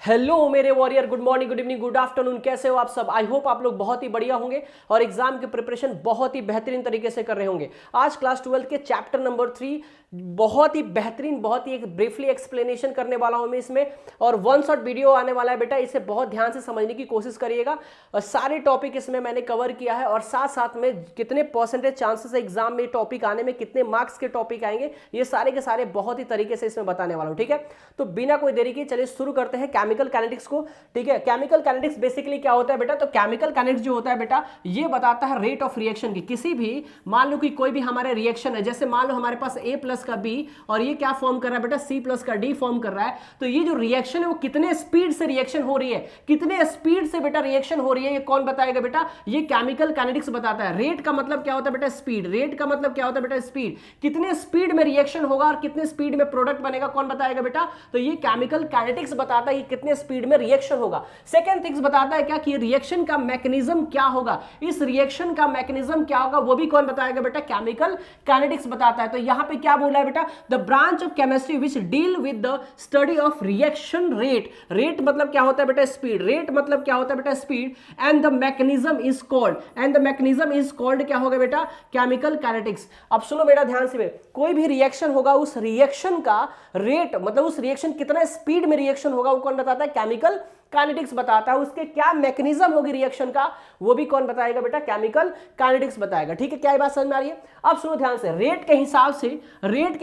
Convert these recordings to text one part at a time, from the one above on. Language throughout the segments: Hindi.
हेलो मेरे warrior, good morning, good evening, good afternoon. कैसे हो आप सब? आई होप आप लोग बहुत ही बढ़िया होंगे और एग्जाम की प्रिपरेशन बहुत ही बेहतरीन तरीके से कर रहे होंगे। आज क्लास 12 के चैप्टर नंबर 3 बहुत ही बेहतरीन, बहुत ही एक ब्रीफली एक्सप्लेनेशन करने वाला हूं मैं इसमें, और वन शॉट वीडियो आने वाला है बेटा। इसे बहुत ध्यान से समझने की कोशिश करिएगा। और सारे टॉपिक इसमें मैंने कवर किया है और साथ साथ में कितने परसेंटेज चांसेस है एग्जाम में टॉपिक आने में, कितने मार्क्स के टॉपिक आएंगे, ये सारे के सारे बहुत ही तरीके से इसमें बताने वाला हूं। ठीक है, तो बिना कोई देरी के चलिए शुरू करते हैं केमिकल काइनेटिक्स को। ठीक है, केमिकल काइनेटिक्स बेसिकली क्या होता है बेटा? तो केमिकल काइनेटिक्स जो होता है बेटा, ये बताता है रेट ऑफ रिएक्शन की। किसी भी, मान लो कि कोई भी हमारे रिएक्शन है, जैसे मान लो हमारे पास A प्लस का B और ये क्या फॉर्म कर रहा है बेटा? C प्लस का D फॉर्म कर रहा है। तो ये जो रिएक्शन है वो कितने स्पीड से रिएक्शन हो रही है, कितने स्पीड से बेटा रिएक्शन हो रही है, ये कौन बताएगा बेटा? ये केमिकल काइनेटिक्स बताता है। रेट का मतलब क्या होता है बेटा? स्पीड। रेट का मतलब क्या होता है बेटा? स्पीड। कितने स्पीड में रिएक्शन होगा और कितने स्पीड में प्रोडक्ट बनेगा, कौन बताएगा बेटा? तो ये केमिकल काइनेटिक्स बताता है कि कितने स्पीड में रिएक्शन होगा। सेकेंड थिंग्स बताता है क्या कि रिएक्शन का मैकेनिज्म क्या होगा, इस रिएक्शन का मैकेनिज्म क्या होगा, वो भी कौन बताएगा बेटा? केमिकल काइनेटिक्स बताता है। तो यहां पे क्या बोला है बेटा? The branch of chemistry which deal with the study of reaction rate. Rate मतलब क्या होता है बेटा? स्पीड। रेट मतलब क्या होता है बेटा? Speed. And the mechanism is called, and the mechanism is called क्या होगा बेटा? Chemical kinetics. अब सुनो बेटा ध्यान से, कोई भी रिएक्शन होगा, उस रिएक्शन का रेट मतलब उस रिएक्शन कितना स्पीड में रिएक्शन होगा, वो कौन बताता है? केमिकल काइनेटिक्स बताता है। उसके क्या मैकेनिज्म होगी रिएक्शन का, वो भी कौन बताएगा बेटा? केमिकल काइनेटिक्स बताएगा। ठीक है, क्या ये बात समझ में आ रही है? अब सुनो ध्यान से, रेट के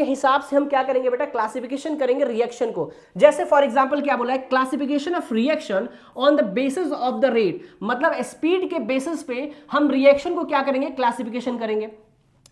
हिसाब से हम क्या करेंगे बेटा? क्लासिफिकेशन करेंगे रिएक्शन को। जैसे फॉर एग्जांपल क्या बोला है? Classification of reaction on the basis of the rate, मतलब स्पीड के बेसिस पे हम रिएक्शन को क्या करेंगे? क्लासिफिकेशन करेंगे।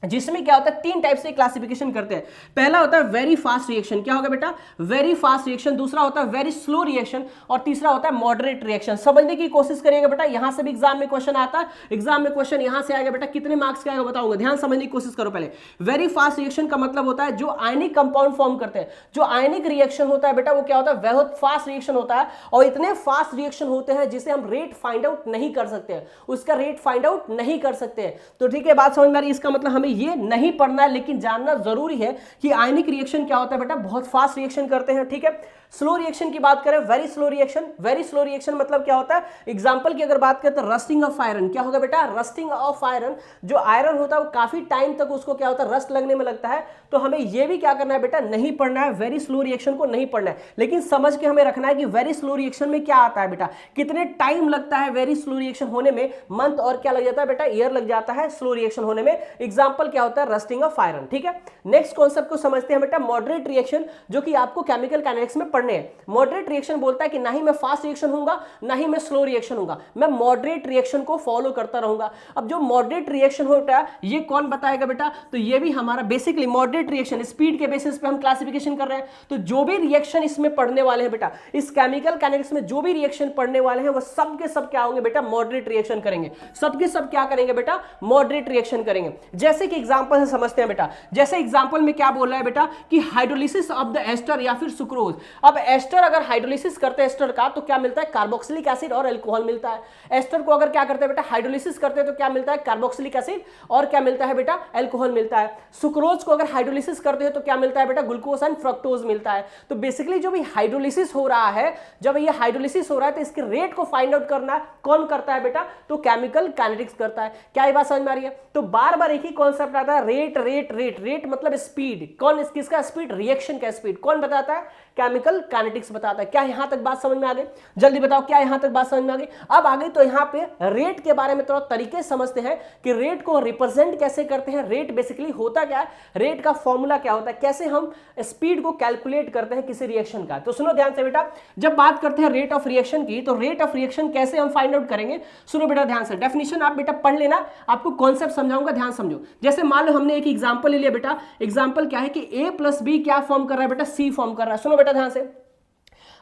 जिसमें क्या होता है, तीन टाइप से क्लासिफिकेशन करते हैं। पहला होता है वेरी फास्ट रिएक्शन। क्या होगा बेटा? Very fast reaction. दूसरा होता है वेरी स्लो रिएक्शन और तीसरा होता है मॉडरेट रिएक्शन। समझने की कोशिश करिएगा बेटा, यहां से भी एग्जाम में क्वेश्चन आता है। एग्जाम में क्वेश्चन यहां से आएगा बेटा, कितने मार्क्स का आएगा बताऊंगा, ध्यान समझने की कोशिश करो। पहले वेरी फास्ट रिएक्शन का मतलब होता है जो आयनिक कंपाउंड फॉर्म करते हैं, जो आयनिक रिएक्शन होता है बेटा, वो क्या होता है? बहुत फास्ट रिएक्शन होता है और इतने फास्ट रिएक्शन होते हैं जिसे हम रेट फाइंड आउट नहीं कर सकते हैं, उसका रेट फाइंड आउट नहीं कर सकते हैं। तो ठीक है, बात समझ में आ रही है? इसका मतलब हमें ये नहीं पढ़ना है, लेकिन जानना जरूरी है कि आयनिक रिएक्शन क्या होता है बेटा? बहुत फास्ट रिएक्शन करते हैं। ठीक है, स्लो रिएक्शन की बात करें, very slow reaction. Very slow reaction मतलब क्या होता है? एग्जांपल की अगर बात करें तो रस्टिंग ऑफ आयरन। क्या होगा बेटा? Rusting of iron. जो आयरन होता है वो काफी टाइम तक उसको क्या होता है? रस्ट लगने में लगता है। तो हमें यह भी क्या करना है बेटा? नहीं पढ़ना है, वेरी स्लो रिएक्शन को नहीं पढ़ना है, लेकिन समझ के हमें रखना है कि वेरी स्लो रिएक्शन में क्या आता है बेटा, कितने टाइम लगता है वेरी स्लो रिएक्शन होने में। मंथ और क्या लग जाता है बेटा? ईयर लग जाता है स्लो रिएक्शन होने में। एग्जांपल क्या होता है? Rusting of iron. ठीक है, नेक्स्ट कॉन्सेप्ट को समझते हैं बेटा, मॉडरेट रिएक्शन, जो कि आपको केमिकल काइनेटिक्स में पढ़ने हैं। मॉडरेट रिएक्शन बोलता है कि ना ही मैं फास्ट रिएक्शन होऊंगा ना ही मैं स्लो रिएक्शन होऊंगा, मैं मॉडरेट रिएक्शन को फॉलो करता रहूंगा। अब जो मॉडरेट रिएक्शन होता है ये कौन बताएगा बेटा? तो ये भी हमारा बेसिकली मॉडरेट रिएक्शन, स्पीड के बेसिस पे हम क्लासिफिकेशन कर रहे हैं। तो जो भी रिएक्शन इसमें पढ़ने वाले हैं बेटा, इस केमिकल काइनेटिक्स में जो भी रिएक्शन पढ़ने वाले हैं वो सब के सब क्या होंगे बेटा? मॉडरेट रिएक्शन करेंगे। सब के सब क्या करेंगे बेटा? मॉडरेट रिएक्शन करेंगे। जैसे कि एग्जांपल से समझते हैं बेटा, जैसे एग्जांपल में क्या बोल रहा है बेटा कि हाइड्रोलिसिस ऑफ द एस्टर या फिर सुक्रोज। अब एस्टर अगर हाइड्रोलिसिस करते हैं एस्टर का, तो क्या मिलता है? कार्बोक्सिलिक एसिड और अल्कोहल मिलता है। एस्टर को अगर क्या करते हैं बेटा? हाइड्रोलिसिस करते हैं तो क्या मिलता है? कार्बोक्सिलिक एसिड और क्या मिलता है बेटा? अल्कोहल मिलता है। सुक्रोज को अगर हाइड्रोलिसिस करते हैं तो क्या मिलता है बेटा? ग्लूकोज एंड फ्रक्टोज मिलता है। तो बेसिकली जो भी हाइड्रोलिसिस हो रहा है, जब ये हाइड्रोलिसिस हो रहा है तो इसके रेट को फाइंड आउट करना कौन करता है बेटा? तो केमिकल काइनेटिक्स करता है। क्या ये बात समझ में आ रही है? तो बार बार एक ही कॉन्सेप्ट आता है, रेट रेट रेट। रेट मतलब स्पीड। कौन किसका स्पीड? रिएक्शन का स्पीड। कौन बताता है? केमिकल काइनेटिक्स बताता है। क्या यहां तक बात समझ में आ गई? जल्दी बताओ, क्या यहां तक बात समझ में आ गई? अब आ गई तो यहां पे रेट के बारे में थोड़ा तरीके समझते हैं कि रेट को रिप्रेजेंट कैसे करते हैं। रेट बेसिकली होता क्या है, रेट का फॉर्मूला क्या होता है, कैसे हम स्पीड को कैलकुलेट करते हैं किसी रिएक्शन का। तो सुनो ध्यान से बेटा, जब बात करते हैं रेट ऑफ रिएक्शन की, तो रेट ऑफ रिएक्शन कैसे हम फाइंड आउट करेंगे? सुनो बेटा ध्यान से, डेफिनेशन आप बेटा पढ़ लेना, आपको कॉन्सेप्ट समझाऊंगा, ध्यान समझो। जैसे मान लो हमने एक एग्जांपल ले लिया बेटा, एग्जांपल क्या है कि A प्लस बी क्या फॉर्म कर रहा है बेटा? C फॉर्म कर रहा है। सुनो बेटा ध्यान से,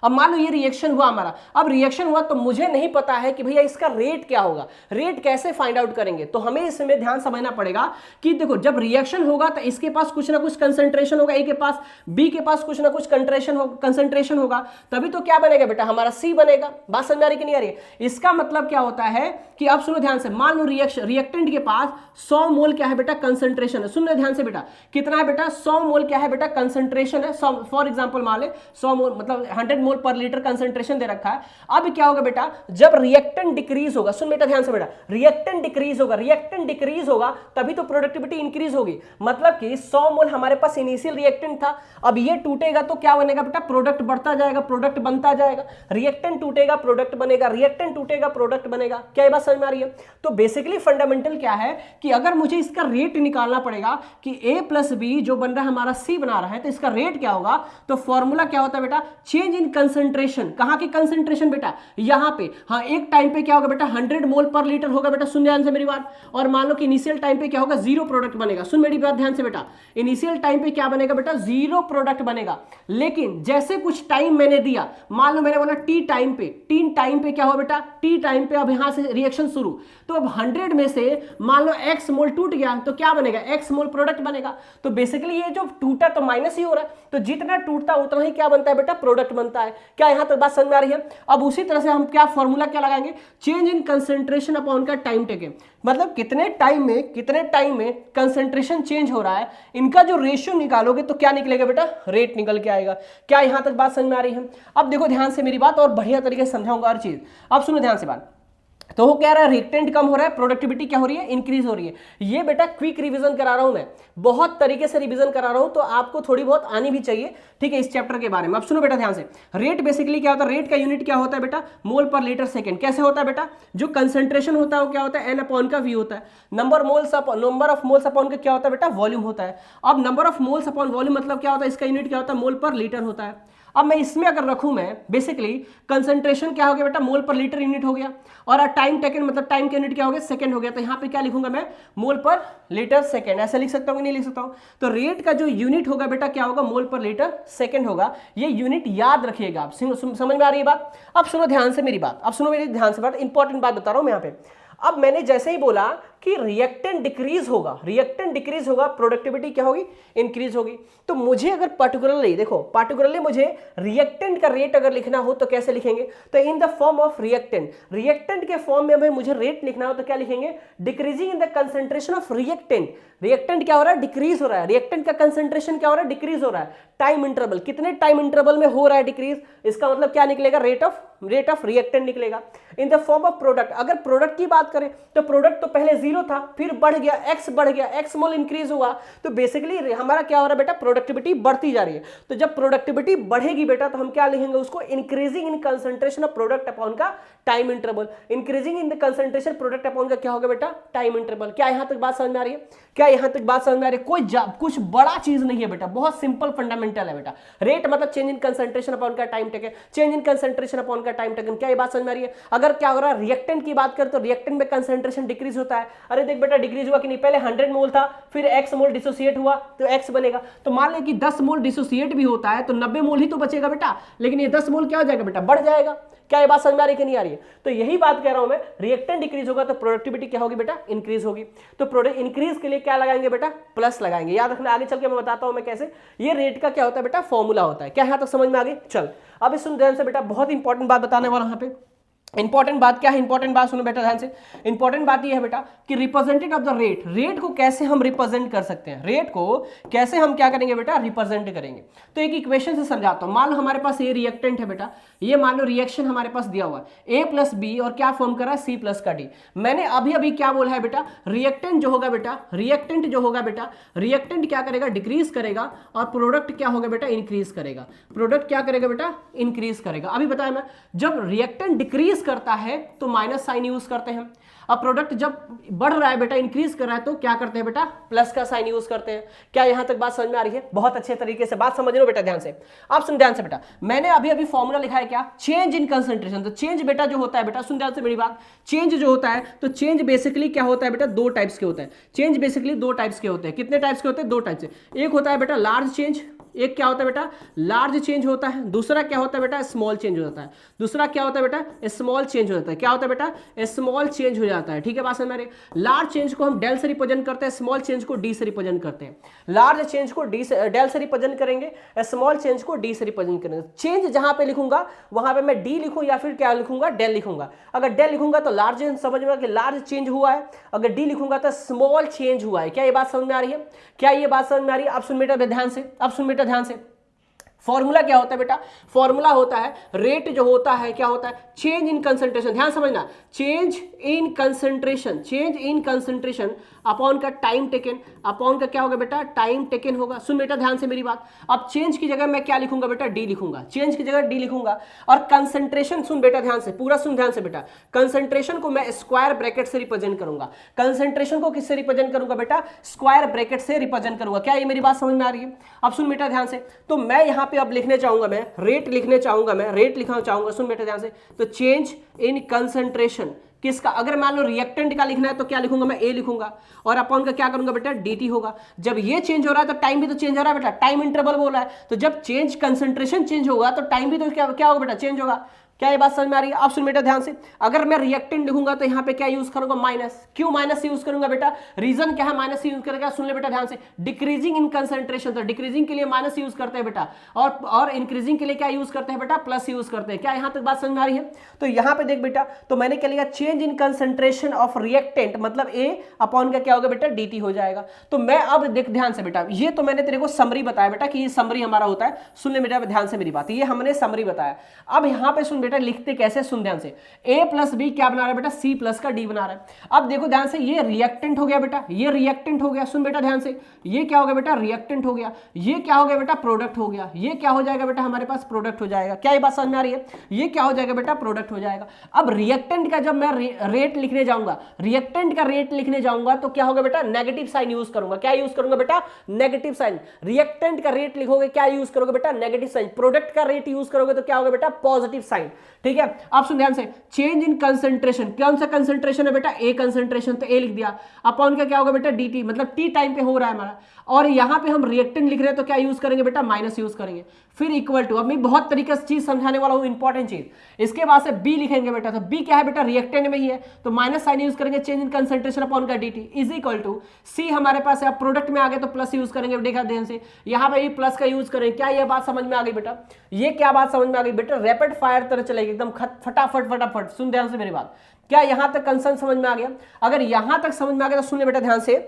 अब मान लो ये रिएक्शन हुआ हमारा। अब रिएक्शन हुआ तो मुझे नहीं पता है कि भैया इसका रेट क्या होगा, रेट कैसे फाइंड आउट करेंगे? तो हमें इसमें ध्यान समझना पड़ेगा कि देखो, जब रिएक्शन होगा तो इसके पास कुछ ना कुछ कंसंट्रेशन होगा, ए के पास, बी के पास कुछ ना कुछ कंसंट्रेशन होगा, तभी तो क्या बनेगा बेटा? हमारा सी बनेगा। बात समझ आ रही कि नहीं आ रही? इसका मतलब क्या होता है कि अब सुनो ध्यान से, मान लो रिएक्टेंट के पास 100 मोल क्या है बेटा? कंसंट्रेशन है। सुन ध्यान से बेटा, कितना है बेटा? 100 मोल क्या है बेटा? कंसंट्रेशन है। फॉर एग्जांपल मान ले 100 मोल मतलब 100 मोल मोल पर लीटर कंसंट्रेशन दे रखा है। अब क्या होगा बेटा, जब रिएक्टेंट डिक्रीज होगा, सुन बेटा ध्यान से बेटा, रिएक्टेंट डिक्रीज होगा तभी तो प्रोडक्टिविटी इंक्रीज होगी। मतलब कि 100 मोल हमारे पास इनिशियल रिएक्टेंट था, अब ये टूटेगा तो क्या बनेगा बेटा, प्रोडक्ट बढ़ता जाएगा, प्रोडक्ट बनता जाएगा। रिएक्टेंट टूटेगा प्रोडक्ट बनेगा, रिएक्टेंट टूटेगा प्रोडक्ट बनेगा। क्या ये बात समझ में आ रही है? तो बेसिकली फंडामेंटल क्या है कि अगर मुझे इसका रेट निकालना पड़ेगा कि a प्लस बी जो बन रहा है हमारा c बना रहा है, तो इसका रेट क्या होगा, तो फॉर्मूला क्या होता है बेटा, चेंज इन कंसंट्रेशन। कहां की कंसंट्रेशन बेटा, यहां पे। हाँ, एक टाइम पे क्या होगा बेटा, 100 मोल पर लीटर होगा बेटा, सुन ध्यान से मेरी बात। और मान लो कि इनिशियल टाइम पे क्या होगा, जीरो प्रोडक्ट बनेगा। सुन मेरी बात ध्यान से बेटा, इनिशियल टाइम पे क्या बनेगा बेटा, जीरो प्रोडक्ट बनेगा। लेकिन जैसे कुछ टाइम मैंने दिया, मान लो मैंने बोला टी टाइम पे क्या हो बेटा, टी टाइम पे अब यहां से रिएक्शन शुरू, तो अब 100 में से मान लो x मोल टूट गया तो क्या बनेगा, x मोल प्रोडक्ट बनेगा। तो बेसिकली ये जो टूटा तो माइनस ही हो रहा है, तो जितना टूटता उतना ही क्या बनता है बेटा, प्रोडक्ट बनता है। क्या यहां तक बात समझ में आ रही है? अब उसी तरह से हम क्या फॉर्मूला क्या लगाएंगे, चेंज इन कंसंट्रेशन अपॉन का टाइम टेकन। मतलब कितने टाइम में कंसंट्रेशन चेंज हो रहा है, इनका जो रेशियो निकालोगे तो क्या निकलेगा बेटा, रेट निकल के आएगा। क्या यहां तक बात समझ में आ रही है? अब देखो ध्यान से मेरी बात, और बढ़िया तरीके से समझाऊंगा हर चीज। अब सुनो ध्यान से बात। तो वो कह रहा है रिएक्टेंट कम हो रहा है, प्रोडक्टिविटी क्या हो रही है, इंक्रीज हो रही है। ये बेटा क्विक रिवीजन करा रहा हूं मैं, बहुत तरीके से रिवीजन करा रहा हूं, तो आपको थोड़ी बहुत आनी भी चाहिए, ठीक है, इस चैप्टर के बारे में। अब सुनो बेटा ध्यान से, रेट बेसिकली क्या होता है, रेट का यूनिट क्या होता है बेटा, मोल पर लीटर सेकंड। कैसे होता है बेटा, जो कंसंट्रेशन होता है वो क्या होता है, एन अपॉन का वी होता है। नंबर ऑफ मोल्स अपॉन का क्या होता है बेटा, वॉल्यूम होता है। अब number of moles upon volume मतलब क्या होता है, इसका यूनिट क्या होता है, मोल पर लीटर होता है। अब मैं इसमें अगर रखूं, मैं बेसिकली कंसंट्रेशन क्या हो गया बेटा, मोल पर लीटर यूनिट हो गया, और टाइम टेकन मतलब टाइम का यूनिट क्या हो गया, सेकंड हो गया। तो यहां पे क्या लिखूंगा मैं, मोल पर लीटर सेकंड। ऐसा लिख सकता हूं कि नहीं लिख सकता हूं? तो रेट का जो यूनिट होगा बेटा क्या होगा, मोल पर लीटर सेकंड होगा। ये यूनिट याद रखिएगा आप। समझ में आ रही है बात? अब सुनो ध्यान से मेरी बात, अब सुनो मेरी ध्यान से बात, इंपॉर्टेंट बात बता रहा हूं मैं यहां पे। अब मैंने जैसे ही बोला कि रिएक्टेंट डिक्रीज होगा, प्रोडक्टिविटी क्या होगी, इंक्रीज होगी। तो मुझे अगर पार्टिकुलरली मुझे रिएक्टेंट का रेट अगर लिखना हो तो कैसे लिखेंगे, तो in the form of reactant के फॉर्म में मुझे रेट लिखना हो तो क्या लिखेंगे, decreasing in the concentration of reactant क्या हो रहा है, डिक्रीज हो रहा है। रिएक्टेंट का कंसंट्रेशन क्या हो रहा है, डिक्रीज हो रहा है। टाइम इंटरवल, कितने टाइम इंटरवल में हो रहा है डिक्रीज, इसका मतलब क्या निकलेगा, रेट ऑफ रिएक्टेंट निकलेगा। In the form of product, अगर प्रोडक्ट की बात करें तो प्रोडक्ट तो पहले जीरो था, फिर बढ़ गया, एक्स मोल इंक्रीज हुआ, तो बेसिकली हमारा क्या हो रहा है बेटा, प्रोडक्टिविटी बढ़ती जा रही है। तो जब प्रोडक्टिविटी बढ़ेगी बेटा तो हम क्या लिखेंगे उसको, increasing in concentration of product upon का time interval. Increasing in the concentration product upon का क्या होगा बेटा, टाइम इंटरवल। क्या यहां तक बात समझ में आ रही है? कोई कुछ बड़ा चीज नहीं है बेटा, बहुत सिंपल फंडामेंटल है बेटा। रेट मतलब चेंज इन कंसंट्रेशन अपॉन का time taken, change in concentration upon का टाइम टेकन। क्या ये बात समझ में आ रही है? अगर क्या हो रहा है, रिएक्टेंट की बात करें तो रिएक्टेंट में कंसंट्रेशन डिक्रीज होता है। अरे देख बेटा, डिक्रीज हुआ कि नहीं, पहले 100 मोल था, फिर x मोल डिसोसिएट हुआ तो x बनेगा। तो मान लें कि 10 मोल डिसोसिएट भी होता है तो 90 मोल ही तो बचेगा बेटा, लेकिन ये 10 मोल क्या हो जाएगा बेटा, बढ़ जाएगा। क्या ये बात समझ में आ रही है कि नहीं आ रही है? तो यही बात कह रहा हूं मैं, रिएक्टेंट डिक्रीज होगा तो प्रोडक्टिविटी क्या होगी बेटा, इंक्रीज होगी। तो प्रोडक्ट इंक्रीज के लिए क्या लगाएंगे बेटा, प्लस लगाएंगे। याद रखना, आगे चल के मैं बताता हूं मैं कैसे। ये रेट का क्या होता है बेटा, फॉर्मूला होता है। क्या यहां तक समझ में आ गई? चल अब सुन ध्यान से बेटा, बहुत इंपॉर्टेंट बात बताने वाला यहां पे। इंपॉर्टेंट बात क्या है, इंपॉर्टेंट बात सुनो बेटा ध्यान से। इंपॉर्टेंट बात ये है बेटा कि रिप्रेजेंटेटिव ऑफ द रेट को कैसे हम रिप्रेजेंट कर सकते हैं, रेट को कैसे हम क्या करेंगे बेटा, रिप्रेजेंट करेंगे। तो एक इक्वेशन से समझाता हूं। मान लो हमारे पास ये रिएक्टेंट है बेटा, ये मान लो रिएक्शन हमारे पास दिया हुआ है a प्लस बी और क्या फॉर्म करा, c प्लस का d। मैंने अभी क्या बोला है बेटा, रिएक्टेंट जो होगा बेटा, रिएक्टेंट क्या करेगा, डिक्रीज करेगा, और प्रोडक्ट क्या होगा बेटा, इंक्रीज करेगा। प्रोडक्ट क्या करेगा बेटा, इंक्रीज करेगा। अभी बताया मैं, जब रिएक्टेंट डिक्रीज करता है तो माइनस साइन यूज करते हैं। अब प्रोडक्ट जब बढ़ रहा है बेटा, इंक्रीज कर रहा है, तो क्या करते हैं बेटा, प्लस का साइन यूज करते हैं। क्या यहां तक बात समझ में आ रही है? बहुत अच्छे तरीके से बात समझ लो बेटा ध्यान से। आप सुन ध्यान से बेटा, मैंने अभी फॉर्मूला लिखा है क्या, चेंज इन कंसंट्रेशन। तो चेंज बेटा जो होता है बेटा, सुन ध्यान से मेरी बात, चेंज जो होता है तो चेंज बेसिकली क्या होता है बेटा, दो टाइप्स के होते हैं। चेंज बेसिकली दो टाइप्स के होते हैं। कितने टाइप्स के होते हैं? दो टाइप्स से। एक होता है बेटा लार्ज चेंज, एक क्या होता है बेटा, लार्ज चेंज होता है। दूसरा क्या होता है बेटा, स्मॉल चेंज हो जाता है। दूसरा क्या होता है बेटा, स्मॉल चेंज हो जाता है। क्या होता है बेटा, स्मॉल चेंज हो जाता है। ठीक है बात समझ में आ रही है? लार्ज चेंज को हम डेल से रिप्रेजेंट करते हैं, स्मॉल चेंज को डी से रिप्रेजेंट करते हैं। लार्ज चेंज को डेल से रिप्रेजेंट करेंगे, स्मॉल चेंज को डी से रिप्रेजेंट करेंगे। चेंज जहां पे लिखूंगा वहां पे मैं डी लिखूं या फिर क्या लिखूंगा, डेल लिखूंगा। अगर डेल लिखूंगा तो लार्ज समझ में कि लार्ज चेंज हुआ है, अगर डी लिखूंगा तो स्मॉल चेंज हुआ है। क्या ये बात समझ में आ रही है? क्या ये बात समझ में आ रही है? अब सुन बेटा ध्यान से, फॉर्मूला क्या होता है बेटा, फॉर्मूला होता है रेट जो होता है क्या होता है, चेंज इन कंसंट्रेशन, ध्यान समझना, चेंज इन कंसंट्रेशन अपॉन का टाइम टेकन, अपॉन का क्या होगा बेटा, टाइम टेकन होगा। सुन बेटा ध्यान से मेरी बात, अब चेंज की जगह मैं क्या लिखूंगा बेटा, डी लिखूंगा, चेंज की जगह डी लिखूंगा। और कंसंट्रेशन, सुन बेटा ध्यान से, पूरा सुन ध्यान से बेटा, कंसंट्रेशन को मैं स्क्वायर ब्रैकेट से रिप्रेजेंट करूंगा। कंसंट्रेशन को किससे रिप्रेजेंट करूंगा बेटा, स्क्वायर ब्रैकेट से रिप्रेजेंट करूंगा। क्या ये मेरी बात समझ में आ रही है? अब सुन बेटा ध्यान से, तो मैं यहां पे अब लिखने चाहूंगा, मैं रेट लिखने चाहूंगा, मैं रेट लिखना चाहूंगा। सुन बेटा ध्यान से, तो चेंज इन कंसंट्रेशन किसका, अगर मान लो रिएक्टेंट का लिखना है तो क्या लिखूंगा, मैं ए लिखूंगा, और अपॉन का क्या करूंगा बेटा, डीटी होगा। जब ये चेंज हो रहा है तो टाइम भी तो चेंज हो रहा है बेटा, टाइम इंटरवल बोला है, तो जब चेंज कंसंट्रेशन चेंज होगा तो टाइम भी तो क्या होगा बेटा, चेंज होगा। क्या ये बात समझ में आ रही है? अब सुन बेटा ध्यान से, अगर मैं रिएक्टेंट लिखूंगा तो यहाँ पे क्या यूज करूंगा, माइनस। क्यों माइनस यूज करूंगा बेटा, रीजन क्या है माइनस यूज करेगा, सुन ले बेटा ध्यान से, डिक्रीजिंग इन कंसंट्रेशन, तो डिक्रीजिंग के लिए माइनस यूज करते हैं बेटा, और इंक्रीजिंग के लिए क्या यूज करते हैं बेटा, प्लस यूज करते हैं। क्या यहाँ तक बात समझ में आ रही है? तो यहाँ पे देख बेटा, तो मैंने क्या लिखा, change in concentration of reactant, मतलब ए अपॉन का क्या होगा बेटा, डीटी हो जाएगा। तो मैं अब देख ध्यान से बेटा, ये तो मैंने तेरे को समरी बताया बेटा कि ये समरी हमारा होता है। सुन ले बेटा ध्यान से मेरी बात, ये हमने समरी बताया। अब यहाँ पे सुन बेटा लिखते कैसे, सुन ध्यान से, a प्लस बी क्या बना रहा है बेटा, c प्लस का d बना रहा है। अब देखो ध्यान से, ये रिएक्टेंट हो गया बेटा, ये रिएक्टेंट हो गया। सुन बेटा ध्यान से, ये क्या हो गया बेटा, रिएक्टेंट हो गया। ये क्या हो गया बेटा, प्रोडक्ट हो गया। ये क्या हो जाएगा बेटा, हमारे पास प्रोडक्ट हो जाएगा। क्या ये बात समझ में आ रही है? ये क्या हो जाएगा बेटा, प्रोडक्ट हो जाएगा। अब रिएक्टेंट का जब मैं रेट लिखने जाऊंगा, रिएक्टेंट का रेट लिखने जाऊंगा तो क्या होगा बेटा, नेगेटिव साइन यूज करूंगा। क्या यूज करूंगा बेटा, नेगेटिव साइन। रिएक्टेंट का रेट लिखोगे क्या यूज करोगे बेटा, नेगेटिव साइन। प्रोडक्ट का रेट यूज करोगे तो क्या होगा बेटा, पॉजिटिव साइन। ठीक है, आप सुन ध्यान से, चेंज इन कंसंट्रेशन, कौन सा कंसंट्रेशन है बेटा, ए कंसंट्रेशन, तो ए लिख दिया। अपॉन का क्या होगा बेटा, dt, मतलब टी टाइम पे हो रहा है हमारा। और यहां पे हम रिएक्टेंट लिख रहे हैं तो क्या यूज करेंगे बेटा, माइनस यूज करेंगे। फिर इक्वल टू, अब मैं बहुत तरीके से चीज समझाने वाला हूं, इंपॉर्टेंट चीज। इसके बाद से बी लिखेंगे बेटा, तो बी क्या है बेटा, रिएक्टेंट में ही है, तो माइनस साइन यूज करेंगे, चेंज इन कंसंट्रेशन अपॉन का dt इज इक्वल टू सी। हमारे पास है, अब प्रोडक्ट में आ गए तो प्लस यूज करेंगे, देखा ध्यान से, यहां पे भी प्लस का यूज करेंगे। क्या ये बात समझ में आ गई बेटा? ये क्या बात समझ में आ गई बेटा, रैपिड फायर तरह चलेगी एकदम, फटाफट फटाफट। सुन ध्यान से मेरी बात, क्या यहां तक कंसर्न समझ में आ गया? अगर यहां तक समझ में आ गया तो सुन ले बेटा ध्यान से,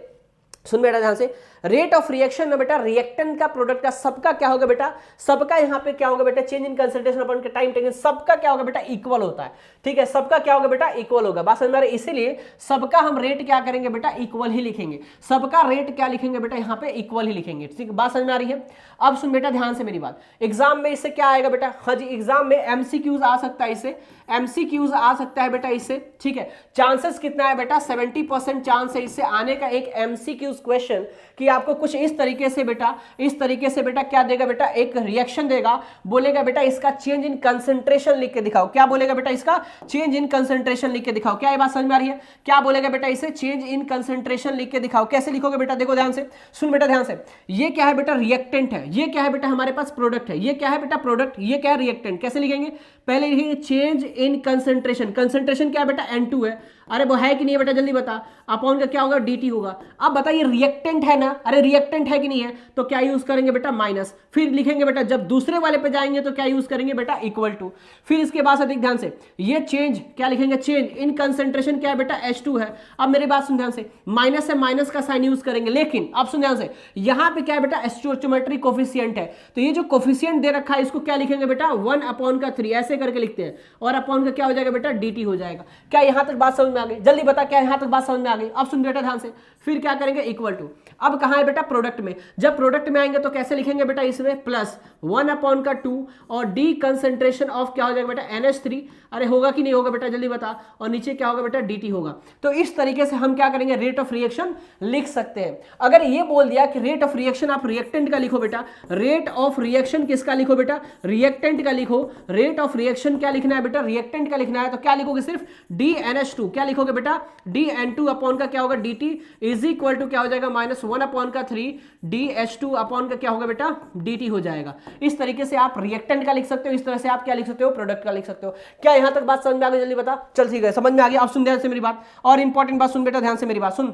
सुन बेटा ध्यान से, रेट ऑफ रिएक्शन में बेटा रिएक्टेंट का प्रोडक्ट का सबका क्या होगा बेटा, सबका यहाँ पे क्या होगा बेटा, चेंज इन कंसंट्रेशन अपॉन के टाइम टेकन, सबका क्या होगा बेटा, इक्वल होता है। ठीक है, सबका क्या होगा बेटा, इक्वल होगा। बात समझ में आ रही है? इसीलिए सबका हम रेट क्या करेंगे बेटा, इक्वल ही लिखेंगे। सबका रेट क्या लिखेंगे बेटा, यहाँ पे इक्वल ही लिखेंगे। ठीक है, बात समझ में आ रही है? अब सुन बेटा ध्यान से मेरी बात, एग्जाम में इससे क्या आएगा बेटा, हाँ जी, एग्जाम में एमसीक्यूज आ सकता है इससे, एमसीक्यूज आ सकता है बेटा इससे। ठीक है, चांसेस कितना है बेटा, 70% चांस है इससे आने का एक एमसीक्यूज क्वेश्चन, कि आपको कुछ इस तरीके से बेटा, इस तरीके से बेटा क्या देगा बेटा, एक रिएक्शन देगा, बोलेगा बेटा इसका चेंज इन कंसंट्रेशन लिख के दिखाओ। क्या बोलेगा बेटा, इसका चेंज इन कंसंट्रेशन लिख के दिखाओ। क्या ये बात समझ में आ रही है? क्या बोलेगा बेटा, इसे चेंज इन कंसंट्रेशन लिख के दिखाओ। कैसे लिखोगे बेटा, देखो ध्यान से, सुन बेटा ध्यान से, ये क्या है बेटा, रिएक्टेंट है, ये क्या है बेटा, हमारे पास प्रोडक्ट है, ये क्या है बेटा, प्रोडक्ट, ये क्या है, रिएक्टेंट। कैसे लिखेंगे, पहले लिखेंगे चेंज इन कंसंट्रेशन, कंसंट्रेशन क्या है बेटा, N2 है। अरे वो है कि नहीं है बेटा, जल्दी बता, अपॉन का क्या होगा, dt होगा। अब बताइए रिएक्टेंट है ना, अरे रिएक्टेंट है कि नहीं है, तो क्या यूज करेंगे बेटा, माइनस। फिर लिखेंगे बेटा, जब दूसरे वाले पे जाएंगे तो क्या यूज करेंगे बेटा, इक्वल टू। फिर इसके बाद से ध्यान से, ये चेंज क्या लिखेंगे, चेंज इन कंसंट्रेशन क्या है बेटा, H2 है। अब मेरी बात सुन ध्यान से, माइनस से माइनस का साइन यूज करेंगे, लेकिन अब सुन ध्यान से, यहां पे क्या है बेटा, स्टोइचियोमेट्रिक कोफिशिएंट है, तो ये जो कोफिशिएंट दे रखा है इसको क्या लिखेंगे बेटा, 1/3 ऐसे करके लिखते हैं, और अपॉन का क्या हो जाएगा बेटा, dt हो जाएगा। क्या यहां तक बात समझ में आ गई? जल्दी बता, क्या यहां तक बात समझ में आ गई? अब सुन बेटा ध्यान से, फिर क्या करेंगे, इक्वल टू। अब कहां है बेटा, प्रोडक्ट में। जब प्रोडक्ट में आएंगे तो कैसे लिखेंगे बेटा, इसमें प्लस 1/2 और डी कंसंट्रेशन ऑफ क्या हो जाएगा बेटा, NH3। अरे होगा कि नहीं होगा बेटा, जल्दी बता। और नीचे क्या होगा बेटा, dt होगा। तो इस तरीके से हम क्या करेंगे, रेट ऑफ रिएक्शन लिख सकते हैं। अगर ये बोल दिया कि रेट ऑफ रिएक्शन आप रिएक्टेंट का लिखो बेटा, रेट ऑफ रिएक्शन किसका लिखो बेटा, रिएक्टेंट का लिखो। रेट ऑफ रिएक्शन क्या लिखना है बेटा, रिएक्टेंट का लिखना है, तो क्या लिखोगे, सिर्फ DNH2। क्या लिखोगे बेटा, DN2 अपॉन का क्या होगा, dt इज इक्वल टू क्या हो जाएगा, -1/3 DH2 अपॉन का क्या होगा बेटा, dt हो जाएगा। इस तरीके से आप रिएक्टेंट का लिख सकते हो, इस तरह से आप क्या लिख सकते हो, प्रोडक्ट का लिख सकते हो। क्या यहां तक बात समझ में आ गई? जल्दी बता। चल ठीक है, समझ में आ गई। अब सुन ध्यान से मेरी बात, और इंपॉर्टेंट बात सुन बेटा, ध्यान से मेरी बात सुन।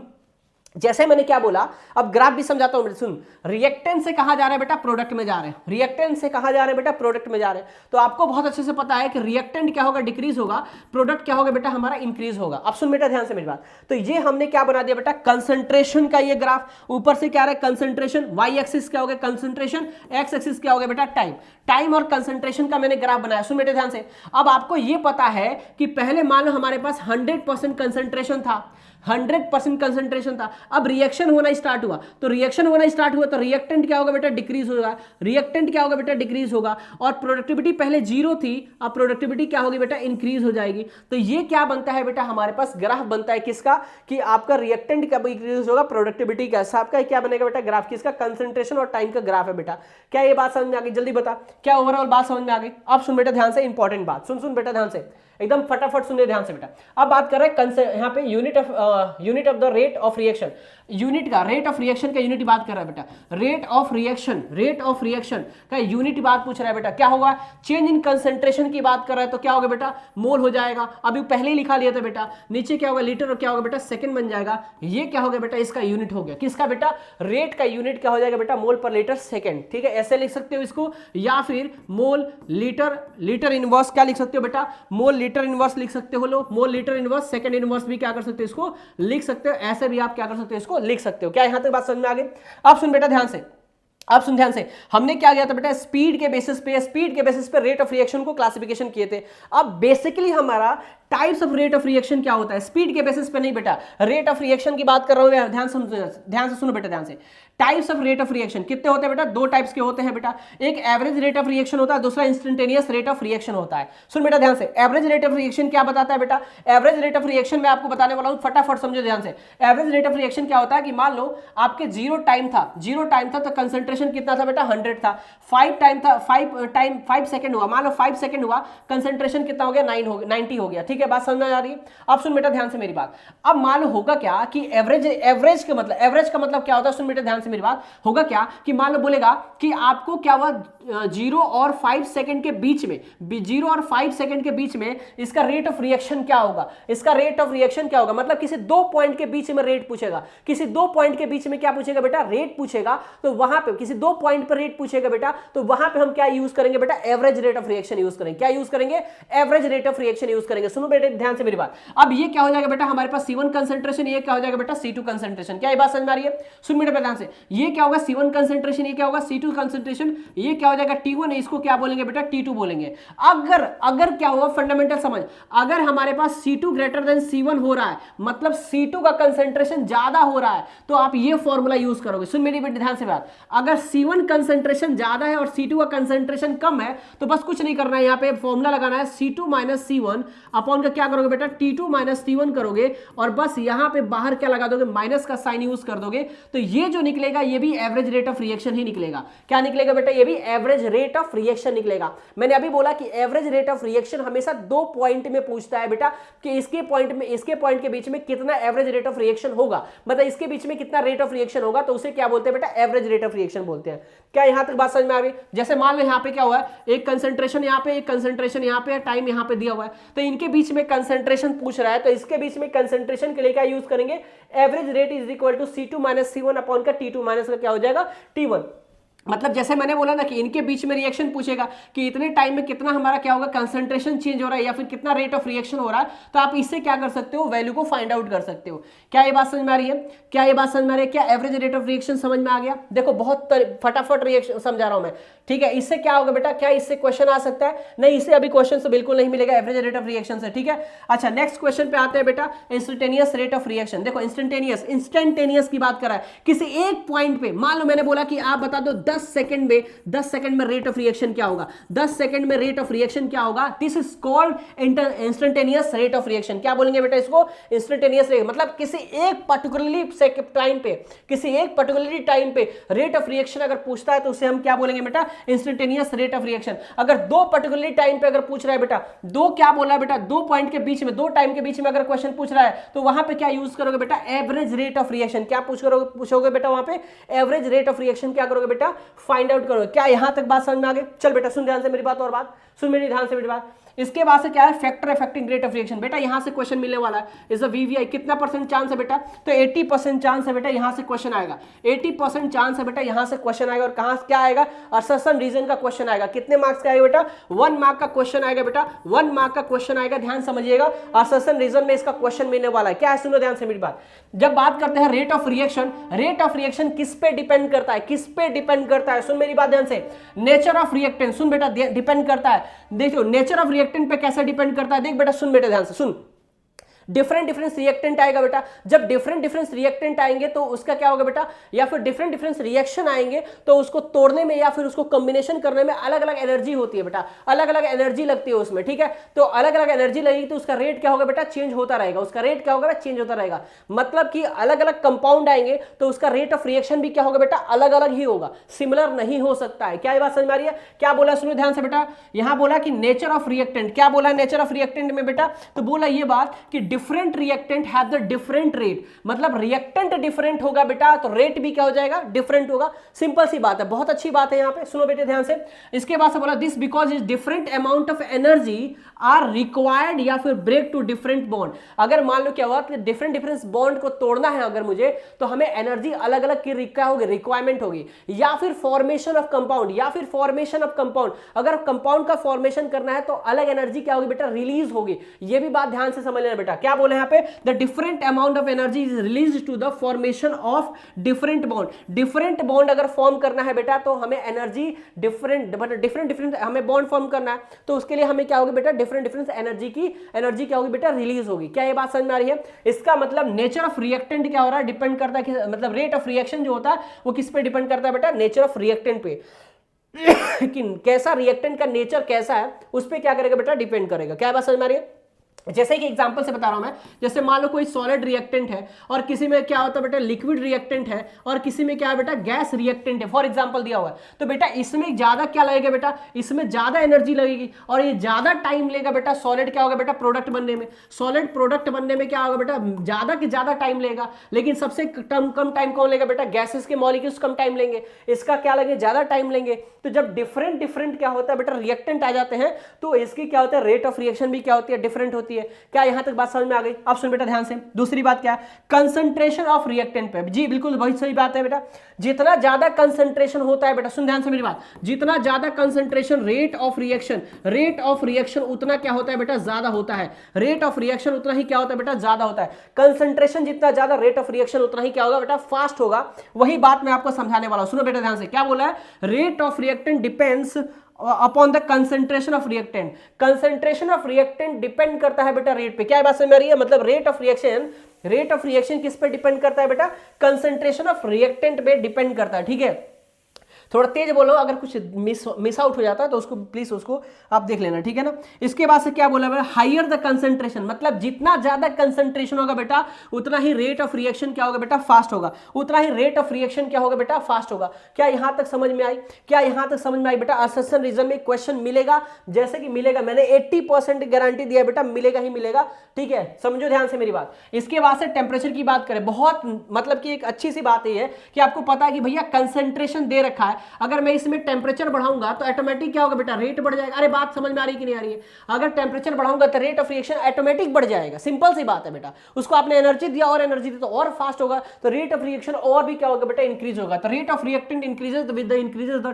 जैसे मैंने क्या बोला, अब ग्राफ भी समझाता हूं, सुन। रिएक्टेंस से कहा जा रहा है बेटा प्रोडक्ट में जा रहे हैं, रिएक्टेंस से कहा जा रहा है बेटा प्रोडक्ट में जा रहे हैं। तो आपको बहुत अच्छे से पता है कि रिएक्टेंट क्या होगा, डिक्रीज होगा, प्रोडक्ट क्या होगा बेटा हमारा इंक्रीज होगा। अब सुन बेटा ध्यान से मेरी बात, तो ये हमने क्या बना दिया बेटा, कंसंट्रेशन का ये ग्राफ, ऊपर से क्या रहा है कंसंट्रेशन, वाई एक्सिस क्या होगा कंसंट्रेशन, एक्स एक्सिस क्या होगा बेटा टाइम, टाइम और कंसंट्रेशन का मैंने ग्राफ बनाया। सुन बेटे ध्यान से, अब आपको ये पता है कि पहले मान लो हमारे पास 100% कंसंट्रेशन था, 100% कंसंट्रेशन था, अब रिएक्शन होना स्टार्ट हुआ, तो रिएक्शन होना स्टार्ट हुआ तो रिएक्टेंट क्या होगा बेटा डिक्रीज होगा, रिएक्टेंट क्या होगा बेटा डिक्रीज होगा, और प्रोडक्टिविटी पहले 0 थी, अब प्रोडक्टिविटी क्या होगी बेटा इंक्रीज हो जाएगी। तो ये क्या बनता है बेटा हमारे पास ग्राफ बनता है किसका, कि आपका रिएक्टेंट कब इंक्रीज होगा, प्रोडक्टिविटी का, आपका क्या बनेगा बेटा ग्राफ किसका, कंसंट्रेशन और टाइम का ग्राफ है बेटा। क्या ये बात समझ में आ गई, जल्दी बता, क्या ओवरऑल बात समझ में आ गई। अब सुन बेटा ध्यान से, इंपॉर्टेंट बात, सुन बेटा ध्यान से, एकदम फटाफट सुनिए ध्यान से बेटा। अब बात कर रहे हैं यहाँ पे unit of the rate of reaction, unit का रेट ऑफ रिएक्शन का यूनिट बात कर रहा है बेटा, रेट ऑफ रिएक्शन का यूनिट बात पूछ रहा है बेटा, क्या होगा, चेंज इन कंसंट्रेशन की बात कर रहा है, तो क्या होगा बेटा मोल हो जाएगा, अभी पहले ही लिखा लिया था बेटा, नीचे क्या होगा लीटर और क्या होगा बेटा सेकंड बन जाएगा, ये क्या होगा बेटा इसका यूनिट हो गया, किसका बेटा रेट का यूनिट क्या हो जाएगा बेटा मोल पर लीटर सेकंड, ठीक है ऐसे लिख सकते हो इसको, या फिर मोल लीटर इनवर्स क्या लिख सकते हो बेटा, मोल लीटर इनवर्स लिख सकते हो, लो mole litre inverse second inverse भी क्या कर सकते हो इसको लिख सकते हो, ऐसे भी आप क्या कर सकते हो इसको लिख सकते हो। क्या यहां तक बात समझ में आ गई। अब सुन बेटा ध्यान से, अब सुन ध्यान से, हमने क्या किया था बेटा स्पीड के बेसिस पे रेट ऑफ रिएक्शन को क्लासिफिकेशन किए थे। अब बेसिकली हमारा types of rate of reaction क्या होता है, स्पीड के बेसिस पे नहीं बेटा, रेट ऑफ रिएक्शन की बात कर रहा हूं, ध्यान से सुनो बेटा ध्यान से। Types of rate of reaction कितने होते हैं बेटा, दो टाइप्स के होते हैं बेटा, एक एवरेज रेट ऑफ रिएक्शन होता है, दूसरा इंस्टेंटेनियस रेट ऑफ रिएक्शन होता है। सुन बेटा ध्यान से, एवरेज रेट ऑफ रिएक्शन क्या बताता है बेटा, एवरेज रेट ऑफ रिएक्शन मैं आपको बताने वाला हूं, फटाफट समझो ध्यान से। एवरेज रेट ऑफ रिएक्शन क्या होता है कि मान लो आपके जीरो टाइम था तो कंसंट्रेशन कितना था बेटा 100 था, 5 सेकंड हुआ, मान लो 5 सेकंड हुआ, कंसंट्रेशन कितना हो गया 90 हो गया, ठीक है बात समझ में आ रही है। अब सुन बेटा ध्यान से मेरी बात, अब मान लो होगा क्या कि एवरेज का मतलब क्या होता है, सुन बेटा ध्यान से मेरी बात, होगा क्या कि मान लो बोलेगा कि आपको क्या हुआ 0 और 5 सेकंड के बीच में, 0 और 5 सेकंड के बीच में इसका रेट ऑफ रिएक्शन क्या होगा, इसका रेट ऑफ रिएक्शन क्या होगा, मतलब किसी दो पॉइंट के बीच में रेट पूछेगा, किसी दो पॉइंट के बीच में क्या पूछेगा बेटा रेट पूछेगा, तो वहां पे किसी दो पॉइंट पर रेट पूछेगा बेटा, तो वहां पे हम क्या यूज करेंगे बेटा average rate of reaction use करेंगे, क्या यूज करेंगे average rate of reaction use करेंगे। सुनो बेटे ध्यान से मेरी बात, अब ये क्या हो जाएगा बेटा हमारे पास C1 कंसंट्रेशन, ये क्या हो जाएगा बेटा C2 कंसंट्रेशन, क्या ये बात समझ में आ रही है। सुन बेटा ध्यान से, ये क्या होगा C1 कंसंट्रेशन, ये क्या होगा C2 कंसंट्रेशन, ये क्या हो जाएगा T1, इसको क्या बोलेंगे बेटा T2 बोलेंगे। अगर क्या हुआ फंडामेंटल समझ, अगर हमारे पास C2 ग्रेटर देन C1 हो रहा है, मतलब C2 का कंसंट्रेशन ज्यादा हो रहा है, तो आप ये फॉर्मूला यूज करोगे। सुन मेरी बेटे ध्यान से बात, अगर C1 कंसंट्रेशन ज्यादा है और C2 का कंसंट्रेशन कम है, तो बस कुछ नहीं करना है, यहाँ पे फॉर्मूला लगाना है C2 माइनस C1 अपॉन का क्या करोगे बेटा T2 माइनस T1 करोगे, और बस यहाँ पे बाहर क्या लगा दोगे माइनस का साइन यूज कर दोगे, तो ये जो निकलेगा ये भी एवरेज रेट ऑफ रिएक्शन ही निकलेगा। क्या निकलेगा बेटा, ये भी एवरेज रेट ऑफ रिएक्शन निकलेगा। मैंने अभी बोला कि एवरेज रेट ऑफ रिएक्शन हमेशा दो पॉइंट में पूछता है बेटा, कि इसके पॉइंट के बीच में कितना एवरेज रेट ऑफ रिएक्शन होगा, मतलब इसके बीच में कितना रेट ऑफ रिएक्शन होगा, तो उसे क्या बोलते हैं बेटा एवरेज रेट ऑफ रिएक्शन बोलते हैं। क्या यहां तक बात समझ में आ गई। जैसे मान लो यहाँ पे क्या हुआ है, एक कंसंट्रेशन यहाँ पे, एक कंसंट्रेशन यहाँ पे, टाइम यहाँ पे दिया हुआ है, तो इनके बीच में कंसंट्रेशन पूछ रहा है, तो इसके बीच में कंसंट्रेशन के लिए क्या यूज करेंगे, average rate is equal to C2 minus C1 upon का T2 माइनस का क्या हो जाएगा T1। मतलब जैसे मैंने बोला ना कि इनके बीच में रिएक्शन पूछेगा कि इतने टाइम में कितना हमारा क्या होगा कंसंट्रेशन चेंज हो रहा है या फिर कितना रेट ऑफ रिएक्शन हो रहा है, तो आप इससे क्या कर सकते हो वैल्यू को फाइंड आउट कर सकते हो। क्या ये बात समझ में आ रही है, क्या ये बात समझ में आ रही है, क्या एवरेज रेट ऑफ रिएक्शन समझ में आ गया। देखो बहुत फटाफट रिएक्शन समझा रहा हूं मैं, ठीक है। इससे क्या होगा बेटा, क्या इससे क्वेश्चन आ सकता है, नहीं इससे अभी क्वेश्चन तो बिल्कुल नहीं मिलेगा एवरेज रेट ऑफ रिएक्शन से, ठीक है। अच्छा नेक्स्ट क्वेश्चन पे आते हैं बेटा, इंस्टेंटेनियस रेट ऑफ रिएक्शन। देखो इंस्टेंटेनियस की बात कर रहा है, किसी एक पॉइंट पे मान लो मैंने बोला कि आप बता दो 10 सेकंड में रेट ऑफ रिएक्शन क्या होगा, 10 सेकंड में रेट ऑफ रिएक्शन क्या होगा, this is called instantaneous rate of reaction. क्या बोलेंगे बेटा इसको, इंस्टेंटेनियस रेट, मतलब किसी एक पर्टिकुलरली टाइम पे रेट ऑफ रिएक्शन अगर पूछता है तो उसे हम क्या बोलेंगे बेटा इंस्टेंटेनियस रेट ऑफ रिएक्शन। अगर दो पर्टिकुलरली टाइम पे अगर पूछ रहा है बेटा, दो क्या बोला बेटा, दो पॉइंट के बीच में, दो टाइम के बीच में अगर क्वेश्चन पूछ रहा है, तो वहां पे क्या यूज करोगे बेटा एवरेज रेट ऑफ रिएक्शन। क्या पूछोगे बेटा वहां पे एवरेज रेट ऑफ रिएक्शन क्या करोगे बेटा फाइंड आउट करोगे। क्या यहां तक बात समझ में आ गई। चल बेटा सुन ध्यान से मेरी बात, और बात सुन मेरी ध्यान से मेरी बात। इसके बाद से क्या है, factor affecting rate of reaction. बेटा यहां से क्वेश्चन मिलने वाला है, इज वीवीआई कितना परसेंट चांस है बेटा, तो 80% चांस है बेटा यहां से क्वेश्चन आएगा, 80% चांस है बेटा यहां से क्वेश्चन आएगा। और कहां क्या आएगा, असर्शन रीजन का क्वेश्चन आएगा। कितने मार्क्स का आएगा बेटा, 1 मार्क का क्वेश्चन आएगा बेटा, 1 मार्क का क्वेश्चन आएगा। ध्यान समझिएगा, असर्शन रीजन में इसका क्वेश्चन मिलने वाला है। क्या है, सुनो ध्यान से मेरी बात। जब बात करते हैं rate of reaction, rate of reaction किस पे डिपेंड करता है, किस पे डिपेंड करता है, सुन मेरी बात ध्यान से, नेचर ऑफ रिएक्टेंट, सुन बेटा डिपेंड करता है। देखो नेचर ऑफ रिएक्टेंट पे कैसे डिपेंड करता है, देख बेटा सुन बेटा ध्यान से सुन। डिफरेंट डिफरेंट रिएक्टेंट आएगा बेटा, जब डिफरेंट डिफरेंट रिएक्टेंट आएंगे तो उसका क्या होगा बेटा, या फिर डिफरेंट डिफरेंट रिएक्शन आएंगे तो उसको तोड़ने में या फिर उसको कॉम्बिनेशन करने में अलग अलग एनर्जी होती है बेटा, अलग अलग एनर्जी लगती है उसमें, ठीक है। तो अलग अलग एनर्जी लगेगी तो उसका रेट क्या होगा बेटा, चेंज होता रहेगा, उसका रेट क्या होगा, चेंज होता रहेगा। मतलब कि अलग अलग कंपाउंड आएंगे तो उसका रेट ऑफ रिएक्शन भी क्या होगा बेटा, अलग अलग ही होगा, सिमिलर नहीं हो सकता है। क्या ये बात समझ में आ रही है, क्या बोला सुनो ध्यान से बेटा, यहां बोला कि नेचर ऑफ रिएक्टेंट, क्या बोला नेचर ऑफ रिएक्टेंट में बेटा, तो बोला ये बात कि different reactant have the different rate, मतलब रिएक्टेंट डिफरेंट होगा बेटा तो रेट भी क्या हो जाएगा, डिफरेंट होगा। सिंपल सी बात है, बहुत अच्छी बात है यहां पे, सुनो बेटे ध्यान से। इसके बाद से बोला this because is different amount of energy are required या फिर ब्रेक टू डिफरेंट बॉन्ड। अगर मान लो क्या हुआ कि डिफरेंट डिफरेंट बॉन्ड को तोड़ना है अगर मुझे, तो हमें एनर्जी अलग अलग की रिक्वायरमेंट होगी, या फिर फॉर्मेशन ऑफ कंपाउंड, या फिर फॉर्मेशन ऑफ कंपाउंड, अगर कंपाउंड का फॉर्मेशन करना है तो अलग एनर्जी क्या होगी बेटा, रिलीज होगी। ये भी बात ध्यान से समझ लेना बेटा। क्या बोले यहाँ पे, the different amount of energy is release to the formation of different bond. Different bond अगर फॉर्म करना है बेटा तो हमें एनर्जी डिफरेंट डिफरेंट हमें बॉन्ड फॉर्म करना है, तो उसके लिए हमें क्या होगी बेटा, डिफरेंट डिफरेंट एनर्जी क्या होगी बेटा, रिलीज होगी। क्या ये बात समझ में आ रही है। इसका मतलब नेचर ऑफ रिएक्टेंट क्या हो रहा है, डिपेंड करता है कि मतलब रेट ऑफ रिएक्शन जो होता है वो किस पे डिपेंड करता है बेटा, नेचर ऑफ रिएक्टेंट पे कि कैसा रिएक्टेंट का नेचर कैसा है उस पे क्या करेगा बेटा, डिपेंड करेगा। क्या बात समझ में आ रही है। जैसे कि एग्जांपल से बता रहा हूं मैं, जैसे मान लो कोई सॉलिड रिएक्टेंट है और किसी में क्या होता है बेटा, लिक्विड रिएक्टेंट है और किसी में क्या है बेटा, गैस रिएक्टेंट है, फॉर एग्जांपल दिया हुआ है। तो बेटा इसमें ज्यादा क्या लगेगा बेटा, इसमें ज्यादा एनर्जी लगेगी और ये ज्यादा टाइम लेगा बेटा, सॉलिड क्या होगा बेटा, प्रोडक्ट बनने में। सॉलिड प्रोडक्ट बनने में क्या होगा बेटा, ज्यादा के ज्यादा टाइम लेगा, लेकिन सबसे कम टाइम कौन लेगा बेटा, गैसेस के मॉलिक्यूल्स कम टाइम लेंगे, इसका क्या लगेगा, ज्यादा टाइम लेंगे। तो जब डिफरेंट डिफरेंट क्या होता है बेटा, रिएक्टेंट आ जाते हैं तो इसकी क्या होता है, रेट ऑफ रिएक्शन भी क्या होती है, डिफरेंट होती है। क्या यहां बात समझ में आ गई। अब सुन बेटा ध्यान से, दूसरी बात क्या है, कंसंट्रेशन ऑफ रिएक्टेंट पे। जी बिल्कुल बहुत सही बात है बेटा, जितना ज्यादा कंसंट्रेशन होता है बेटा, सुन ध्यान से मेरी बात, जितना ज्यादा कंसंट्रेशन रेट ऑफ रिएक्शन उतना क्या होता है बेटा, ज्यादा होता है। रेट ऑफ रिएक्शन उतना ही क्या होता है बेटा, ज्यादा होता है। कंसंट्रेशन जितना ज्यादा, रेट ऑफ रिएक्शन उतना ही क्या होगा बेटा, फास्ट होगा। वही बात मैं आपको समझाने वाला हूं, सुनो बेटा ध्यान से। क्या बोला है, rate of reactant depends upon the concentration of reactant. Concentration of reactant depend करता है बेटा रेट पे। क्या बात समझ में आ रही है, मतलब रेट ऑफ रिएक्शन किस पे डिपेंड करता है बेटा, कंसंट्रेशन ऑफ रिएक्टेंट पे डिपेंड करता है, ठीक है। थोड़ा तेज बोलो, अगर कुछ मिस आउट हो जाता है तो उसको प्लीज उसको आप देख लेना, ठीक है ना। इसके बाद से क्या बोला बेटा, हायर द कंसंट्रेशन, मतलब जितना ज्यादा कंसंट्रेशन होगा बेटा उतना ही रेट ऑफ रिएक्शन क्या होगा बेटा, फास्ट होगा, उतना ही रेट ऑफ रिएक्शन क्या होगा बेटा, फास्ट होगा। क्या यहां तक समझ में आई, क्या यहां तक समझ में आई बेटा। असर्शन रीजन में क्वेश्चन मिलेगा, जैसे कि मिलेगा, मैंने 80% गारंटी दिया बेटा, मिलेगा ही मिलेगा, ठीक है, समझो ध्यान से मेरी बात। इसके बाद से टेम्परेचर की बात करें, बहुत मतलब कि एक अच्छी सी बात यह है कि आपको पता है कि भैया कंसंट्रेशन दे रखा है, अगर मैं इसमें टेम्परेचर बढ़ाऊंगा तो ऑटोमेटिक क्या होगा बेटा, रेट बढ़ जाएगा। अरे बात समझ में आ रही कि नहीं आ रही है, अगर टेम्परेचर बढ़ाऊंगा तो रेट ऑफ रिएक्शन ऑटोमेटिक बढ़ जाएगा, सिंपल सी बात है बेटा। उसको आपने एनर्जी दिया और एनर्जी दी तो और फास्ट होगा, तो रेट ऑफ रिएक्शन और भी क्या होगा बेटा, इंक्रीज होगा। तो rate of reactant increases with the increases the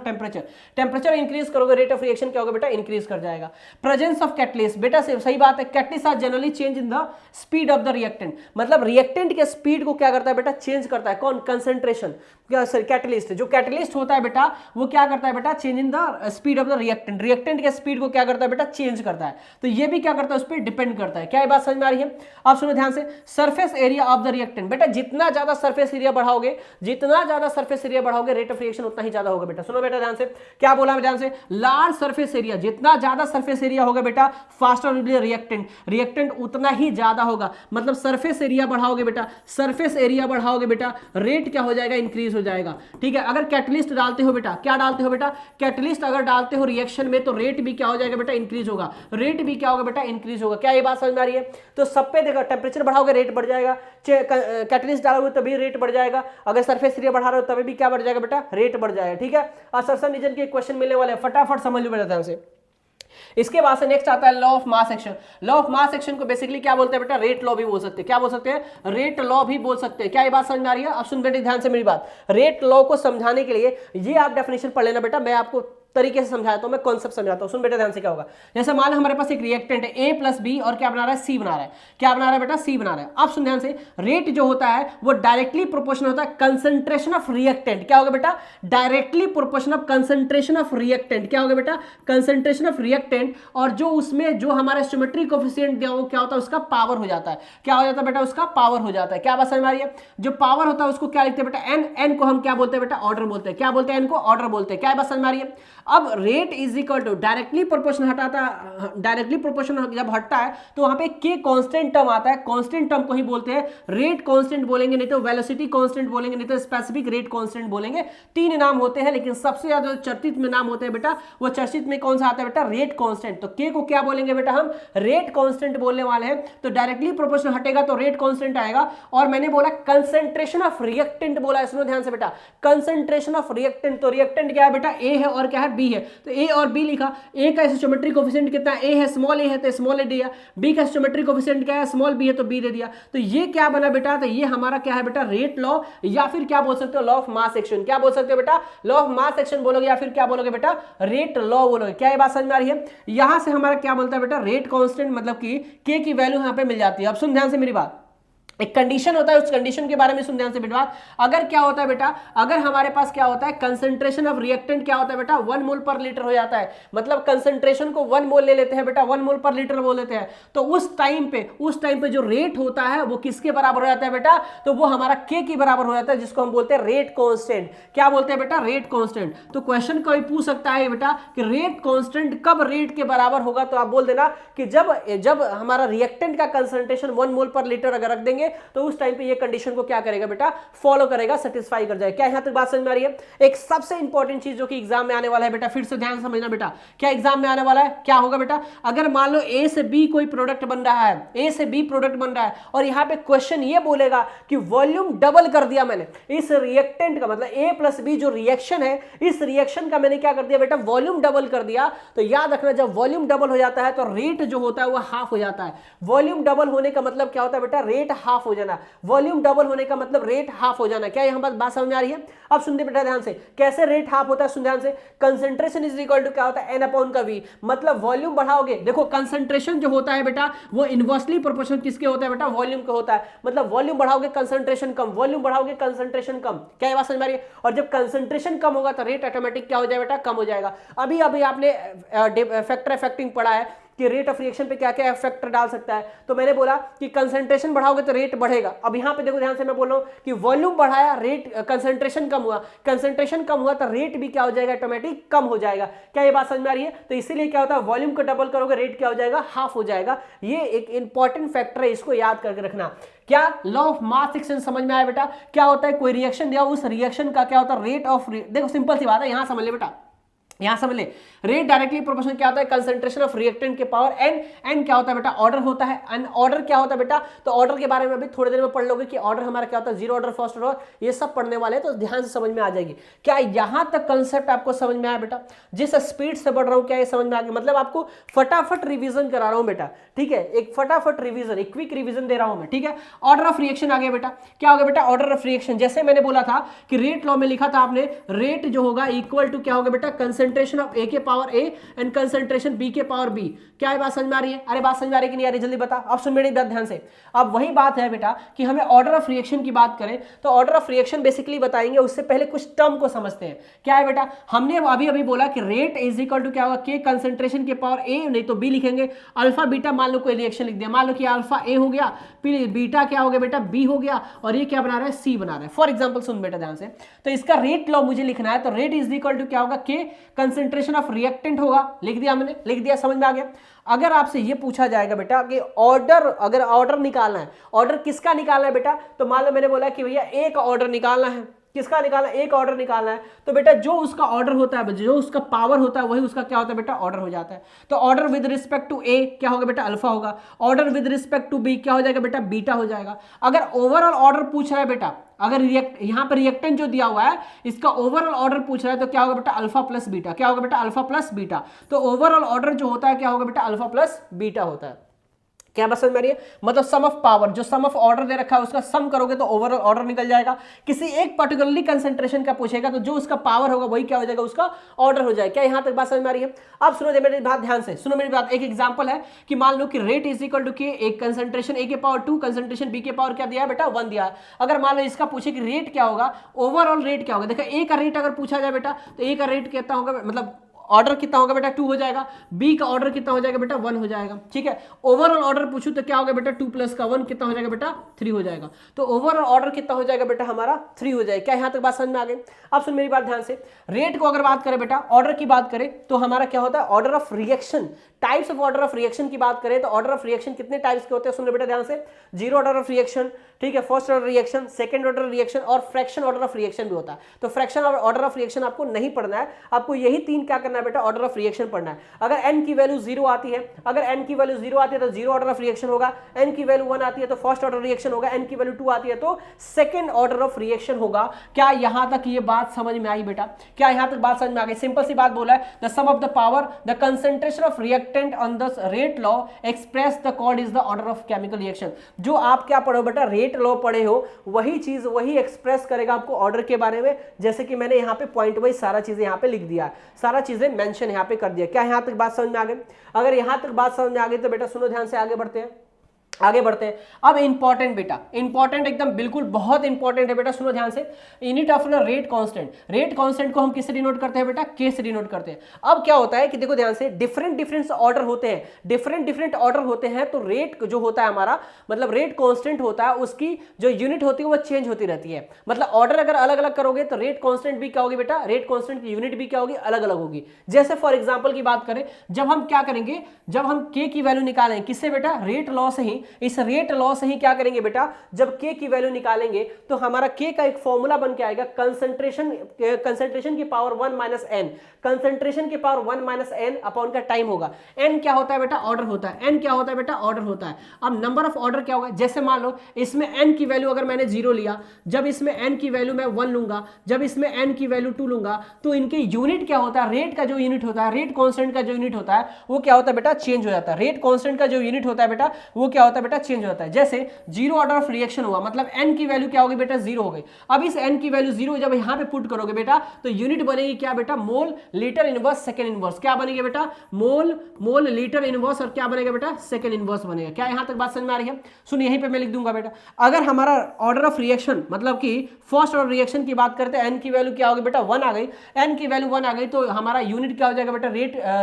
temperature increase करोगे, रेट ऑफ रिएक्शन क्या होगा बेटा, इंक्रीज कर जाएगा। प्रेजेंस ऑफ कैटलिस्ट, बेटा सही बात है, catalyst are generally change in the speed of the reactant, मतलब रिएक्टेंट के स्पीड को क्या करता है बेटा, चेंज करता है। कौन, कंसंट्रेशन, कैटलिस्ट, जो कैटलिस्ट होता है बेटा वो क्या करता है बेटा, change in the speed of the reactant के स्पीड को क्या करता है बेटा, चेंज करता है। तो ये भी क्या करता है, उस पर डिपेंड करता है। क्या ये बात समझ में आ रही है। आप सुनो ध्यान से, surface area of the reactant, बेटा जितना ज्यादा सरफेस एरिया बढ़ाओगे, रेट ऑफ रिएक्शन उतना ही ज्यादा होगा बेटा। सुनो बेटा ध्यान से, क्या बोला मैं ध्यान से, लार्ज सरफेस एरिया, जितना ज्यादा सरफेस एरिया होगा बेटा, फास्टर विल बी रिएक्टेंट उतना ही ज्यादा होगा। मतलब सरफेस एरिया बढ़ाओगे बेटा, रेट क्या हो जाएगा, इंक्रीज हो जाएगा, ठीक है। अगर कैटलिस्ट डालते हो बेटा, क्या डालते हो बेटा, कैटलिस्ट अगर डालते हो रिएक्शन में तो रेट भी क्या हो जाएगा बेटा, इंक्रीज होगा, इंक्रीज होगा। क्या ये बात समझ में आ रही है। तो सब पे देखो, टेम्परेचर बढ़ाओगे रेट बढ़ जाएगा, कैटलिस्ट डालोगे तभी रेट बढ़ जाएगा, अगर सरफेस एरिया बढ़ा रहे हो तभी भी क्या बढ़ जाएगा बेटा, रेट बढ़ जाएगा, ठीक है। असर्शन रीजन के क्वेश्चन मिलने वाले हैं, फटाफट समझ लो बेटा ध्यान से। इसके बाद से नेक्स्ट आता है law of mass action. Law of mass action को बेसिकली क्या बोलते हैं बेटा, रेट लॉ भी बोल सकते हैं। क्या बोल सकते हैं, रेट लॉ भी बोल सकते हैं। क्या ये बात समझ में आ रही है? अब सुन बेटे ध्यान से मेरी बात, रेट लॉ को समझाने के लिए ये आप डेफिनेशन पढ़ लेना बेटा, मैं आपको तरीके से समझाता हूं, मैं कॉन्सेप्ट समझाता हूं। सुन बेटा ध्यान से, क्या होगा, जैसे मान लो हमारे पास एक रिएक्टेंट है A प्लस बी और क्या बना रहा है, C बना रहा है। क्या बना रहा है बेटा, C बना रहा है। अब सुन ध्यान से, रेट जो होता है वो डायरेक्टली प्रोपोर्शनल होता है कंसंट्रेशन ऑफ रिएक्टेंट। क्या होगा बेटा, directly proportional of concentration of reactant. क्या होगा बेटा, कंसंट्रेशन ऑफ रिएक्टेंट, और जो उसमें जो हमारा स्टोइकियोमेट्री कोएफिशिएंट दिया हो क्या होता है, उसका पावर हो जाता है। क्या हो जाता है बेटा, उसका पावर हो जाता है। क्या बात समझ में आ रही है? जो पावर होता है उसको क्या लिखते हैं बेटा, एन। एन को हम क्या बोलते हैं बेटा, ऑर्डर बोलते हैं। क्या बोलते हैं, एन को ऑर्डर बोलते हैं। क्या बात समझ में आ रही है? अब rate is equal to directly proportional हटाता, डायरेक्टली प्रोपोर्शनल जब हटता है तो वहां पे के कांस्टेंट टर्म आता है। कांस्टेंट टर्म को ही बोलते हैं रेट कांस्टेंट बोलेंगे, नहीं तो वेलोसिटी कांस्टेंट बोलेंगे, नहीं तो स्पेसिफिक रेट कांस्टेंट बोलेंगे। तीन नाम होते हैं, लेकिन सबसे ज्यादा चर्चित में नाम होते हैं बेटा, वो चर्चित में कौन सा आता है बेटा, रेट कांस्टेंट। तो के को क्या बोलेंगे बेटा, हम रेट कांस्टेंट बोलने वाले हैं। तो डायरेक्टली प्रोपोर्शनल हटेगा तो रेट कांस्टेंट आएगा। और मैंने बोला कंसंट्रेशन ऑफ रिएक्टेंट बोला, सुनो ध्यान से बेटा, कंसंट्रेशन ऑफ रिएक्टेंट। तो रिएक्टेंट क्या है बेटा, ए है और क्या है, बी है। तो ए और बी लिखा, ए का स्टोइकियोमेट्री कोएफिशिएंट कितना है, ए है, स्मॉल ए है तो स्मॉल ए दिया। बी का स्टोइकियोमेट्री कोएफिशिएंट क्या है, स्मॉल बी है तो बी दे दिया। तो ये क्या बना बेटा, तो ये हमारा क्या है बेटा, रेट लॉ, या फिर क्या बोल सकते हो, लॉ ऑफ मास एक्शन। क्या बोल सकते हो बेटा, लॉ ऑफ मास एक्शन बोलोगे, या फिर क्या बोलोगे बेटा, रेट लॉ बोलोगे। क्या ये बात समझ में आ रही है? यहां से हमारा क्या बोलता है बेटा, रेट कांस्टेंट, मतलब कि के की वैल्यू यहां पे मिल जाती है। अब सुन ध्यान से मेरी बात, एक कंडीशन होता है, उस कंडीशन के बारे में सुन ध्यान से बेटा। अगर क्या होता है बेटा, अगर हमारे पास क्या होता है, कंसंट्रेशन ऑफ रिएक्टेंट क्या होता है बेटा, 1 मोल पर लीटर हो जाता है। मतलब कंसंट्रेशन को 1 मोल ले लेते हैं बेटा, 1 मोल पर लीटर बोल देते हैं। तो उस टाइम पे जो रेट होता है वो किसके बराबर हो जाता है बेटा, तो वो हमारा के के बराबर हो जाता है, जिसको हम बोलते हैं रेट कांस्टेंट। क्या बोलते हैं बेटा, रेट कांस्टेंट। तो क्वेश्चन कोई पूछ सकता है बेटा कि रेट कांस्टेंट कब रेट के बराबर होगा, तो आप बोल देना कि जब हमारा रिएक्टेंट का कंसंट्रेशन 1 मोल पर लीटर अगर रख देंगे तो उस टाइम पे ये कंडीशन को क्या करेगा बेटा, फॉलो करेगा, सेटिस्फाई कर जाएगा। क्या यहां तक बात समझ में आ रही है? एक सबसे इंपॉर्टेंट चीज जो कि एग्जाम में आने वाला है बेटा, फिर से ध्यान समझना बेटा, क्या एग्जाम में आने वाला है, क्या होगा बेटा, अगर मान लो ए से बी कोई प्रोडक्ट बन रहा है, ए से बी प्रोडक्ट बन रहा है, और यहां पे क्वेश्चन ये बोलेगा कि वॉल्यूम डबल कर दिया मैंने इस रिएक्टेंट का, मतलब ए प्लस बी जो रिएक्शन है, इस रिएक्शन का मैंने क्या कर दिया बेटा, वॉल्यूम डबल कर दिया। तो याद रखना, जब वॉल्यूम डबल हो जाता है तो रेट जो होता है वो हाफ हो जाता है। वॉल्यूम डबल होने का मतलब क्या होता है बेटा, रेट हाफ हो जाना। वॉल्यूम डबल होने का मतलब रेट हाफ हो जाना। क्या यहां बात समझ में आ रही है? अब सुनते बेटा ध्यान से, कैसे रेट हाफ होता है, सुन ध्यान से, कंसंट्रेशन इज इक्वल टू क्या होता है, एन अपॉन का वी। मतलब वॉल्यूम बढ़ाओगे, देखो कंसंट्रेशन जो होता है बेटा वो इनवर्सली प्रोपोर्शनल किसके होता है बेटा, वॉल्यूम का होता है। मतलब वॉल्यूम बढ़ाओगे कंसंट्रेशन कम, वॉल्यूम बढ़ाओगे कंसंट्रेशन कम। क्या ये बात समझ में आ रही है? और जब कंसंट्रेशन कम होगा तो रेट ऑटोमेटिक क्या हो जाएगा बेटा, कम हो जाएगा। अभी आपने फैक्टर इफेक्टिंग पढ़ा है कि रेट ऑफ रिएक्शन पे क्या क्या फैक्टर डाल सकता है। तो मैंने बोला कि कंसंट्रेशन बढ़ाओगे तो रेट बढ़ेगा। अब यहां पे देखो ध्यान से, मैं बोल रहा हूं कि वॉल्यूम बढ़ाया, रेट कंसंट्रेशन कम हुआ, कंसंट्रेशन कम हुआ तो रेट भी क्या हो जाएगा, ऑटोमेटिक कम हो जाएगा। क्या ये बात समझ में आ रही है? तो इसीलिए क्या होता है, वॉल्यूम को डबल करोगे रेट क्या हो जाएगा, हाफ हो जाएगा। ये एक इंपॉर्टेंट फैक्टर है, इसको याद करके रखना। क्या लॉ ऑफ मास एक्शन समझ में आया बेटा? क्या होता है, कोई रिएक्शन दिया, उस रिएक्शन का क्या होता है, रेट ऑफ, देखो सिंपल सी बात है, यहां समझ ले बेटा, यहां समझ ले, रेट डायरेक्टली प्रोपोर्शनल क्या होता है, कंसंट्रेशन ऑफ रिएक्टेंट के पावर एन। एन क्या होता है बेटा, ऑर्डर होता है। एन ऑर्डर क्या होता है बेटा, तो ऑर्डर के बारे में अभी थोड़ी देर में पढ़ लोगे कि ऑर्डर हमारा क्या होता है, जीरो ऑर्डर, फर्स्ट ऑर्डर, ये सब पढ़ने वाले हैं, तो ध्यान से समझ में आ जाएगी। क्या यहां तक कंसेप्ट आपको समझ में आया बेटा? जिस स्पीड से बढ़ रहा हूं क्या ये समझ में आ गया? मतलब आपको फटाफट रिवीजन करा रहा हूं बेटा, ठीक है, एक फटाफट रिवीजन, एक क्विक रिवीजन दे रहा हूं मैं, ठीक है। ऑर्डर ऑफ रिएक्शन आ गया बेटा, क्या होगा बेटा, ऑर्डर ऑफ रिएक्शन, जैसे मैंने बोला था कि रेट लॉ में लिखा था आपने, रेट जो होगा इक्वल टू क्या होगा बेटा, कंसंट्रेशन ऑफ ए के power A and concentration B के पावर बी। क्या ये बात समझ में आ रही है? अरे बात समझ में आ रही है कि नहीं आ रही, जल्दी बता। अब सुन मेरी बात ध्यान से, अब वही बात है बेटा कि हमें ऑर्डर ऑफ रिएक्शन की बात करें तो ऑर्डर ऑफ रिएक्शन बेसिकली बताएंगे, उससे पहले कुछ टर्म को समझते हैं। क्या है बेटा, हमने अभी अभी बोला कि रेट इज इक्वल टू क्या होगा, के कंसंट्रेशन के पावर ए, नहीं तो बी लिखेंगे। अल्फा बीटा, मान लो कोई रिएक्शन लिख दिया, मान लो कि अल्फा ए हो गया, फिर बीटा क्या हो गया बेटा, बी हो गया, और ये क्या बना रहा है, सी बना रहा है। फॉर एग्जाम्पल सुन बेटा ध्यान से, तो इसका रेट लॉ मुझे लिखना है, तो रेट इज इक्वल टू क्या होगा, के कंसंट्रेशन ऑफ रिएक्टेंट होगा, लिख दिया मैंने, लिख दिया, समझ में आ गया। अगर आपसे ये पूछा जाएगा बेटा कि ऑर्डर, अगर ऑर्डर निकालना है, ऑर्डर किसका निकालना है बेटा, तो मान लो मैंने बोला कि भैया ए का ऑर्डर निकालना है, किसका निकालना, एक ऑर्डर निकालना है, तो बेटा जो उसका ऑर्डर होता है, जो उसका पावर होता है, वही उसका क्या होता है बेटा, ऑर्डर हो जाता है। तो order with respect to A क्या होगा बेटा, अल्फा होगा। Order with respect to B क्या हो जाएगा बेटा, बीटा हो जाएगा। अगर ओवरऑल ऑर्डर पूछ रहा है बेटा, अगर यहां पर रिएक्टेंट जो दिया हुआ है इसका ओवरऑल ऑर्डर पूछ रहा है, तो क्या होगा बेटा, अल्फा प्लस बीटा। क्या होगा बेटा, अल्फा प्लस बीटा। तो ओवरऑल ऑर्डर जो होता है क्या होगा बेटा, अल्फा प्लस बीटा होता है। क्या बात समझ में आ रही है, मतलब सम ऑफ पावर, जो सम ऑफ ऑर्डर दे रखा है उसका सम करोगे तो ओवरऑल ऑर्डर निकल जाएगा। किसी एक पर्टिकुलरली कंसंट्रेशन का पूछेगा तो जो उसका पावर होगा वही क्या हो जाएगा, उसका ऑर्डर हो जाएगा। क्या यहां तक बात समझ में आ रही है? अब सुनो मेरी बात ध्यान से, सुनो मेरी बात। एक एग्जांपल है कि मान लो कि रेट इज इक्वल टू के, एक कंसंट्रेशन ए के पावर 2, कंसंट्रेशन बी के पावर क्या दिया है बेटा, 1 दिया है। अगर मान लो इसका पूछे कि रेट क्या होगा, ओवरऑल रेट क्या होगा, देखो ए का रेट अगर पूछा जाए बेटा तो ए का रेट कितना होगा, मतलब ऑर्डर कितना होगा बेटा, 2 हो जाएगा। बी का ऑर्डर कितना हो जाएगा बेटा, 1 हो जाएगा। ठीक है, ओवरऑल ऑर्डर पूछूं तो क्या होगा बेटा, 2 प्लस का 1 कितना हो जाएगा बेटा, 3 हो जाएगा। तो ओवरऑल ऑर्डर कितना हो जाएगा बेटा, हमारा 3 हो जाएगा। क्या यहां तक बात समझ में आ गई? अब सुन मेरी बात ध्यान से, रेट को अगर बात करें बेटा, ऑर्डर की बात करें तो हमारा क्या होता है, order of reaction, types of order of reaction की बात करें तो ऑर्डर ऑफ रिएक्शन कितने टाइप्स के होते हैं, सुन लो बेटा ध्यान से। जीरो ऑर्डर ऑफ रिएक्शन, ठीक है, first order reaction, second order reaction और फ्रैक्शन ऑर्डर ऑफ रिएक्शन भी होता है। तो फ्रैक्शन और ऑर्डर ऑफ रिएक्शन आपको नहीं पढ़ना है, आपको यही 3 क्या करना है बेटा, ऑर्डर ऑफ रिएक्शन पढ़ना है। अगर n की वैल्यू 0 आती है, अगर n की वैल्यू 0 आती है तो जीरो ऑर्डर ऑफ रिएक्शन होगा, n की वैल्यू 1 आती है तो फर्स्ट ऑर्डर रिएक्शन होगा, n की वैल्यू 2 आती है तो सेकंड ऑर्डर ऑफ रिएक्शन होगा। क्या यहां तक ये बात समझ में आई बेटा? क्या यहां तक बात समझ में आ गई? सिंपल सी बात बोला है, the sum of the power, the concentration of reactant on the rate law express the cord is the order of chemical reaction. जो आप क्या पढ़ो बेटा, रेट लॉ पढ़े हो, वही चीज वही एक्सप्रेस करेगा आपको ऑर्डर के बारे में। जैसे कि मैंने यहाँ पे पॉइंट वाइज सारा चीजें यहाँ पे लिख दिया है, सारा चीजें मेंशन यहाँ पे कर दिया। क्या यहाँ तक बात समझ में आ गई? अगर यहाँ तक बात समझ में आ गई तो बेटा सुनो ध्यान से, आगे बढ़ते हैं, आगे बढ़ते हैं। अब इंपॉर्टेंट बेटा, इंपॉर्टेंट एकदम बिल्कुल बहुत इंपॉर्टेंट है बेटा, सुनो ध्यान से। Unit of rate constant, rate constant को हम किससे डिनोट करते हैं बेटा, के से डिनोट करते हैं। अब क्या होता है कि देखो ध्यान से, डिफरेंट ऑर्डर होते हैं, डिफरेंट ऑर्डर होते हैं, तो रेट जो होता है हमारा, मतलब रेट कांस्टेंट होता है, उसकी जो यूनिट होती है वो चेंज होती रहती है। मतलब ऑर्डर अगर अलग अलग करोगे तो रेट कांस्टेंट भी क्या होगी बेटा, रेट कांस्टेंट की यूनिट भी क्या होगी, अलग अलग होगी। जैसे फॉर एग्जांपल की बात करें, जब हम क्या करेंगे, जब हम के की वैल्यू निकालेंगे किससे बेटा, रेट लॉ से ही। इस रेट लॉ से ही क्या करेंगे बेटा, जब के की वैल्यू निकालेंगे तो हमारा के का एक फॉर्मूला बन के आएगा, कंसंट्रेशन की पावर 1 माइनस एन, कंसंट्रेशन की पावर 1 माइनस एन अपॉन का टाइम होगा। एन क्या होता है बेटा, ऑर्डर होता है। एन क्या होता है बेटा, ऑर्डर होता है। अब नंबर ऑफ ऑर्डर क्या होगा, जैसे मान लो इसमें एन की वैल्यू अगर मैंने 0 लिया, जब इसमें एन की वैल्यू मैं 1 लूंगा, जब इसमें एन की वैल्यू 2 लूंगा, तो इनके यूनिट क्या होता है, रेट का जो यूनिट होता है, रेट कांस्टेंट का जो यूनिट होता है वो क्या होता है बेटा, चेंज हो जाता है। रेट कांस्टेंट का जो यूनिट होता है बेटा वो क्या होता है बेटा, चेंज होता है। जैसे जीरो ऑर्डर ऑफ रिएक्शन हुआ, मतलब एन की वैल्यू क्या होगी बेटा, 0 हो गई। अब इस एन की वैल्यू 0 जब यहां पे पुट करोगे बेटा तो यूनिट बनेगी क्या बेटा, मोल लीटर इनवर्स सेकंड इनवर्स। क्या बनेगी बेटा, मोल लीटर इनवर्स, और क्या बनेगा बेटा, सेकंड इनवर्स बनेगा। क्या यहां तक बात समझ में आ रही है? सुन यहीं पे मैं लिख दूंगा बेटा, अगर हमारा ऑर्डर ऑफ रिएक्शन मतलब कि फर्स्ट ऑर्डर रिएक्शन की बात करते हैं, एन की वैल्यू क्या होगी बेटा, 1 आ गई, एन की वैल्यू 1 आ गई, तो हमारा यूनिट क्या हो जाएगा बेटा,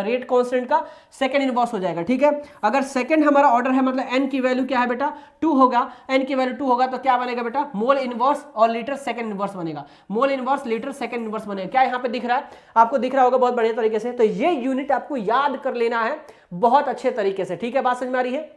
रेट कांस्टेंट का सेकंड इनवर्स हो जाएगा। ठीक है, अगर सेकंड हमारा ऑर्डर है, मतलब एन की वैल्यू क्या है बेटा, 2 होगा, एन की वैल्यू 2 होगा तो क्या बनेगा बेटा, मोल इनवर्स और लीटर सेकंड इनवर्स बनेगा। Mole inverse litre second inverse बनेगा। क्या यहां पे दिख रहा है आपको, दिख रहा होगा बहुत बढ़िया तरीके से। तो ये यूनिट आपको याद कर लेना है बहुत अच्छे तरीके से। ठीक है, बात समझ में आ रही है?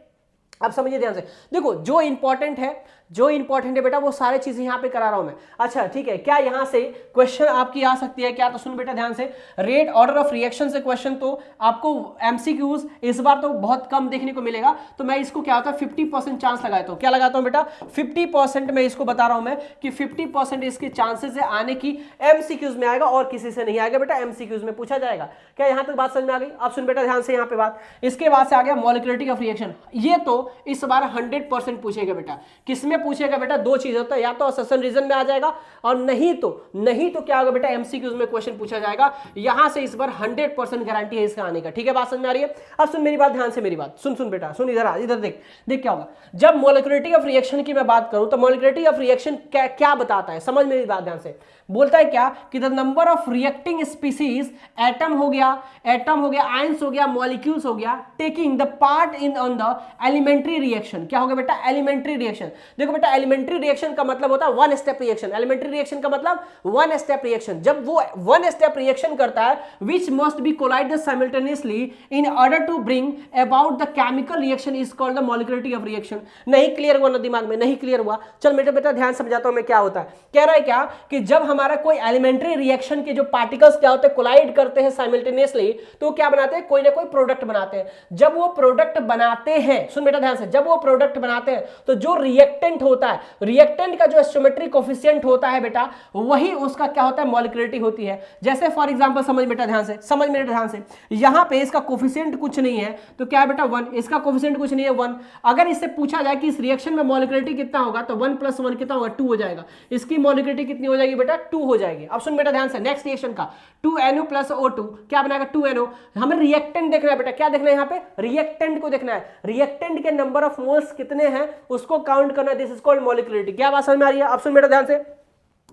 अब समझिए ध्यान से, देखो जो इंपॉर्टेंट है बेटा वो सारी चीजें यहां पे करा रहा हूं मैं। अच्छा ठीक है, क्या यहां से क्वेश्चन आपकी आ सकती है क्या, तो सुन बेटा ध्यान से, रेट ऑर्डर ऑफ रिएक्शन से क्वेश्चन तो आपको एमसीक्यूज इस बार तो बहुत कम देखने को मिलेगा, तो मैं इसको क्या होता है 50% चांस लगाता हूं। क्या लगाता हूं बेटा, 50% मैं इसको बता रहा हूं मैं कि 50% इसके चांसेस है आने की एमसीक्यूज में आएगा और किसी से नहीं आएगा बेटा, एमसीक्यूज में पूछा जाएगा। क्या यहां तक बात समझ में आ गई? अब सुन बेटा ध्यान से यहां पे बात, इसके बाद से आ गया मॉलिक्यूलरिटी ऑफ रिएक्शन। ये तो इस बार 100% पूछेगा बेटा। किसमें पूछेगा बेटा, 2 चीज होता है, या तो असर्शन रीजन में आ जाएगा और नहीं तो क्या होगा बेटा, एमसीक्यूज में क्वेश्चन पूछा जाएगा। यहां से इस बार 100% गारंटी है इसका आने का। ठीक है, बात समझ में आ रही है? अब सुन मेरी बात ध्यान से, मेरी बात सुन बेटा, सुन इधर देख क्या होगा जब मॉलिक्यूलरिटी ऑफ रिएक्शन की मैं बात करूं, तो मॉलिक्यूलरिटी ऑफ रिएक्शन क्या बताता है, समझ मेरी बात ध्यान से। बोलता है क्या कि the number of reacting species, atom हो गया, आयंस हो गया, मॉलिक्यूल्स हो गया, taking the part in on the element elementary reaction. क्या होगा बेटा? Elementary reaction. देखो बेटा, एलिमेंट्री रिएक्शन का मतलब होता है one step reaction. Elementary reaction का मतलब वन स्टेप रिएक्शन। जब वो वन स्टेप रिएक्शन करता है which must be collide simultaneously in order to bring about the chemical reaction is called the molecularity of reaction. नहीं क्लियर हुआ ना दिमाग में? नहीं क्लियर हुआ? चल मेरे बेटा ध्यान समझाता हूं मैं क्या होता है। कह रहा है क्या कि जब हमारा कोई एलिमेंट्री रिएक्शन के जो पार्टिकल्स क्या होते हैं, कोलाइड करते हैं साइमल्टेनियसली, तो क्या बनाते हैं? कोई ना कोई प्रोडक्ट बनाते हैं। जब वो प्रोडक्ट बनाते हैं, सुन बेटा ध्यान से, जब वो प्रोडक्ट बनाते हैं तो जो रिएक्टेंट होता है, रिएक्टेंट का जो स्टोइकोमेट्रिक कोफिशिएंट होता है बेटा, वही उसका क्या होता है? मॉलिक्यूलरिटी होती है। जैसे फॉर एग्जांपल समझ बेटा ध्यान से, समझ मेरे ध्यान से, यहां पे इसका कोफिशिएंट कुछ नहीं है तो क्या है बेटा? 1। इसका कोफिशिएंट कुछ नहीं है, 1। अगर इससे पूछा जाए कि इस रिएक्शन में मॉलिक्यूलरिटी कितना होगा तो 1 + 1 कितना होगा? 2 हो जाएगा। इसकी मॉलिक्यूलरिटी कितनी हो जाएगी बेटा? 2 हो जाएगी। अब सुन बेटा ध्यान से, नेक्स्ट रिएक्शन का 2NO + O2 क्या बनाएगा? 2NO। हमें रिएक्टेंट देखना है बेटा। क्या देखना है यहाँ पे? रिएक्टेंट को देखना है। रिएक्टेंट के नंबर ऑफ मोल्स कितने हैं उसको काउंट करना है। This is called molecularity. क्या बात समझ में आ रही है? अब सुन बेटा ध्यान से,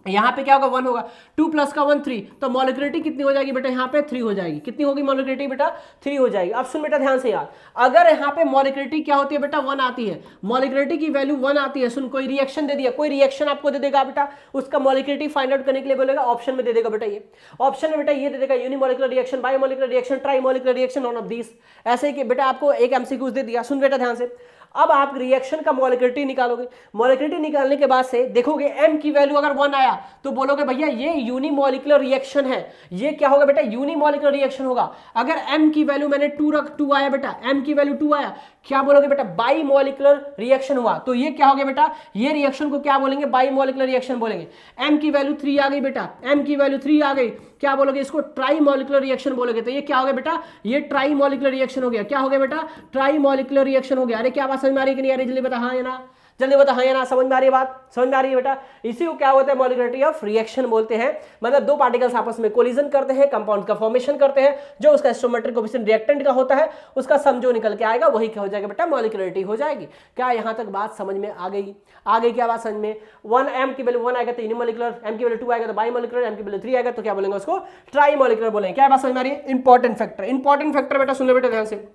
यहां पे क्या होगा? 1 होगा। 2 + का 1 3, तो मॉलिक्यूलरिटी कितनी हो जाएगी बेटा? यहाँ पे 3 हो जाएगी। कितनी होगी मॉलिक्यूलरिटी बेटा? 3 हो जाएगी। अब सुन बेटा ध्यान से यार, अगर यहाँ पे मॉलिक्यूलरिटी क्या होती है बेटा? 1 आती है। मॉलिक्यूलरिटी की वैल्यू 1 आती है। सुन, कोई रिएक्शन दे दिया, कोई रिएक्शन आपको दे देगा बेटा, उसका मॉलिक्यूलरिटी फाइंड आउट करने के लिए बोलेगा, ऑप्शन में दे देगा बेटा। ये ऑप्शन में बेटा ये दे देगा unimolecular reaction, bimolecular reaction, trimolecular reaction, none of these. ऐसे ही बेटा आपको एक एमसीक्यूज दे दिया। सुन बेटा ध्यान से, अब आप रिएक्शन का मॉलिक्यूलरिटी निकालोगे। मॉलिक्यूलरिटी निकालने के बाद से देखोगे m की वैल्यू अगर 1 आया तो बोलोगे भैया ये यूनिमॉलिक्यूलर रिएक्शन है। ये क्या होगा बेटा? यूनिमॉलिक्यूलर रिएक्शन होगा। अगर m की वैल्यू मैंने 2 आया बेटा, m की वैल्यू 2 आया, क्या बोलोगे बेटा? बाईमॉलिक्यूलर रिएक्शन हुआ। तो ये क्या हो गया बेटा? ये रिएक्शन को क्या बोलेंगे? बाईमॉलिक्यूलर रिएक्शन बोलेंगे। m की वैल्यू 3 आ गई बेटा, m की वैल्यू 3 आ गई, क्या बोलोगे? इसको ट्राइमॉलिक्यूलर रिएक्शन बोलोगे। तो ये क्या हो गया बेटा? ये ट्राइमॉलिक्यूलर रिएक्शन हो गया। क्या हो गया बेटा? ट्राइमॉलिक्यूलर रिएक्शन हो गया। अरे क्या बात समझ में आ रही है कि नहीं आ रही? जल्दी बता हाँ या ना, जल्दी बता हाँ या ना। समझ में आ रही है बात? समझ में आ रही है बेटा? इसी को क्या होता है? मॉलिक्यूलरिटी ऑफ रिएक्शन बोलते हैं। मतलब दो पार्टिकल्स आपस में कोलिजन करते हैं, कंपाउंड का फॉर्मेशन करते हैं, जो उसका स्टोइकोमेट्रिक कोएफिशिएंट रिएक्टेंट का होता है, उसका सम जो निकल के आएगा वही क्या हो जाएगा बेटा? मॉलिक्यूलरिटी हो जाएगी। क्या यहां तक बात समझ में आ गई? आ गई क्या बात समझ में? 1 m की वैल्यू 1 आएगा तो यूनिमॉलिक्यूलर, m की वैल्यू 2 आएगा तो बाईमॉलिक्यूलर, m की वैल्यू 3 आएगा तो क्या बोलेंगे? उसको ट्राइमॉलिक्यूलर बोलेंगे। क्या बात समझ में आ रही है? इंपॉर्टेंट फैक्टर, इंपॉर्टेंट फैक्टर बेटा सुन लो बेटा ध्यान से,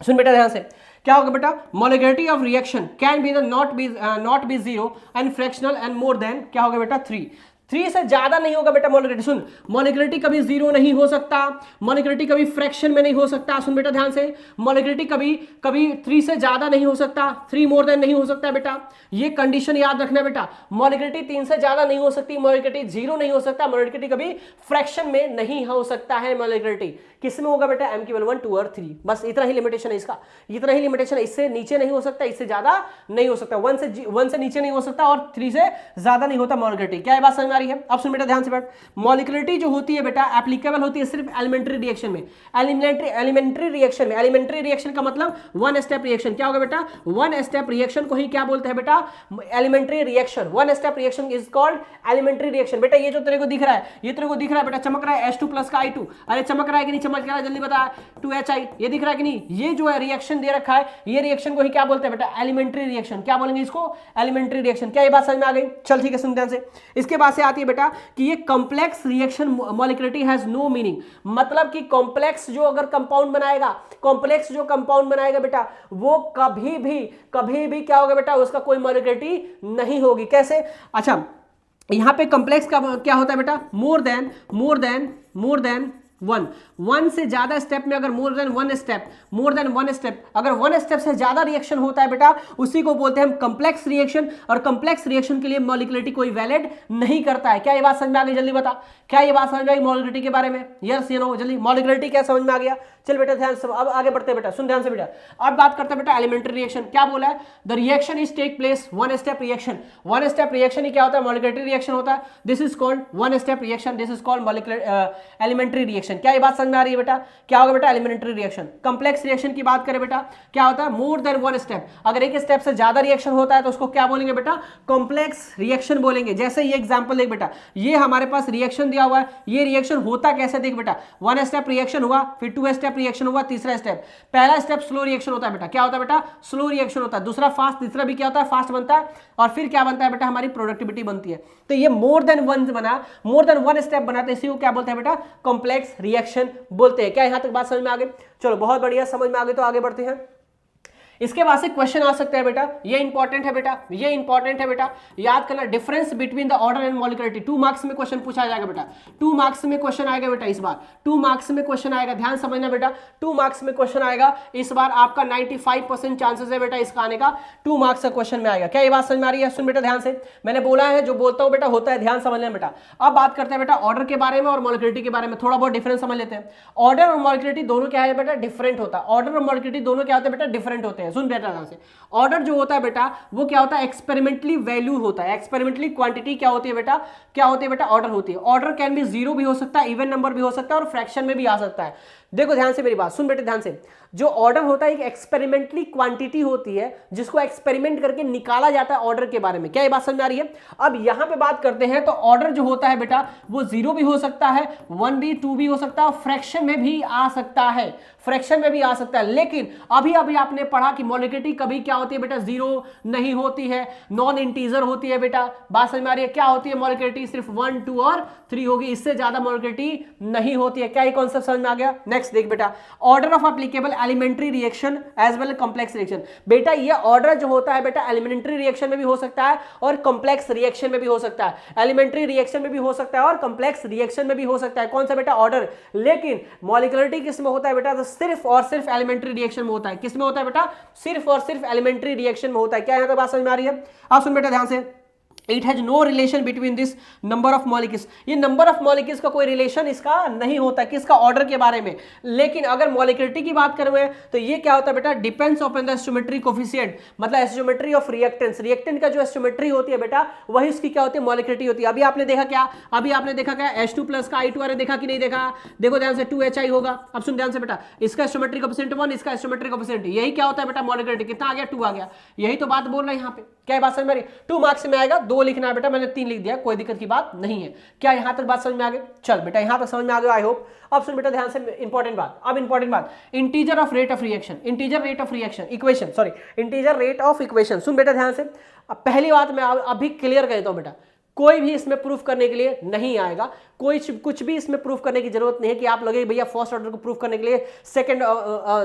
सुन बेटा ध्यान से। क्या होगा बेटा? Molecularity of reaction can be not be 0 and fractional and more than क्या होगा बेटा? 3 से ज्यादा नहीं होगा बेटा मॉलिक्यूलरिटी। सुन, मॉलिक्यूलरिटी कभी 0 नहीं हो सकता, मॉलिक्यूलरिटी कभी फ्रैक्शन में नहीं हो सकता। सुन बेटा ध्यान से, मॉलिक्यूलरिटी कभी 3 से ज्यादा नहीं हो सकता, 3 मोर देन नहीं हो सकता बेटा। ये कंडीशन याद रखना बेटा। मॉलिक्यूलरिटी 3 से ज्यादा नहीं हो सकती, मॉलिक्यूलरिटी 0 नहीं हो सकता, मॉलिक्यूलरिटी कभी फ्रैक्शन में नहीं हो सकता है। मॉलिक्यूलरिटी किस में होगा बेटा? m की वैल्यू 1, 2 और 3, बस इतना ही लिमिटेशन है इसका, इतना ही लिमिटेशन है। इससे नीचे नहीं हो सकता, इससे ज्यादा नहीं हो सकता, 1 से नीचे नहीं हो सकता और 3 से ज्यादा नहीं होता मॉलिक्यूलरिटी। क्या ये बात समझ में आ रही है? अब सुन बेटा ध्यान से बैठ, मॉलिक्यूलरिटी जो होती है बेटा एप्लीकेबल होती है सिर्फ एलिमेंट्री रिएक्शन में। एलिमेंट्री रिएक्शन में, एलिमेंट्री रिएक्शन का मतलब 1 स्टेप रिएक्शन। क्या होगा बेटा? 1 स्टेप रिएक्शन को ही क्या बोलते हैं बेटा? Elementary reaction. 1 step reaction is called elementary reaction. बेटा ये जो तेरे को दिख रहा है, ये तेरे को दिख रहा है बेटा, चमक रहा है H2 + का I2। अरे चमक रहा है कि नहीं? चमक रहा है, जल्दी बता। 2HI ये दिख रहा है कि नहीं? ये जो है रिएक्शन दे रखा है, ये रिएक्शन को ही क्या बोलते हैं बेटा? Elementary reaction. क्या बोलेंगे इसको? Elementary reaction. क्या ये बात समझ में आ गई? चल ठीक है, सुन ध्यान से। इसके बाद से आती है बेटा कि ये complex reaction molecularity has no meaning. मतलब कि कॉम्प्लेक्स जो अगर कंपाउंड बनाएगा, कॉम्प्लेक्स जो कंपाउंड बनाएगा बेटा, वो कभी भी क्या होगा बेटा? उसका कोई मॉलिक्यूलरिटी नहीं होगी। कैसे? अच्छा, यहां पे कॉम्प्लेक्स का क्या होता है बेटा? मोर देन 1 से ज्यादा स्टेप में, अगर मोर देन वन स्टेप, अगर 1 स्टेप से ज्यादा रिएक्शन होता है बेटा, उसी को बोलते हैं हम कॉम्प्लेक्स रिएक्शन। और कॉम्प्लेक्स रिएक्शन के लिए मॉलिक्यूलरिटी कोई वैलिड नहीं करता है। क्या ये बात समझ में आ गई? जल्दी बता, क्या ये बात समझ में आई मॉलिक्यूलरिटी के बारे में? यस या नो? जल्दी, मॉलिक्यूलरिटी क्या समझ में आ गया? चल बेटा ध्यान से, अब आगे बढ़ते हैं बेटा, सुन ध्यान से बेटा। अब बात करते हैं बेटा एलिमेंट्री रिएक्शन। क्या बोला है? The reaction is take place 1 step reaction. 1 step reaction ही क्या होता है? मॉलिक्यूलरिटी रिएक्शन होता है। This is called 1 step reaction, this is called molecular elementary reaction. क्या ये बात समझ में आ रही है बेटा? क्या होगा बेटा? Elementary reaction. कॉम्प्लेक्स रिएक्शन की बात करें बेटा, क्या होता है? More than 1 step. अगर एक स्टेप से ज्यादा रिएक्शन होता है तो उसको क्या बोलेंगे बेटा? कॉम्प्लेक्स रिएक्शन बोलेंगे। जैसे ये एग्जांपल देख बेटा, ये हमारे पास रिएक्शन दिया हुआ है, ये रिएक्शन होता कैसे देख बेटा? 1 स्टेप रिएक्शन हुआ, फिर 2 स्टेप रिएक्शन हुआ, तीसरा स्टेप। पहला स्टेप स्लो रिएक्शन होता है बेटा। क्या होता है बेटा? स्लो रिएक्शन होता है। दूसरा फास्ट, तीसरा भी क्या होता है? फास्ट बनता है। और फिर क्या बनता है बेटा? हमारी प्रोडक्टिविटी बनती है। तो ये मोर देन 1 बना, मोर देन 1 स्टेप बनाते हैं, इसी को क्या बोलते हैं बेटा? कॉम्प्लेक्स रिएक्शन बोलते हैं। क्या यहां तक बात समझ में आ गई? चलो बहुत बढ़िया, समझ में आ गई तो आगे बढ़ते हैं। इसके बाद से क्वेश्चन आ सकता है बेटा, ये इंपॉर्टेंट है बेटा, ये इंपॉर्टेंट है बेटा, याद करना difference between the order and molecularity. 2 marks में क्वेश्चन पूछा जाएगा बेटा, 2 मार्क्स में क्वेश्चन आएगा बेटा इस बार, 2 मार्क्स में क्वेश्चन आएगा, ध्यान समझना बेटा, 2 मार्क्स में क्वेश्चन आएगा इस बार, आपका 95% चांसेस है बेटा इसका आने का, 2 मार्क्स का क्वेश्चन में आएगा। क्या ये बात समझ में आ रही है? सुन बेटा ध्यान से, मैंने बोला है जो बोलता हूं बेटा होता है, ध्यान समझ लें बेटा। अब बात करते हैं बेटा ऑर्डर के बारे में और मॉलिक्युलरिटी के बारे में, थोड़ा बहुत डिफरेंस समझ लेते हैं। ऑर्डर और मॉलिक्युलरिटी दोनों क्या है बेटा? डिफरेंट होता है। ऑर्डर और मॉलिक्युलरिटी दोनों क्या होते हैं बेटा? डिफरेंट होते हैं। सुन बेटा ध्यान से, ऑर्डर जो होता है बेटा वो क्या होता है? एक्सपेरिमेंटली वैल्यू होता है। एक्सपेरिमेंटली क्वांटिटी क्या होती है बेटा? क्या होती है बेटा? ऑर्डर होती है। ऑर्डर कैन बी 0 भी हो सकता है, इवन नंबर भी हो सकता है और फ्रैक्शन में भी आ सकता है। देखो ध्यान से मेरी बात सुन बेटे ध्यान से, जो ऑर्डर होता है एक एक्सपेरिमेंटली क्वांटिटी होती है जिसको एक्सपेरिमेंट करके निकाला जाता है ऑर्डर के बारे में। क्या ये बात समझ में आ रही है? अब यहां पे बात करते हैं तो ऑर्डर जो होता है बेटा वो 0 भी हो सकता है, 1 भी, 2 भी हो सकता है, फ्रैक्शन में भी आ सकता है, फ्रैक्शन में भी आ सकता है। लेकिन अभी अभी आपने पढ़ा कि मॉलिक्युलरिटी कभी क्या होती है बेटा? 0 नहीं होती है, नॉन इंटीजर होती है बेटा। बात समझ में आ रही है? क्या होती है मॉलिक्युलरिटी? सिर्फ 1, 2 और 3 होगी, इससे ज्यादा मॉलिक्युलरिटी नहीं होती है। क्या ये कॉन्सेप्ट समझ में आ गया? नेक्स्ट देख बेटा, order of applicable elementary reaction as well complex reaction. बेटा ये ऑर्डर जो होता है बेटा एलिमेंट्री रिएक्शन में भी हो सकता है और कॉम्प्लेक्स रिएक्शन में भी हो सकता है। एलिमेंट्री रिएक्शन में भी हो सकता है और कॉम्प्लेक्स रिएक्शन में भी हो सकता है। कौन सा बेटा? ऑर्डर। लेकिन मॉलिक्युलरिटी किस में होता है बेटा? तो सिर्फ और सिर्फ एलिमेंट्री रिएक्शन में होता है। किस में होता है बेटा? सिर्फ और सिर्फ एलिमेंट्री रिएक्शन में होता है। क्या यहां तक बात समझ में आ रही है? आप सुन बेटा ध्यान से, it has no relation between this number of molecules. ये नंबर ऑफ मॉलिक्यूल्स का कोई रिलेशन इसका नहीं होता, किसका? ऑर्डर के बारे में। लेकिन अगर मॉलिक्युलरिटी की बात करें तो ये क्या होता है बेटा? Depends upon the stoichiometry coefficient, मतलब स्टोइचियोमेट्री ऑफ रिएक्टेंट्स। रिएक्टेंट का जो स्टोइचियोमेट्री होती है बेटा वही उसकी क्या होती है? मॉलिक्युलरिटी होती है। अभी आपने देखा क्या? अभी आपने देखा क्या? H2 प्लस का I2 देखा कि नहीं देखा? देखो ध्यान से, 2HI होगा। अब सुन ध्यान से बेटा, इसका स्टोइचियोमेट्री कोफिशिएंट 1, इसका स्टोइचियोमेट्री कोफिशिएंट, यही क्या होता है बेटा? मॉलिक्युलरिटी। कितना आ गया? 2 आ गया। यही तो बात बोल रहे हैं यहाँ पे। क्या बात समझ में आ रही है? 2 मार्क्स में आएगा, 2 लिखना है बेटा, मैंने 3 लिख दिया, कोई दिक्कत की बात नहीं है। क्या यहां तक बात समझ में आ गई? चल बेटा यहां तक समझ में आ गया आई होप। अब सुन बेटा ध्यान से, इंपॉर्टेंट बात, अब इंपॉर्टेंट बात, integer of rate of reaction, integer rate of reaction equation, sorry integer rate of equation. सुन बेटा ध्यान से, अब पहली बात मैं अभी क्लियर कर देता हूं बेटा, कोई भी इसमें प्रूफ करने के लिए नहीं आएगा, कोई कुछ भी इसमें प्रूफ करने की जरूरत नहीं है कि आप लगे भैया फर्स्ट ऑर्डर को प्रूफ करने के लिए, सेकंड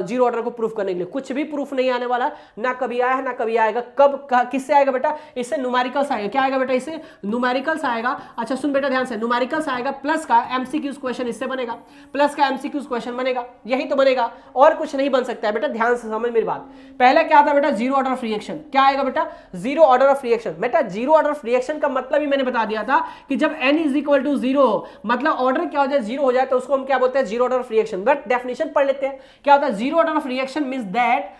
0 ऑर्डर को प्रूफ करने के लिए, कुछ भी प्रूफ नहीं आने वाला, ना कभी आया है ना कभी आएगा। कब किससे आएगा बेटा? इससे न्यूमेरिकल्स आएगा। क्या आएगा बेटा? इससे न्यूमेरिकल्स आएगा। अच्छा सुन बेटा ध्यान से, न्यूमेरिकल्स आएगा प्लस का एमसीक्यूज क्वेश्चन इससे बनेगा, प्लस का एमसीक्यूज क्वेश्चन बनेगा, यही तो बनेगा और कुछ नहीं बन सकता है बेटा। ध्यान से समझ मेरी बात। पहले क्या था बेटा? 0 ऑर्डर ऑफ रिएक्शन। क्या आएगा बेटा? 0 ऑर्डर ऑफ रिएक्शन। बेटा 0 ऑर्डर ऑफ रिएक्शन का मतलब ही मैंने बता दिया था कि जब n = 0 हो, मतलब ऑर्डर क्या हो जाए? 0 हो जाए, तो उसको हम क्या बोलते हैं? 0 order of reaction. But definition पढ़ लेते हैं, क्या होता है? 0 order of reaction means that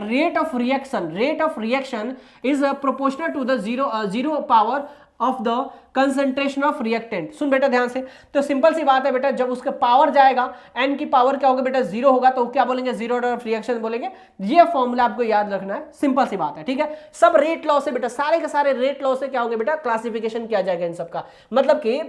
rate of reaction is proportional to the zero power of the concentration of reactant। सुन बेटा ध्यान से, तो सिंपल सी बात है बेटा, जब उसका पावर जाएगा, n की पावर क्या होगा बेटा? 0 होगा, तो क्या बोलेंगे? 0 ऑर्डर ऑफ रिएक्शन बोलेंगे। ये फॉर्मूला आपको याद रखना है, सिंपल सी बात है, ठीक है। सब रेट लॉ से बेटा, सारे के सारे रेट लॉ से क्या होंगे बेटा? क्लासिफिकेशन किया जाएगा इन सबका, मतलब कि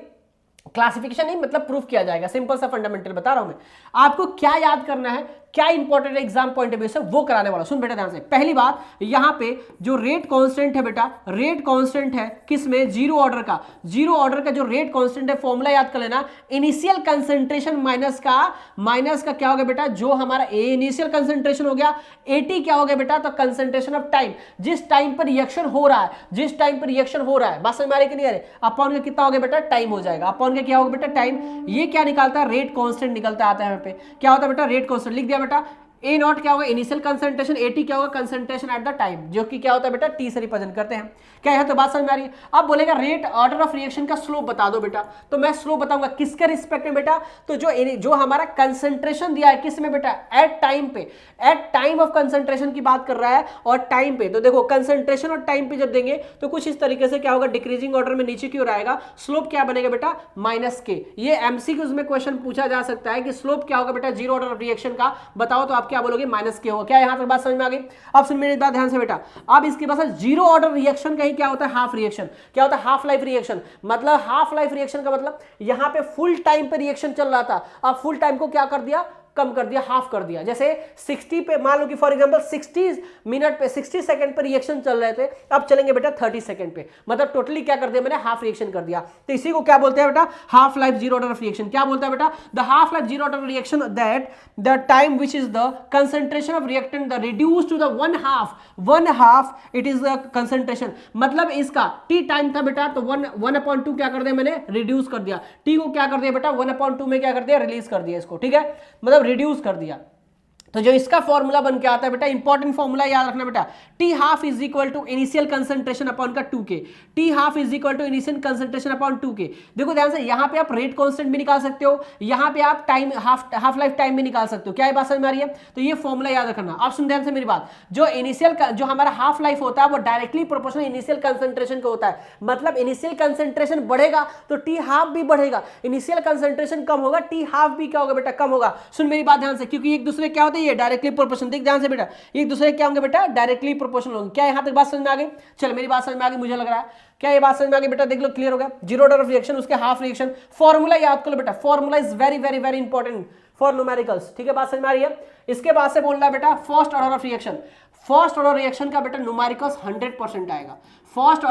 क्लासिफिकेशन नहीं, मतलब प्रूफ किया जाएगा। सिंपल सा फंडामेंटल बता रहा हूं मैं आपको। क्या याद करना है, क्या important exam point of view से वो कराने वाला। सुन बेटा ध्यान से, पहली बात, यहां पे जो रेट कांस्टेंट है बेटा, रेट कांस्टेंट है किसमें? 0 ऑर्डर का। 0 ऑर्डर का जो रेट कांस्टेंट है, फॉर्मूला याद कर लेना, इनिशियल कंसंट्रेशन माइनस का क्या होगा बेटा? जो हमारा इनिशियल कंसंट्रेशन हो गया, AT क्या हो गया बेटा? तो कंसंट्रेशन ऑफ टाइम, जिस टाइम पर रिएक्शन हो रहा है, जिस टाइम पर रिएक्शन हो रहा है, बस समझ में आ रही कि नहीं आ रही? अपॉन का कितना हो गया बेटा? टाइम हो जाएगा। अपॉन का क्या होगा बेटा? टाइम। ये क्या निकालता है? रेट कांस्टेंट निकलता आता है। यहाँ पे क्या होता है बेटा? रेट कांस्टेंट लिख दिया बेटा। A0 क्या होगा? इनिशियल कंसंट्रेशन, AT क्या होगा? कंसंट्रेशन एट द टाइम, जो कि क्या होता है बेटा? T से रिप्रेजेंट करते हैं। क्या यह तो बात समझ में आ रही है? अब बोलेगा रेट ऑर्डर ऑफ रिएक्शन का स्लोप बता दो बेटा, तो मैं स्लोप बताऊंगा किसके रिस्पेक्ट में बेटा? तो जो हमारा कंसंट्रेशन दिया है किसमें बेटा? एट टाइम पे, एट टाइम ऑफ कंसंट्रेशन की बात कर रहा है और टाइम पे। तो देखो कंसंट्रेशन और टाइम पे जब देंगे तो कुछ इस तरीके से क्या होगा? डिक्रीजिंग ऑर्डर में नीचे की ओर आएगा। स्लोप क्या बनेगा बेटा? -k। ये एमसीक्यूज में क्वेश्चन पूछा जा सकता है कि स्लोप क्या होगा बेटा 0 ऑर्डर ऑफ रिएक्शन का, बताओ तो आप क्या बोलोगे? -k होगा। क्या यहां तक बात समझ में आ गई? अब सुन मेरी बात ध्यान से बेटा, अब इसके पास 0 ऑर्डर रिएक्शन का ही क्या होता है? Half reaction. क्या होता है? Half life reaction. मतलब हाफ लाइफ रिएक्शन का मतलब यहां पे फुल टाइम पे रिएक्शन चल रहा था, अब फुल टाइम को क्या कर दिया? कम कर दिया, हाफ कर दिया। जैसे 60 पे मान लो कि फॉर एग्जांपल 60 मिनट पे 60 सेकंड पे रिएक्शन चल रहे थे, अब चलेंगे बेटा 30 सेकंड पे, मतलब टोटली क्या कर दिया मैंने, हाफ रिएक्शन कर दिया। तो इसी को क्या बोलते हैं बेटा, half life zero order of reaction. क्या बोलता है बेटा, the half life zero order reaction that the time which is the concentration of reactant the reduce to the one half it is the concentration. मतलब इसका टी टाइम था बेटा, तो 1/2 क्या कर दिया मैंने, रिड्यूस कर दिया। टी को क्या कर दिया बेटा, 1/2 में क्या कर दिया, रिलीज कर दिया इसको, ठीक है, मतलब रिड्यूस कर दिया। तो जो इसका फॉर्मूला बन के आता है बेटा, इंपॉर्टेंट फॉर्मूला याद रखना बेटा, T half is equal to initial concentration upon का 2k, T half is equal to initial concentration upon 2k। देखो ध्यान से, यहां पे आप रेट कांस्टेंट भी निकाल सकते हो, यहां पे आप टाइम हाफ लाइफ टाइम भी निकाल सकते हो। क्या ये बात समझ में आ रही है? तो ये फॉर्मूला याद रखना। आप सुन ध्यान से मेरी बात, जो इनिशियल जो हमारा हाफ लाइफ होता है वो डायरेक्टली प्रोपोर्शनल इनिशियल कंसंट्रेशन का होता है। मतलब इनिशियल कंसंट्रेशन बढ़ेगा तो टी हाफ भी बढ़ेगा, इनिशियल कंसंट्रेशन कम होगा, टी हाफ भी क्या होगा बेटा, कम होगा। सुन मेरी बात ध्यान से, क्योंकि एक दूसरे क्या होते हैं, ये डायरेक्टली प्रोपोर्शनल। देख ध्यान से बेटा, एक दूसरे क्या होंगे बेटा, डायरेक्टली प्रोपोर्शनल होंगे। क्या यहां तक बात समझ में आ गई? चल मेरी बात समझ में आ गई मुझे लग रहा है। क्या ये बात समझ में आ गई बेटा? देख लो, क्लियर हो गया। जीरो ऑर्डर ऑफ रिएक्शन, उसके हाफ रिएक्शन, फॉर्मूला याद कर लो बेटा, formula is very very very important for numericals, ठीक है, बात समझ में आ रही है? इसके बाद से बोल रहा है बेटा first order of reaction. First order reaction का बेटा न्यूमेरिकल्स 100% आएगा। फर्स्ट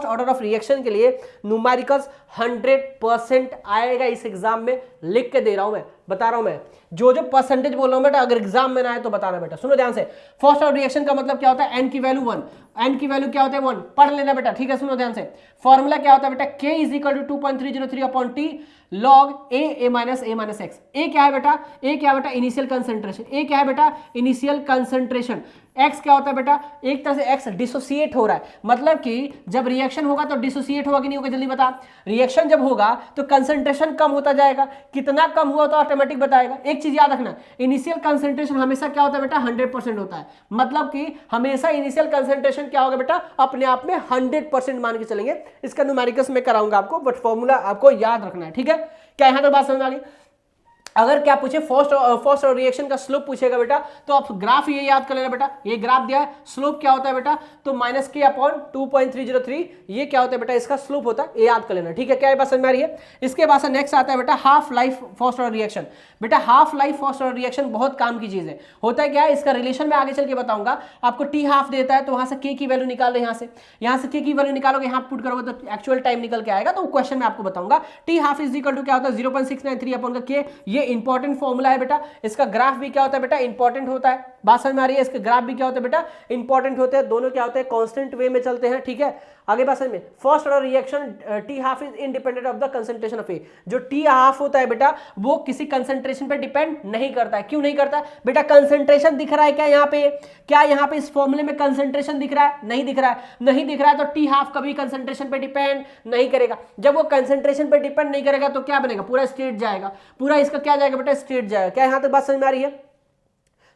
ऑर्डर ऑफ रिएक्शन के लिए न्यूमेरिकल्स 100% आएगा इस एग्जाम में। लिख के दे रहा हूं मैं, बता रहा हूं मैं, जो परसेंटेज बोल रहा हूं बेटा, अगर एग्जाम में ना आए तो बताना बेटा। सुनो ध्यान से, फर्स्ट ऑर्डर रिएक्शन का मतलब क्या होता है, एन की वैल्यू 1, एन की वैल्यू क्या होता है 1, पढ़ लेना बेटा, ठीक है। सुनो ध्यान से, फॉर्मूला क्या होता है बेटा, k is equal to 2.303 upon T log A minus X. A क्या है बेटा, ए क्या है बेटा, इनिशियल कंसंट्रेशन। ए क्या है बेटा, इनिशियल कंसंट्रेशन। एक्स क्या होता है बेटा, एक तरह से एक्स डिसोसिएट हो रहा है, मतलब कि जब रिएक्शन होगा तो डिसोसिएट होगा कि नहीं होगा, जल्दी बता। रिएक्शन जब होगा तो कंसंट्रेशन कम होता जाएगा, कितना कम हुआ तो ऑटोमेटिक बताएगा। एक चीज याद रखना, इनिशियल कंसंट्रेशन हमेशा क्या होता है बेटा, 100% होता है। मतलब कि हमेशा इनिशियल कंसंट्रेशन क्या होगा बेटा, अपने आप में 100% मान के चलेंगे। इसका न्यूमेरिकल्स में कराऊंगा आपको, बट फॉर्मूला आपको याद रखना है, ठीक है। क्या यहां तक बात समझ आ गई? अगर क्या पूछे फर्स्ट रिएक्शन का स्लोप पूछेगा बेटा, तो आप ग्राफ ये याद कर लेना बेटा, ये ग्राफ दिया है, स्लोप क्या होता है बेटा, तो -k/2.303, ये क्या होता है बेटा, इसका स्लोप होता है, ये याद कर लेना, ठीक है। क्या ये बात समझ में आ रही है? इसके बाद से नेक्स्ट आता है बेटा half life first order reaction. बेटा half life first order reaction बहुत काम की चीज है। होता है क्या है, इसका रिलेशन में आगे चल के बताऊंगा आपको। टी हाफ देता है तो वहां से k की वैल्यू निकाल रहे, यहाँ से k की वैल्यू निकालोगे, यहाँ पुट करोगे तो एक्चुअल टाइम निकल के आएगा। तो क्वेश्चन में आपको बताऊंगा। T half is equal to क्या होता है, 0.693 अपॉन का k, ये इंपॉर्टेंट फॉर्मूला है बेटा। इसका ग्राफ भी क्या होता है बेटा, इंपॉर्टेंट होता है। बात समझ में आ रही है? इसके ग्राफ भी क्या होता है बेटा, इंपॉर्टेंट होते हैं। दोनों क्या होते हैं, कांस्टेंट वे में चलते हैं, ठीक है। आगे बात समझ में, first order reaction T half is independent of the concentration of A. जो टी हाफ होता है बेटा, वो किसी कंसंट्रेशन पे डिपेंड नहीं करता है। क्यों नहीं करता है बेटा? कंसंट्रेशन दिख रहा है क्या यहाँ पे, क्या यहाँ पे इस फॉर्मूले में कंसंट्रेशन दिख रहा है? नहीं दिख रहा है। नहीं दिख रहा है तो टी हाफ कभी कंसंट्रेशन पे डिपेंड नहीं करेगा। जब वो कंसंट्रेशन पे डिपेंड नहीं करेगा तो क्या बनेगा, पूरा स्ट्रेट जाएगा, पूरा इसका क्या जाएगा बेटा, स्ट्रेट जाएगा। क्या यहां तक बात समझ में आ रही है?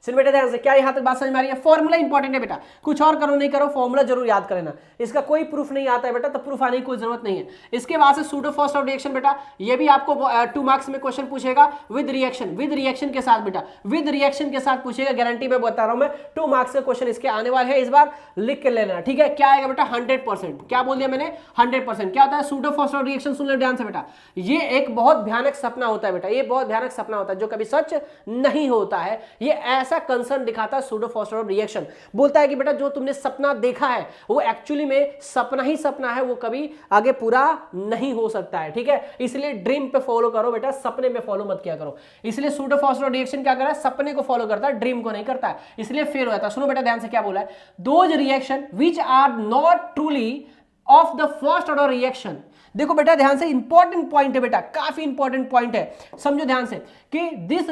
सुन बेटा ध्यान से, क्या यहां तक बात समझ में आ रही है? फॉर्मूला इंपॉर्टेंट है बेटा, कुछ और करो नहीं करो, फॉर्मूला जरूर याद कर लेना। इसका कोई प्रूफ नहीं आता है बेटा, तो प्रूफ आने की कोई जरूरत नहीं है। इसके बाद से सूडो फर्स्ट ऑर्डर रिएक्शन बेटा, ये भी आपको 2 मार्क्स में क्वेश्चन पूछेगा विद रिएक्शन के साथ बेटा, विद रिएक्शन के साथ पूछेगा, गारंटी में बता रहा हूं मैं। 2 मार्क्स का क्वेश्चन इसके आने वाले हैं, इस बार लिख के लेना, ठीक है। क्या आएगा बेटा, 100%। क्या बोल दिया मैंने, 100%। क्या होता है सूडो फर्स्ट ऑर्डर रिएक्शन? सुन लो ध्यान से बेटा, ये एक बहुत भयानक सपना होता है बेटा, ये बहुत भयानक सपना होता है जो कभी सच नहीं होता है। ये ऐसा कंसर्न दिखाता है सूडो फर्स्ट ऑर्डर रिएक्शन। बोलता है कि बेटा जो तुमने सपना देखा है वो एक्चुअली में सपना ही सपना है, वो कभी आगे पूरा नहीं हो सकता है, ठीक है। इसलिए ड्रीम पे फॉलो करो बेटा, सपने में फॉलो मत किया करो। इसलिए सूडो फर्स्ट ऑर्डर रिएक्शन क्या कर रहा है, सपने को फॉलो करता है, ड्रीम को नहीं करता है, इसलिए फेल होता है। सुनो बेटा ध्यान से, क्या बोला है, those reaction which are not truly of the first order reaction. देखो बेटा ध्यान से, इंपॉर्टेंट पॉइंट है बेटा, काफी इंपॉर्टेंट पॉइंट है, समझो ध्यान से कि those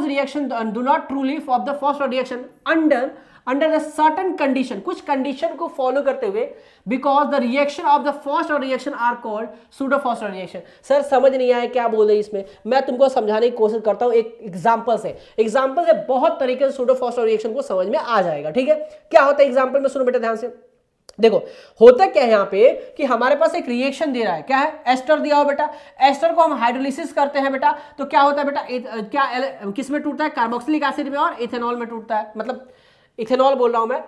reaction do not truly of the first order reaction under the certain condition, कुछ कंडीशन को फॉलो करते हुए, because the reaction of the first order reaction are called pseudo first order reaction. Sir समझ नहीं आया क्या बोल रहे इसमें, मैं तुमको समझाने की कोशिश करता हूं एक एग्जांपल से बहुत तरीके से सूडो फर्स्ट ऑर्डर रिएक्शन को समझ में आ जाएगा, ठीक है। क्या होता है एग्जांपल में, सुनो बेटा ध्यान से। देखो होता क्या है यहाँ पे कि हमारे पास एक रिएक्शन दे रहा है, क्या है, एस्टर दिया हो बेटा। एस्टर को हम हाइड्रोलिसिस करते हैं बेटा, तो क्या होता है बेटा, क्या किस में टूटता है, कार्बोक्सिलिक एसिड में और इथेनॉल में टूटता है, मतलब इथेनॉल बोल रहा हूं मैं,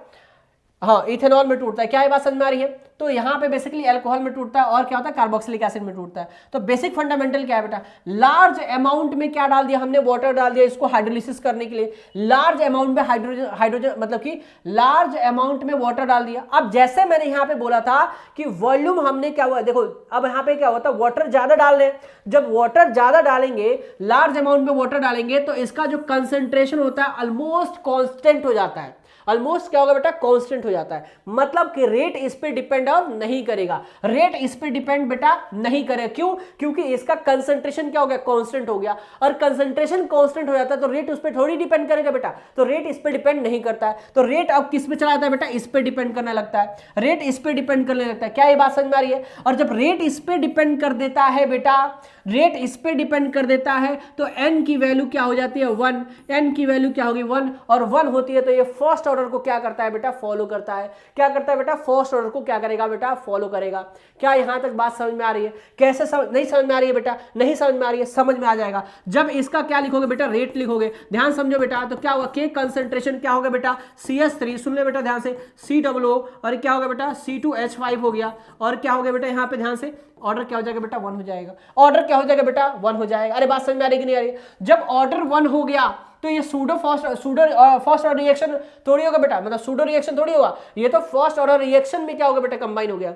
हाँ इथेनॉल में टूटता है। क्या ये बात समझ में आ रही है? तो यहाँ पे बेसिकली अल्कोहल में टूटता है और क्या होता है कार्बोक्सिलिक एसिड में टूटता है। तो बेसिक फंडामेंटल क्या है बेटा, लार्ज अमाउंट में क्या डाल दिया हमने, वाटर डाल दिया इसको हाइड्रोलिसिस करने के लिए, लार्ज अमाउंट में हाइड्रोजन मतलब कि लार्ज अमाउंट में वाटर डाल दिया। अब जैसे मैंने यहाँ पे बोला था कि वॉल्यूम हमने क्या हुआ, देखो अब यहाँ पे क्या होता है, वाटर ज्यादा डाल रहे हैं, जब वाटर ज्यादा डालेंगे, लार्ज अमाउंट में वाटर डालेंगे तो इसका जो कंसंट्रेशन होता है ऑलमोस्ट कांस्टेंट हो जाता है। ऑलमोस्ट क्या होगा बेटा, कांस्टेंट हो जाता है, मतलब कि रेट इस पे डिपेंड नहीं करेगा, रेट इस पे डिपेंड बेटा नहीं करेगा। क्यों, क्योंकि इसका कंसंट्रेशन क्या हो गया, कांस्टेंट हो गया, और कंसंट्रेशन कांस्टेंट हो जाता है तो रेट उस पे थोड़ी डिपेंड करेगा बेटा, तो रेट इस पे डिपेंड नहीं करता है। तो रेट अब किस पे चला जाता है बेटा, इस पे डिपेंड करने लगता है, रेट इस पे डिपेंड करने लगता है। क्या ये बात समझ में आ रही है? और जब रेट इस पे डिपेंड कर देता है बेटा, रेट इस पे डिपेंड कर देता है तो n की वैल्यू क्या हो जाती है 1, n की वैल्यू क्या होगी 1, और 1 होती है तो ये फर्स्ट ऑर्डर को क्या करता है बेटा, फॉलो करता है। क्या करता है बेटा, फर्स्ट ऑर्डर को क्या करेगा बेटा, फॉलो करेगा। क्या यहां तक बात समझ में आ रही है? कैसे नहीं समझ में आ रही है बेटा, नहीं समझ में आ रही है, समझ में आ जाएगा जब इसका क्या लिखोगे बेटा, रेट लिखोगे। ध्यान समझो बेटा, तो क्या होगा, के कंसंट्रेशन क्या होगा बेटा, CH3, सुन ले बेटा ध्यान से, COO, और क्या होगा बेटा C2H5 हो गया, और क्या हो गया बेटा यहाँ पे ध्यान से, ऑर्डर क्या हो जाएगा बेटा 1 हो जाएगा, ऑर्डर क्या हो जाएगा बेटा 1 हो जाएगा। अरे बात समझ में आ रही कि नहीं आ रही? जब ऑर्डर 1 हो गया तो ये सूडो फर्स्ट ऑर्डर रिएक्शन थोड़ी होगा बेटा, मतलब सूडो रिएक्शन थोड़ी होगा, ये तो फर्स्ट ऑर्डर रिएक्शन में क्या होगा बेटा, कंबाइन हो गया।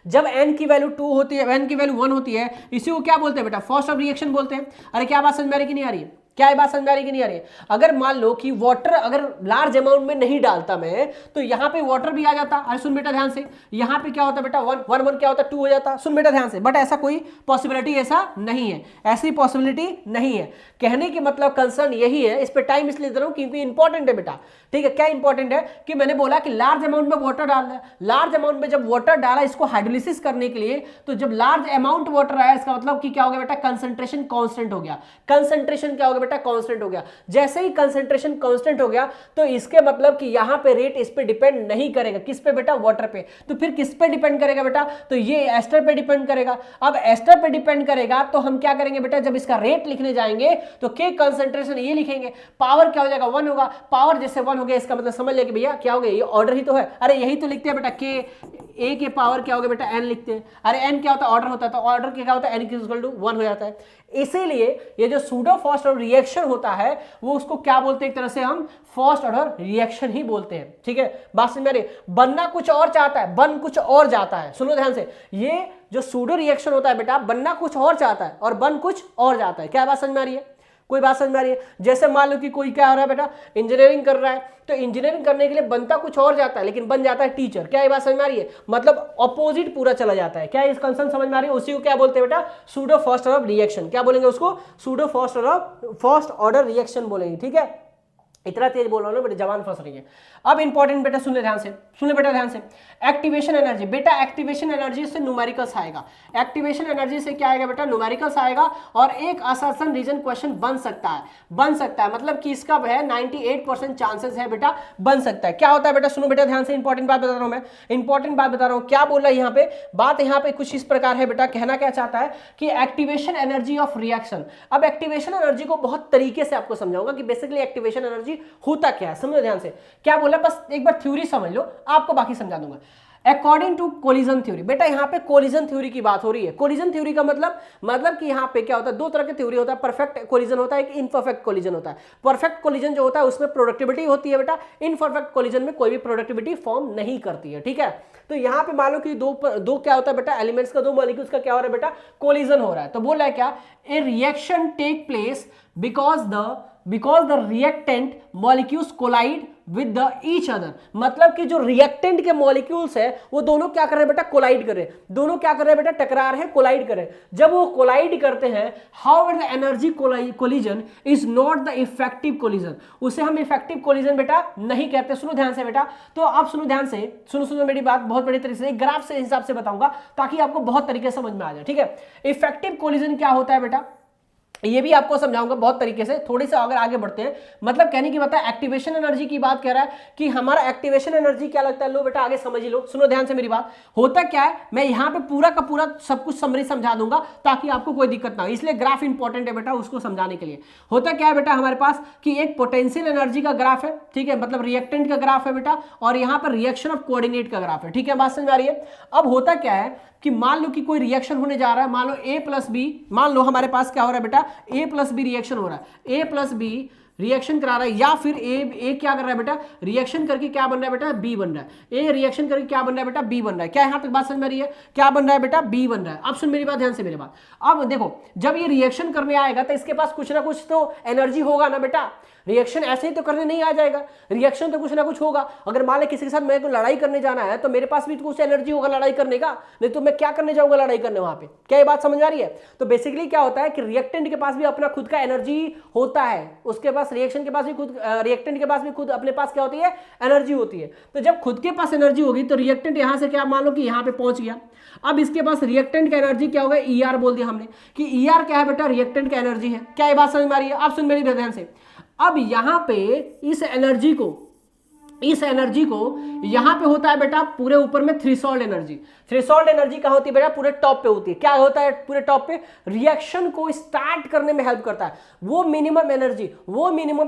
जब n की वैल्यू 2 होती है, n की वैल्यू 1 होती है, इसी को क्या बोलते हैं बेटा, फर्स्ट ऑर्डर रिएक्शन बोलते हैं। अरे क्या बात समझ में आ रही कि नहीं आ रही है? क्या ये बात समझ में आ रही कि नहीं आ रही है? अगर मान लो कि वाटर अगर लार्ज अमाउंट में नहीं डालता मैं, तो यहाँ पे वाटर भी आ जाता। अरे सुन बेटा ध्यान से, यहाँ पे क्या होता बेटा 1 1 1 क्या होता 2 हो जाता। सुन बेटा ध्यान से, बट ऐसा कोई पॉसिबिलिटी ऐसा नहीं है, ऐसी पॉसिबिलिटी नहीं है। कहने की मतलब कंसर्न यही है, इस पर टाइम इसलिए दे रहा हूँ क्योंकि इंपॉर्टेंट है बेटा, ठीक है। क्या इंपॉर्टेंट है कि मैंने बोला कि लार्ज अमाउंट में वाटर डालना है, लार्ज अमाउंट में जब वाटर डाला इसको हाइड्रोलिसिस करने के लिए, तो जब लार्ज अमाउंट वाटर आया इसका मतलब कि क्या हो गया बेटा, कंसंट्रेशन कांस्टेंट हो गया। कंसंट्रेशन क्या हो गया बेटा, कांस्टेंट हो गया। जैसे ही कंसंट्रेशन कांस्टेंट हो गया तो इसके मतलब कि यहां पे रेट इस पे डिपेंड नहीं करेगा, किस पे बेटा, वाटर पे। तो फिर किस पे डिपेंड करेगा बेटा, तो ये एस्टर पे डिपेंड करेगा। अब एस्टर पे डिपेंड करेगा तो हम क्या करेंगे बेटा, जब इसका रेट लिखने जाएंगे तो के कंसंट्रेशन ये लिखेंगे, पावर क्या हो जाएगा 1 होगा, पावर जैसे 1 हो गया इसका मतलब समझ ले कि भैया क्या हो गया, ये ऑर्डर ही तो है। अरे यही तो लिखते हैं बेटा, के ए के पावर क्या हो गया बेटा, n लिखते हैं। अरे n क्या होता है, ऑर्डर होता है, तो ऑर्डर क्या होता है, n इक्वल टू 1 हो जाता है। इसीलिए ये जो सूडो फर्स्ट ऑर्डर रिएक्शन होता है वो उसको क्या बोलते हैं, एक तरह से हम फर्स्ट ऑर्डर रिएक्शन ही बोलते हैं, ठीक है। बात समझ में आ रही है? बनना कुछ और चाहता है, बन कुछ और जाता है। सुनो ध्यान से, ये जो सूडो रिएक्शन होता है बेटा, बनना कुछ और चाहता है और बन कुछ और जाता है। क्या बात समझ में आ रही है? कोई बात समझ में आ रही है? जैसे मान लो कि कोई क्या हो रहा है बेटा, इंजीनियरिंग कर रहा है, तो इंजीनियरिंग करने के लिए बनता कुछ और जाता है लेकिन बन जाता है टीचर। क्या ये बात समझ में आ रही है? मतलब ऑपोजिट पूरा चला जाता है। क्या इस कंसेप्ट समझ में आ रही है? उसी को क्या बोलते हैं बेटा, सूडो फर्स्ट ऑर्डर रिएक्शन। क्या बोलेंगे उसको, सूडो फर्स्ट ऑर्डर रिएक्शन बोलेंगे, ठीक है। इतना तेज बोल रहा हूं ना बेटा, जवान फंस रही है। अब इंपॉर्टेंट बेटा सुन ले ध्यान से, सुन ले बेटा ध्यान से, एक्टिवेशन एनर्जी। बेटा एक्टिवेशन एनर्जी से न्यूमेरिकल्स आएगा, एक्टिवेशन एनर्जी से क्या आएगा बेटा, न्यूमेरिकल्स आएगा। और एक असर्शन रीजन क्वेश्चन बन सकता है, बन सकता है, मतलब कि इसका है 98% चांसेस है बेटा, बन सकता है। क्या होता है बेटा, सुनो बेटा ध्यान से, इंपॉर्टेंट बात बता रहा हूं मैं, इंपॉर्टेंट बात बता रहा हूं। क्या बोल रहा है यहाँ पे, बात यहाँ पे कुछ इस प्रकार है बेटा, कहना क्या चाहता है कि एक्टिवेशन एनर्जी ऑफ रिएक्शन। अब एक्टिवेशन एनर्जी को बहुत तरीके से आपको समझाऊंगा कि बेसिकली एक्टिवेशन एनर्जी होता क्या है, समझो ध्यान से। क्या बोला, बस एक बार थ्योरी समझ लो, आपको बाकी समझा दूंगा। अकॉर्डिंग टू कोलिजन थ्योरी, बेटा यहाँ पे कोलिजन थ्योरी की बात हो रही है। कोलिजन थ्योरी का मतलब कि यहाँ पे क्या होता है, दो तरह के थ्योरी होता है, परफेक्ट कोलिजन होता है, एक इनपरफेक्ट कोलिजन होता है। परफेक्ट कोलिजन जो होता है उसमें प्रोडक्टिविटी होती है बेटा, इनपरफेक्ट कोलिजन में कोई भी प्रोडक्टिविटी फॉर्म नहीं करती है, ठीक है। तो यहाँ पे मान लो कि दो क्या होता है बेटा, एलिमेंट्स का, दो मॉलिक्यूल्स का क्या हो रहा है बेटा, कोलिजन हो रहा है। तो बोल रहा है क्या, a reaction take place because the reactant molecules collide with the each other। मतलब कि जो रिएक्टेंट के मॉलिक्यूल्स है वो दोनों क्या कर रहे हैं बेटा, कोलाइड कर रहे हैं, दोनों क्या कर रहे हैं बेटा, टकरा रहे हैं, कोलाइड कर रहे हैं। जब वो कोलाइड करते हैं, however the energy collision is not the effective collision, उसे हम इफेक्टिव कोलिजन बेटा नहीं कहते। सुनो ध्यान से बेटा, तो आप सुनो ध्यान से, सुनो मेरी बात बहुत बड़ी तरीके से, एक ग्राफ से हिसाब से बताऊंगा ताकि आपको बहुत तरीके से समझ में आ जाए, ठीक है। इफेक्टिव कोलिजन क्या होता है बेटा, ये भी आपको समझाऊंगा बहुत तरीके से, थोड़ी सा अगर आगे बढ़ते हैं। मतलब कहने की बात है, एक्टिवेशन एनर्जी की बात कह रहा है कि हमारा एक्टिवेशन एनर्जी क्या लगता है। लो बेटा आगे समझ ही लो, सुनो ध्यान से मेरी बात। होता क्या है, मैं यहां पे पूरा का पूरा सब कुछ समरी समझा दूंगा ताकि आपको कोई दिक्कत ना हो, इसलिए ग्राफ इंपॉर्टेंट है बेटा उसको समझाने के लिए। होता क्या है बेटा हमारे पास कि एक पोटेंशियल एनर्जी का ग्राफ है, ठीक है, मतलब रिएक्टेंट का ग्राफ है बेटा, और यहां पर रिएक्शन ऑफ कोऑर्डिनेट का ग्राफ है, ठीक है, बात समझ में आ रही है। अब होता क्या है कि मान लो कि कोई रिएक्शन होने जा रहा है, मान लो A प्लस बी, मान लो हमारे पास क्या हो रहा है बेटा, A प्लस बी रिएक्शन हो रहा है, A प्लस बी रिएक्शन करा रहा है, या फिर ए क्या कर रहा है बेटा, रिएक्शन करके क्या बन रहा है बेटा, बी बन रहा है। ए रिएक्शन करके क्या बन रहा है बेटा, बी बन रहा है। क्या यहां तक बात समझ में आ रही है, क्या बन रहा है बेटा, बी बन रहा है। अब सुन मेरी बात ध्यान से मेरी बात। अब देखो जब ये रिएक्शन करने आएगा तो इसके पास कुछ ना कुछ तो एनर्जी होगा ना बेटा, रिएक्शन ऐसे ही तो करने नहीं आ जाएगा, रिएक्शन तो कुछ ना कुछ होगा। अगर मान ले किसी के साथ मेरे को लड़ाई करने जाना है तो मेरे पास भी तो कुछ एनर्जी होगा लड़ाई करने का, नहीं तो मैं क्या करने जाऊंगा लड़ाई करने वहां पे। क्या ये बात समझ आ रही है। तो बेसिकली क्या होता है कि रिएक्टेंट के पास भी अपना खुद का एनर्जी होता है, उसके पास रिएक्शन के पास भी खुद, रिएक्टेंट के पास भी खुद अपने पास क्या होती है, एनर्जी होती है। तो जब खुद के पास एनर्जी होगी तो रिएक्टेंट यहां से क्या मान लो कि यहां पे पहुंच गया, अब इसके पास रिएक्टेंट का एनर्जी क्या होगा, ER बोल दिया हमने कि ER क्या है बेटा, रिएक्टेंट का एनर्जी है। क्या ये बात समझ में आ रही है। अब सुन मेरी ध्यान से। अब यहां पे इस एनर्जी को यहां पे होता है बेटा पूरे ऊपर में थ्रेशोल्ड एनर्जी। थ्रेशोल्ड एनर्जी कहां होती है बेटा, पूरे टॉप पे होती है। क्या होता है पूरे टॉप पे, रिएक्शन को स्टार्ट करने में हेल्प करता है। वो मिनिमम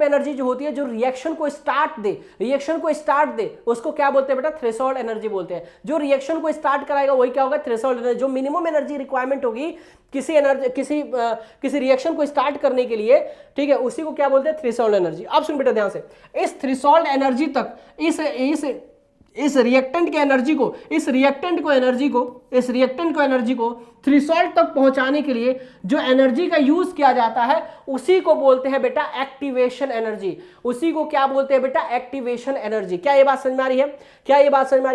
एनर्जी जो होती है जो रिएक्शन को स्टार्ट दे, उसको क्या बोलते हैं बेटा, थ्रेशोल्ड एनर्जी बोलते हैं। जो रिएक्शन को स्टार्ट कराएगा वही क्या होगा, थ्रेशोल्ड एनर्जी। जो मिनिमम एनर्जी रिक्वायरमेंट होगी किसी रिएक्शन को स्टार्ट करने के लिए, ठीक है, उसी को क्या बोलते हैं, थ्रेशोल्ड एनर्जी। अब सुन बेटा ध्यान से, इस थ्रेशोल्ड एनर्जी तक इस रिएक्टेंट को एनर्जी को थ्रेशोल्ड तक पहुंचाने के लिए जो एनर्जी का यूज किया जाता है उसी को बोलते हैं बेटा एक्टिवेशन एनर्जी। उसी को क्या बोलते हैं बेटा, एक्टिवेशन एनर्जी। क्या ये बात समझ में आ रही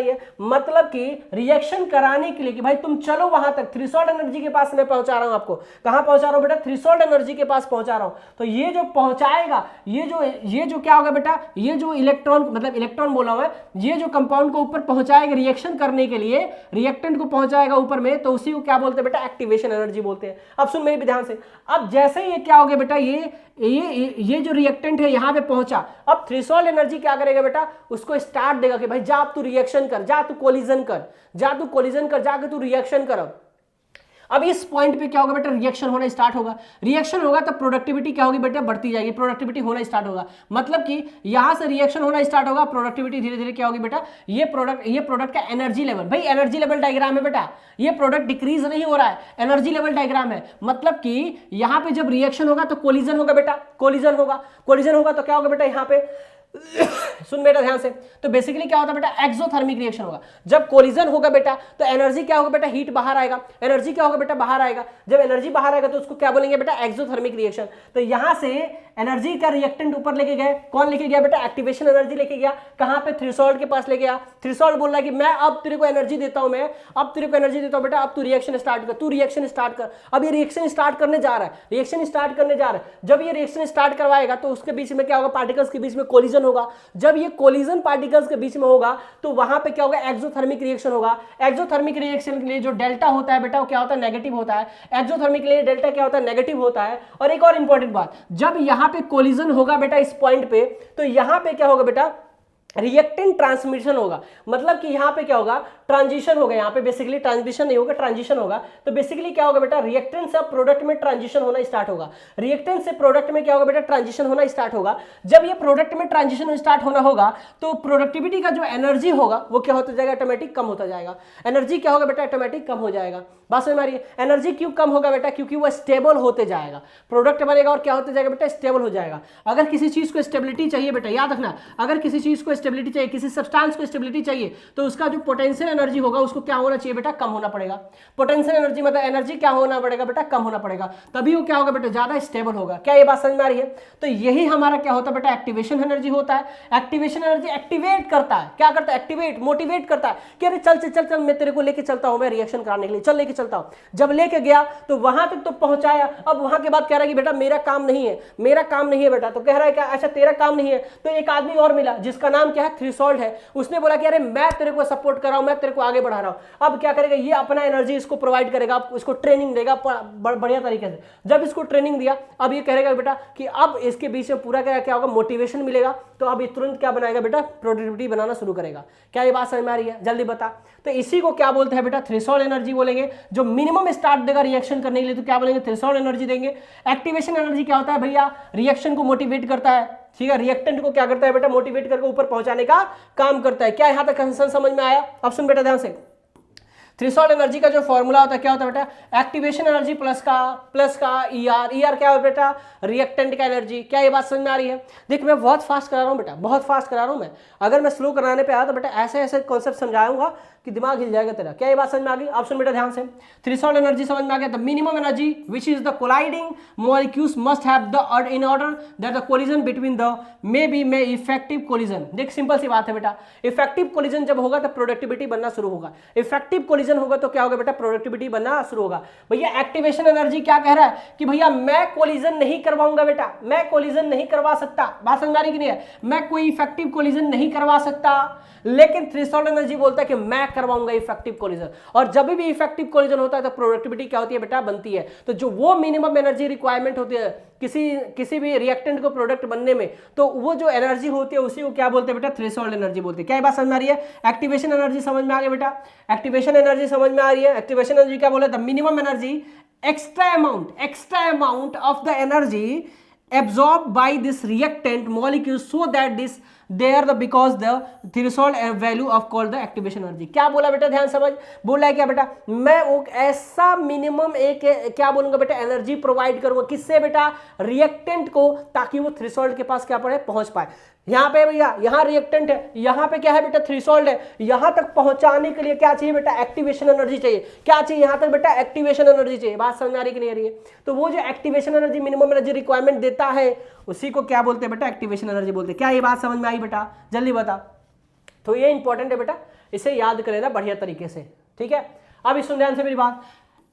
है। मतलब कि रिएक्शन कराने के लिए कि भाई तुम चलो वहां तक, थ्रेशोल्ड एनर्जी के पास मैं पहुंचा रहा हूं आपको। कहां पहुंचा रहा हूं बेटा, थ्रेशोल्ड एनर्जी के पास पहुंचा रहा हूं। तो ये जो पहुंचाएगा, ये जो क्या होगा बेटा, ये जो इलेक्ट्रॉन बोला हुआ है, ये जो कंपाउंड को ऊपर पहुंचाएगा रिएक्शन करने के लिए, रिएक्टेंट को पहुंचाएगा ऊपर में, तो उसी को क्या बोलते हैं बेटा, एक्टिवेशन एनर्जी बोलते हैं। अब सुन मेरी ध्यान से। अब जैसे ही ये क्या हो गया बेटा, ये जो रिएक्टेंट है यहां पे पहुंचा, अब थ्रेशोल्ड एनर्जी क्या करेगा बेटा, उसको स्टार्ट देगा कि भाई जा अब तू रिएक्शन कर, जा तू कोलिजन कर, जाके तू रिएक्शन कर। अब इस पॉइंट पे क्या होगा बेटा, रिएक्शन होना स्टार्ट होगा। रिएक्शन होगा तो प्रोडक्टिविटी क्या होगी बेटा, बढ़ती जाएगी, प्रोडक्टिविटी होना स्टार्ट होगा। मतलब कि यहां से रिएक्शन होना स्टार्ट होगा, प्रोडक्टिविटी धीरे धीरे क्या होगी बेटा, ये प्रोडक्ट का एनर्जी लेवल, भाई एनर्जी लेवल डायग्राम है बेटा, ये प्रोडक्ट डिक्रीज नहीं हो रहा है, एनर्जी लेवल डायग्राम है। मतलब कि यहां पे जब रिएक्शन होगा तो कोलिजन होगा बेटा, कोलिजन होगा तो क्या होगा बेटा, यहां पे सुन बेटा ध्यान से। तो बेसिकली क्या होता है बेटा, एक्सोथर्मिक रिएक्शन होगा। जब कोलिजन होगा बेटा तो एनर्जी क्या होगा बेटा, हीट बाहर आएगा। एनर्जी क्या होगा बेटा, बाहर आएगा। जब एनर्जी बाहर आएगा तो उसको क्या बोलेंगे बेटा, एक्सोथर्मिक रिएक्शन। तो यहां से एनर्जी का रिएक्टेंट ऊपर लेके गए, कौन लेके गया बेटा, एक्टिवेशन एनर्जी लेके गया। कहां पे, थ्रेशोल्ड के पास लेके गया। थ्रेशोल्ड बोल रहा है कि मैं अब तेरे को एनर्जी देता हूं, बेटा, अब तू रिएक्शन स्टार्ट कर। अब ये रिएक्शन स्टार्ट करने जा रहा है, जब ये रिएक्शन स्टार्ट करवाएगा तो उसके बीच में क्या होगा, पार्टिकल्स के बीच में कोलिजन होगा। जब ये कोलिजन पार्टिकल्स के बीच में होगा तो वहां पे क्या होगा, एक्सोथर्मिक रिएक्शन होगा। एक्सोथर्मिक रिएक्शन के लिए जो डेल्टा होता है बेटा वो क्या होता है, नेगेटिव होता है। एक्सोथर्मिक के लिए डेल्टा क्या होता है, नेगेटिव होता है। और एक और इंपॉर्टेंट बात, जब यहां पे कोलिजन होगा बेटा इस पॉइंट पे, तो यहां पे क्या होगा बेटा, रिएक्टेंट ट्रांसमिशन होगा। मतलब कि यहां पे क्या होगा, ट्रांजिशन होगा। यहां पे बेसिकली ट्रांसमिशन नहीं होगा, ट्रांजिशन होगा। तो बेसिकली क्या होगा बेटा, रिएक्टेंट से प्रोडक्ट में ट्रांजिशन होना स्टार्ट होगा। रिएक्टेंट से प्रोडक्ट में क्या होगा बेटा, ट्रांजिशन होना स्टार्ट होगा। जब ये प्रोडक्ट में ट्रांजिशन स्टार्ट होना होगा तो प्रोडक्टिविटी का जो एनर्जी होगा वो क्या होता जाएगा, ऑटोमेटिक कम होता जाएगा। एनर्जी क्या होगा बेटा, ऑटोमेटिक कम हो जाएगा। बात समझ में आ रही है। एनर्जी क्यों कम होगा बेटा, क्योंकि वो स्टेबल होते जाएगा, प्रोडक्ट बनेगा और क्या होते जाएगा बेटा, स्टेबल हो जाएगा। अगर किसी चीज को स्टेबिलिटी चाहिए बेटा, याद रखना, अगर किसी चीज को स्टेबिलिटी चाहिए, किसी सब्सटेंस को स्टेबिलिटी चाहिए, तो उसका जो पोटेंशियल एनर्जी होगा उसको क्या होना चाहिए बेटा, कम होना पड़ेगा। पोटेंशियल एनर्जी मतलब एनर्जी क्या होना पड़ेगा बेटा, कम होना पड़ेगा, तभी वो क्या होगा बेटा, ज्यादा स्टेबल होगा। क्या ये बात समझ में आ रही है। तो यही हमारा क्या होता है बेटा, एक्टिवेशन एनर्जी होता है। एक्टिवेशन एनर्जी एक्टिवेट करता है, क्या करता है, एक्टिवेट, मोटिवेट करता है कि अरे चल चल चल चल मैं तेरे को लेके चलता हूं, मैं रिएक्शन कराने के लिए, चल लेके चलता हूं। जब लेके गया तो वहां तक तो पहुंचाया, अब वहां के बाद कह रहा है कि बेटा मेरा काम नहीं है बेटा। तो कह रहा है क्या, अच्छा तेरा काम नहीं है, तो एक आदमी और मिला जिसका नाम क्या है, थ्रेशोल्ड है। उसने बोला कि अरे मैं तेरे को सपोर्ट कर रहा हूं, मैं तेरे को आगे बढ़ा रहा हूं। अब क्या करेगा, ये अपना एनर्जी इसको प्रोवाइड करेगा, इसको ट्रेनिंग देगा बढ़िया तरीके से। जब इसको ट्रेनिंग दिया, अब ये कहेगा बेटा कि अब इसके बीच में पूरा क्या होगा, मोटिवेशन मिलेगा। तो अब ये तुरंत क्या बनाएगा बेटा, प्रोडक्टिविटी बनाना शुरू करेगा। क्या ये बात समझ में आ रही है, जल्दी बता। तो इसी को क्या बोलते हैं बेटा, थ्रेशोल्ड एनर्जी बोलेंगे। जो मिनिमम स्टार्ट देगा रिएक्शन करने के लिए, तो क्या बोलेंगे, थ्रेशोल्ड एनर्जी देंगे। एक्टिवेशन एनर्जी क्या होता है भैया, रिएक्शन को मोटिवेट करता है, ठीक है, रिएक्टेंट को क्या करता है बेटा, मोटिवेट करके ऊपर पहुंचाने का काम करता है। क्या यहां तक कंसेप्ट समझ में आया? अब सुन बेटा ध्यान से, थ्रेशोल्ड एनर्जी का जो फॉर्मूला होता है क्या होता है बेटा, एक्टिवेशन एनर्जी प्लस का ईआर क्या है बेटा, रिएक्टेंट का एनर्जी। क्या ये बात समझ में आ रही है? देख मैं बहुत फास्ट करा रहा हूं बेटा, बहुत फास्ट करा रहा हूं मैं। अगर मैं स्लो कराने पे आया तो बेटा ऐसे ऐसे कॉन्सेप्ट समझाऊंगा कि दिमाग हिल जाएगा तेरा। क्या ये बात समझ में आ गई? आप सुन बेटा ध्यान से, थ्रेशोल्ड एनर्जी समझ में आ गया, the minimum energy which is the colliding molecules must have the in order that the collision between the may effective collision. देख सिंपल सी बात है बेटा, इफेक्टिव कोलिजन जब होगा तो प्रोडक्टिविटी बनना शुरू होगा। इफेक्टिव कोलिजन होगा तो क्या होगा बेटा, प्रोडक्टिविटी बनना शुरू होगा। भैया एक्टिवेशन एनर्जी क्या कह रहा है कि भैया मैं कोलिजन नहीं करवाऊंगा बेटा, मैं कोलिजन नहीं करवा सकता। बात समझ आ रही कि नहीं है, मैं कोई इफेक्टिव कोलिजन नहीं करवा सकता, लेकिन थ्रेशोल्ड एनर्जी बोलता है कि मैं करवाऊंगा इफेक्टिव कोलिजन। और जब भी इफेक्टिव कोलिजन होता है तो प्रोडक्टिविटी क्या होती है बेटा, बनती है। तो जो वो मिनिमम एनर्जी रिक्वायरमेंट होती है किसी भी रिएक्टेंट को प्रोडक्ट बनने में, तो वो जो एनर्जी होती है उसी को क्या बोलते हैं बेटा, थ्रेशोल्ड एनर्जी बोलते हैं। क्या ये बात समझ में आ रही है? एक्टिवेशन एनर्जी समझ में आ गई बेटा, एक्टिवेशन एनर्जी समझ में आ रही है। एक्टिवेशन एनर्जी क्या बोले, the minimum energy extra amount of the energy absorbed by this reactant molecule so that this because the threshold value of called the activation energy। क्या बोला बेटा, ध्यान समझ, बोला है क्या बेटा, मैं वो ऐसा मिनिमम एक क्या बोलूंगा बेटा, एनर्जी प्रोवाइड करूंगा, किससे बेटा, रिएक्टेंट को, ताकि वो थ्रेशोल्ड के पास क्या पड़े, पहुंच पाए। यहां पे भैया, यहां रिएक्टेंट है, यहां पे क्या है बेटा, थ्रेशोल्ड है। यहां तक पहुंचाने के लिए क्या चाहिए बेटा, एक्टिवेशन एनर्जी चाहिए। क्या चाहिए यहां तक बेटा, एक्टिवेशन एनर्जी चाहिए। बात समझ आ रही कि नहीं आ रही है? तो वो जो activation energy, minimum energy requirement देता है, उसी को क्या बोलते हैं बेटा, एक्टिवेशन एनर्जी बोलते हैं। क्या ये बात समझ में आई बेटा, जल्दी बता। तो ये इंपॉर्टेंट है बेटा, इसे याद कर लेना बढ़िया तरीके से, ठीक है। अब इस ध्यान से मेरी बात,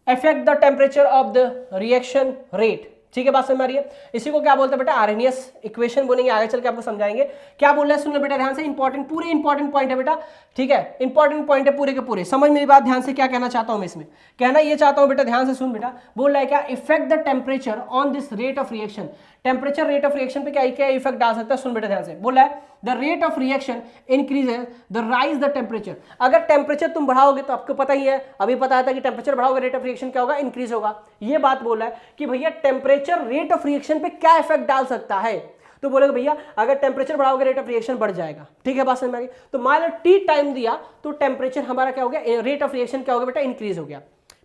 affect the temperature of the reaction rate, ठीक है, बात समझ में आ रही है? इसी को क्या बोलते हैं बेटा, आर्हेनियस इक्वेशन बोलेंगे, आगे चल के आपको समझाएंगे। क्या बोल रहे हैं, सुन लो बेटा ध्यान से, इंपॉर्टेंट, पूरे इंपॉर्टेंट पॉइंट है बेटा, ठीक है, इंपॉर्टेंट पॉइंट है पूरे के पूरे। समझ मेरी बात ध्यान से, क्या कहना चाहता हूं मैं इसमें, कहना ये चाहता हूं बेटा, ध्यान से सुन बेटा। बोल रहा है क्या, effect the temperature on this rate of reaction. Temperature rate of reaction पे क्या इफेक्ट डाल सकता है, सुन बेटा ध्यान से। बोल रहा है the rate of reaction increases the rise the temperature. अगर टेम्परेचर तुम बढ़ाओगे तो आपको पता ही है, अभी पता था कि टेम्परेचर बढ़ाओगे रेट ऑफ रिएक्शन क्या होगा, इंक्रीज होगा। ये बात बोल रहा है कि भैया टेम्परेचर रेट ऑफ रिएक्शन पे क्या इफेक्ट डाल सकता है। तो बोलेगा भैया अगर टेम्परेचर बढ़ाओगे रेट ऑफ रिएक्शन बढ़ जाएगा, ठीक है, बात समझ में आ गई। तो मान लो टी टाइम दिया तो टेम्परेचर हमारा क्या हो गया, रेट ऑफ रिएक्शन क्या हो गया बेटा, इंक्रीज हो गया।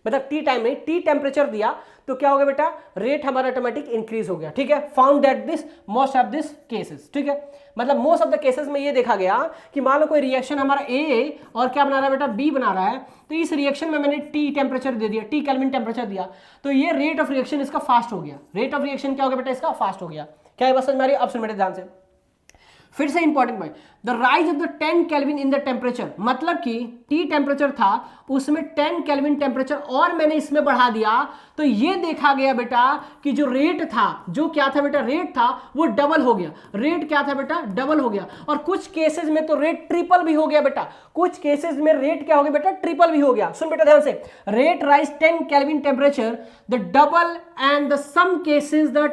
मतलब टी टाइम नहीं, टी टेम्परेचर दिया तो क्या हो गया बेटा, रेट हमारा ऑटोमेटिक इंक्रीज हो गया, ठीक है। Found that this most of this cases, ठीक है, मतलब मोस्ट ऑफ द केसेस में ये देखा गया कि मान लो कोई रिएक्शन हमारा ए और क्या बना रहा है बेटा, बी बना रहा है, तो इस रिएक्शन में मैंने टी टेम्परेचर दे दिया, टी केल्विन टेम्परेचर दिया, तो ये रेट ऑफ रिएक्शन इसका फास्ट हो गया। रेट ऑफ रिएक्शन क्या हो गया बेटा, इसका फास्ट हो गया। क्या है बस समझ में आ रही है? अब सुन बेटे ध्यान से, फिर से important point, the rise of the 10 kelvin in the temperature, मतलब कि टी टेम्परेचर था उसमें 10 केल्विन टेम्परेचर और मैंने इसमें बढ़ा दिया, तो ये देखा गया बेटा कि जो रेट था, जो क्या था बेटा, रेट था वो डबल हो गया। रेट क्या था बेटा, डबल हो गया। और कुछ केसेस में तो रेट ट्रिपल भी हो गया बेटा, कुछ केसेस में रेट क्या हो गया बेटा, ट्रिपल भी हो गया। सुन बेटा ध्यान से, rate rise 10 kelvin temperature, the double and the some cases the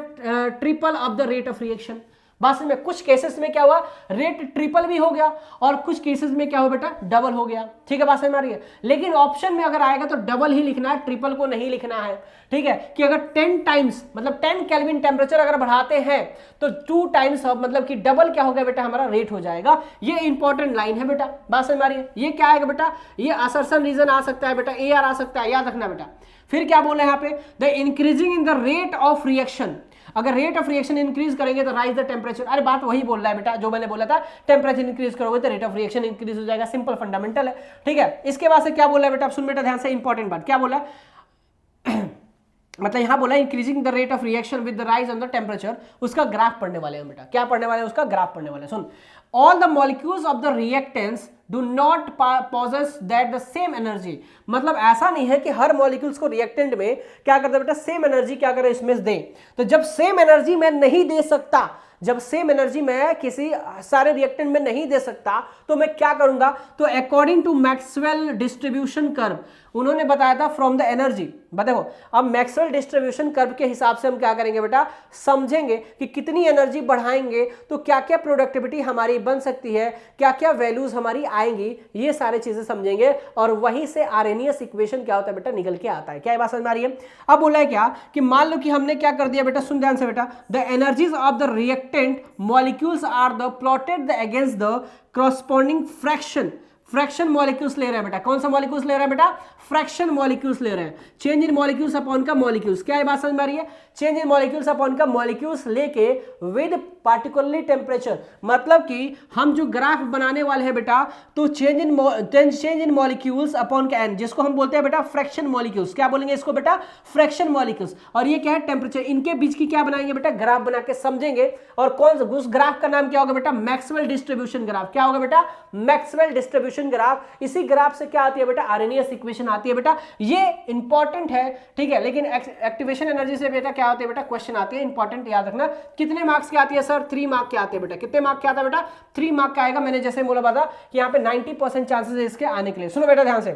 triple of the rate of reaction. बात में कुछ केसेस में क्या हुआ, रेट ट्रिपल भी हो गया और कुछ केसेस में क्या हुआ बेटा, डबल हो गया, ठीक है, बात समझ में आ रही है। लेकिन ऑप्शन में अगर आएगा तो डबल ही लिखना है, ट्रिपल को नहीं लिखना है, ठीक है, कि अगर 10 टाइम्स मतलब 10 केल्विन टेम्परेचर अगर बढ़ाते हैं तो 2 टाइम्स मतलब कि डबल क्या हो गया बेटा, हमारा रेट हो जाएगा। ये इंपॉर्टेंट लाइन है बेटा, बात समझ में आ रही है। ये क्या आएगा बेटा, ये असर्शन रीजन आ सकता है बेटा, AR आ सकता है, याद रखना बेटा। फिर क्या बोले यहाँ पे, the increasing in the rate of reaction, अगर रेट ऑफ रिएक्शन इंक्रीज करेंगे तो राइज द टेम्परेचर। अरे बात वही बोल रहा है बेटा जो मैंने बोला था, टेम्परेचर इंक्रीज करोगे तो रेट ऑफ रिएक्शन इंक्रीज हो जाएगा, सिंपल फंडामेंटल है, ठीक है। इसके बाद से क्या बोला है बेटा, सुन बेटा ध्यान से, इंपॉर्टेंट बात क्या बोला मतलब यहां बोला increasing the rate of reaction with the rise on the temperature, उसका ग्राफ पढ़ने वाले हैं बेटा। क्या पढ़ने वाले हैं, उसका ग्राफ पढ़ने वाले हैं। सुन, all the molecules of the reactants do not possess that the same energy, मतलब ऐसा नहीं है कि हर मॉलिक्यूल्स को रिएक्टेंट में क्या करते बेटा, सेम एनर्जी क्या करे इसमें दें। तो जब सेम एनर्जी मैं नहीं दे सकता, जब सेम एनर्जी मैं किसी सारे रिएक्टेंट में नहीं दे सकता तो मैं क्या करूंगा, तो according to Maxwell distribution curve उन्होंने बताया था फ्रॉम द एनर्जी। देखो अब मैक्सवेल डिस्ट्रीब्यूशन कर्व के हिसाब से हम क्या करेंगे बेटा, समझेंगे कि कितनी एनर्जी बढ़ाएंगे तो क्या क्या प्रोडक्टिविटी हमारी बन सकती है, क्या क्या वैल्यूज हमारी आएंगी, ये सारे चीजें समझेंगे और वहीं से आर्हेनियस इक्वेशन क्या होता है बेटा निकल के आता है। क्या ये बात समझ में आ रही है? अब बोला है क्या कि मान लो कि हमने क्या कर दिया बेटा, सुन ध्यान से बेटा, the energies of the reactant molecules are the plotted against the corresponding fraction molecules ले रहे हैं बेटा। कौन सा मॉलिक्यूल्स ले रहे हैं बेटा, फ्रैक्शन मॉलिक्यूल्स ले रहे हैं। चेंज इन मॉलिक्यूल्स अपॉन का मॉलिक्यूल्स, क्या ये बात समझ में आ रही है? चेंज इन मॉलिक्यूल्स अपॉन का मॉलिक्यूल्स लेके विद पार्टिकुलरली टेम्परेचर, मतलब कि हम जो ग्राफ बनाने वाले हैं बेटा, तो चेंज इन मॉलिक्यूल्स अपॉन का एन, जिसको हम बोलते हैं बेटा फ्रैक्शन मॉलिक्यूल्स। क्या बोलेंगे इसको बेटा, फ्रैक्शन मॉलिक्यूल्स। और ये क्या है, टेम्परेचर। इनके बीच की क्या बनाएंगे बेटा, ग्राफ बना के समझेंगे। और कौन उस ग्राफ का नाम क्या होगा बेटा, मैक्सवेल डिस्ट्रीब्यूशन ग्राफ। क्या होगा बेटा, मैक्सवेल डिस्ट्रीब्यूशन ग्राफ। इसी ग्राफ से क्या आती है बेटा, आर्हेनियस इक्वेशन आती है बेटा। ये इंपॉर्टेंट है, ठीक है, लेकिन एक्टिवेशन एनर्जी से बेटा क्या होती है बेटा, क्वेश्चन आती है, इंपॉर्टेंट याद रखना। कितने मार्क्स की आती है सर, 3 मार्क के आते हैं बेटा। कितने मार्क के आता है बेटा, 3 मार्क का आएगा। मैंने जैसे बोला था कि यहाँ पे 90% चांसेस है इसके आने के लिए। सुनो बेटा ध्यान से,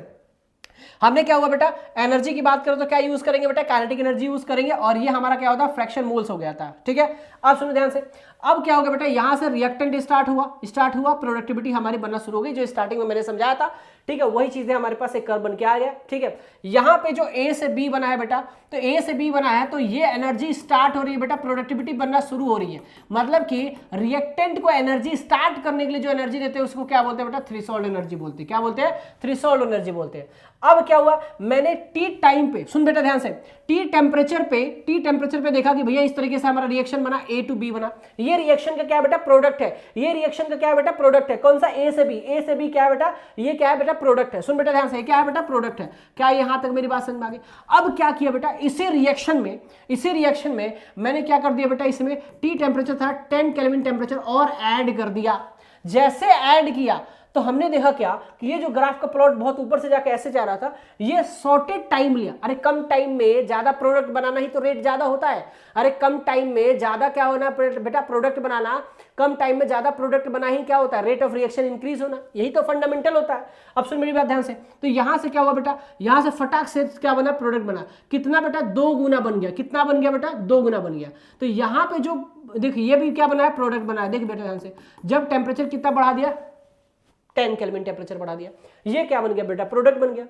हमने क्या हुआ बेटा, एनर्जी की बात करें तो क्या यूज करेंगे बेटा, काइनेटिक एनर्जी यूज करेंगे। और ये हमारा क्या होता है, फ्रैक्शन मोल्स हो गया था, ठीक है। अब सुनो ध्यान से, अब क्या होगा बेटा, यहां से रिएक्टेंट स्टार्ट हुआ, प्रोडक्टिविटी हमारी बनना शुरू हो गई, जो स्टार्टिंग में मैंने समझाया था, ठीक है। वही चीजें हमारे पास एक कर्व बन के आ गया, ठीक है। यहां पे जो ए से बी बना है बेटा, तो ए से बी बना है, तो ये एनर्जी स्टार्ट हो रही है बेटा, प्रोडक्टिविटी बनना शुरू हो रही है। मतलब कि रिएक्टेंट को एनर्जी स्टार्ट करने के लिए जो एनर्जी देते हैं उसको क्या बोलते हैं बेटा, थ्रेशोल्ड एनर्जी बोलते हैं। क्या बोलते हैं, थ्रेशोल्ड एनर्जी बोलते हैं। अब क्या हुआ, मैंने टी टाइम पे, सुन बेटा ध्यान से, टी टेम्परेचर पे देखा कि भैया इस तरीके से हमारा रिएक्शन बना, ए टू बी बना। ये रिएक्शन का क्या बेटा, प्रोडक्ट है। ये रिएक्शन का क्या है बेटा, प्रोडक्ट है। कौन सा, ए से बी क्या है बेटा, ये क्या है बेटा, प्रोडक्ट है। सुन बेटा ध्यान से, क्या है बेटा, प्रोडक्ट है। क्या यहां तक मेरी बात समझ में आ गई? अब क्या किया बेटा, इसी रिएक्शन में मैंने क्या कर दिया बेटा, इसमें टी टेम्परेचर था 10 केल्विन टेम्परेचर और ऐड कर दिया। जैसे ऐड किया तो हमने देखा क्या कि ये जो ग्राफ का प्लॉट बहुत ऊपर से जाके ऐसे जा रहा था, ये शॉर्टेड टाइम लिया। अरे कम टाइम में ज्यादा प्रोडक्ट बनाना ही तो रेट ज्यादा होता है। अरे कम टाइम में ज्यादा क्या होना बेटा, प्रोडक्ट बनाना, कम टाइम में ज्यादा प्रोडक्ट बना ही क्या होता है, रेट ऑफ रिएक्शन इंक्रीज होना। यही तो फंडामेंटल होता है। अब सुन मेरी बात ध्यान से, तो यहां से क्या हुआ बेटा, यहां से फटाक से क्या बना, प्रोडक्ट बना। कितना बेटा, 2 गुना बन गया। कितना बन गया बेटा, 2 गुना बन गया। तो यहां पे जो देखिए, ये भी क्या बना है, प्रोडक्ट बना है। देखिए बेटा ध्यान से, जब टेम्परेचर कितना बढ़ा दिया, 10 केल्विन टेम्परेचर बढ़ा दिया, ये क्या बन गया बेटा, प्रोडक्ट बन गया।